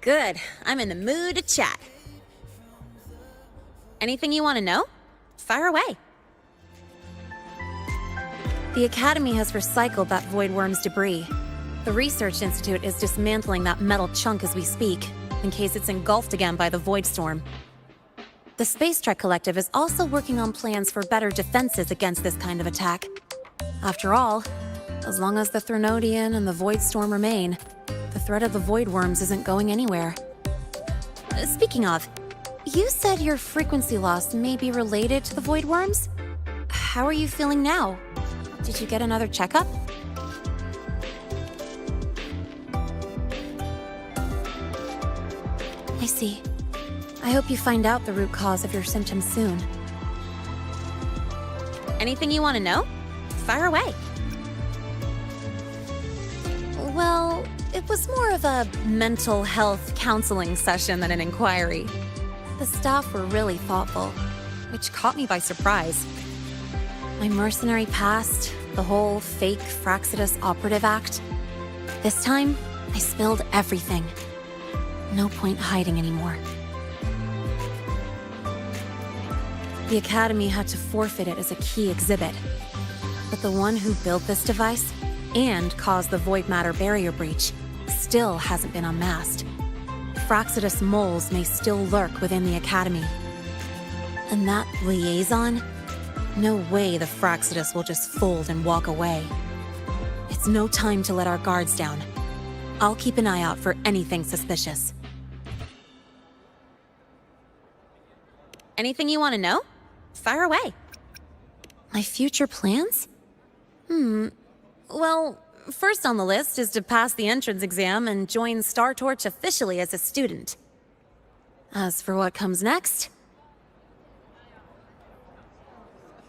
Good. I'm in the mood to chat. Anything you want to know? Fire away. The Academy has recycled that Void Worm's debris. The Research Institute is dismantling that metal chunk as we speak, in case it's engulfed again by the Void Storm. The Space Trek Collective is also working on plans for better defenses against this kind of attack. After all, as long as the Threnodian and the Void Storm remain, the threat of the Void Worms isn't going anywhere. Speaking of, you said your frequency loss may be related to the Void Worms? How are you feeling now? Did you get another checkup? I see. I hope you find out the root cause of your symptoms soon. Anything you want to know? Fire away. Well, it was more of a mental health counseling session than an inquiry. The staff were really thoughtful, which caught me by surprise. My mercenary past, the whole fake Frostlands operative act. This time, I spilled everything. No point hiding anymore. The Academy had to forfeit it as a key exhibit. But the one who built this device, and caused the void matter barrier breach, still hasn't been unmasked. Frostlands moles may still lurk within the Academy. And that liaison? No way the Frostlands will just fold and walk away. It's no time to let our guards down. I'll keep an eye out for anything suspicious. Anything you want to know? Fire away. My future plans? Well, first on the list is to pass the entrance exam and join Star Torch officially as a student. As for what comes next,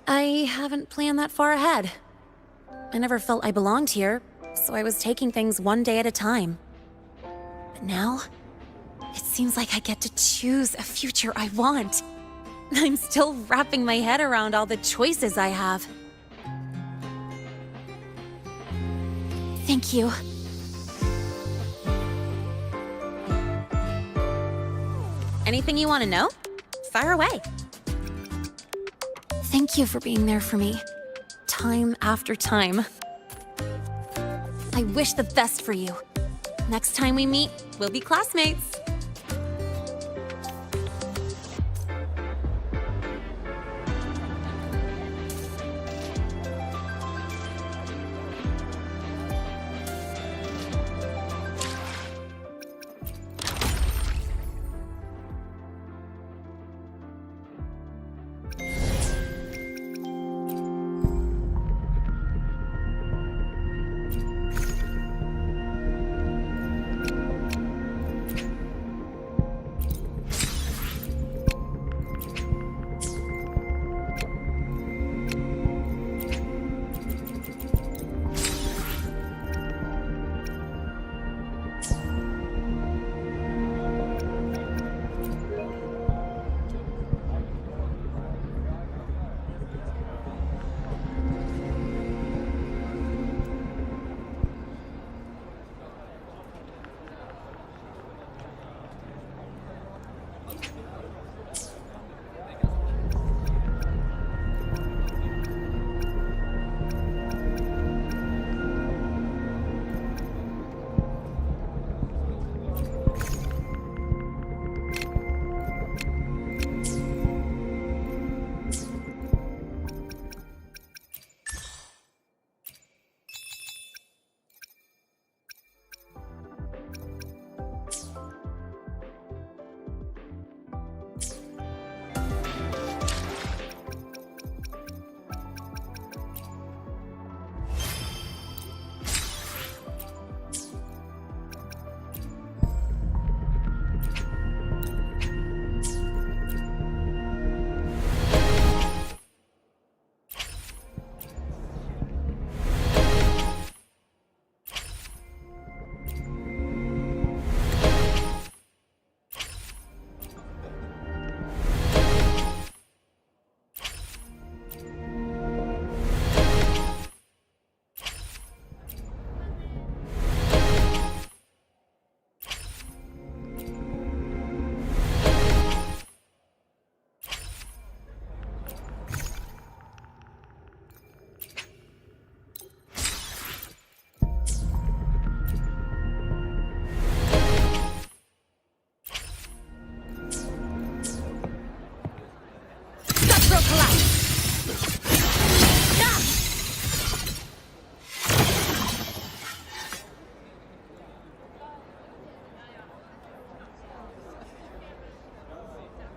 I haven't planned that far ahead. I never felt I belonged here, so I was taking things one day at a time. But now, it seems like I get to choose a future I want. I'm still wrapping my head around all the choices I have. Thank you. Anything you want to know? Fire away. Thank you for being there for me, time after time. I wish the best for you. Next time we meet, we'll be classmates.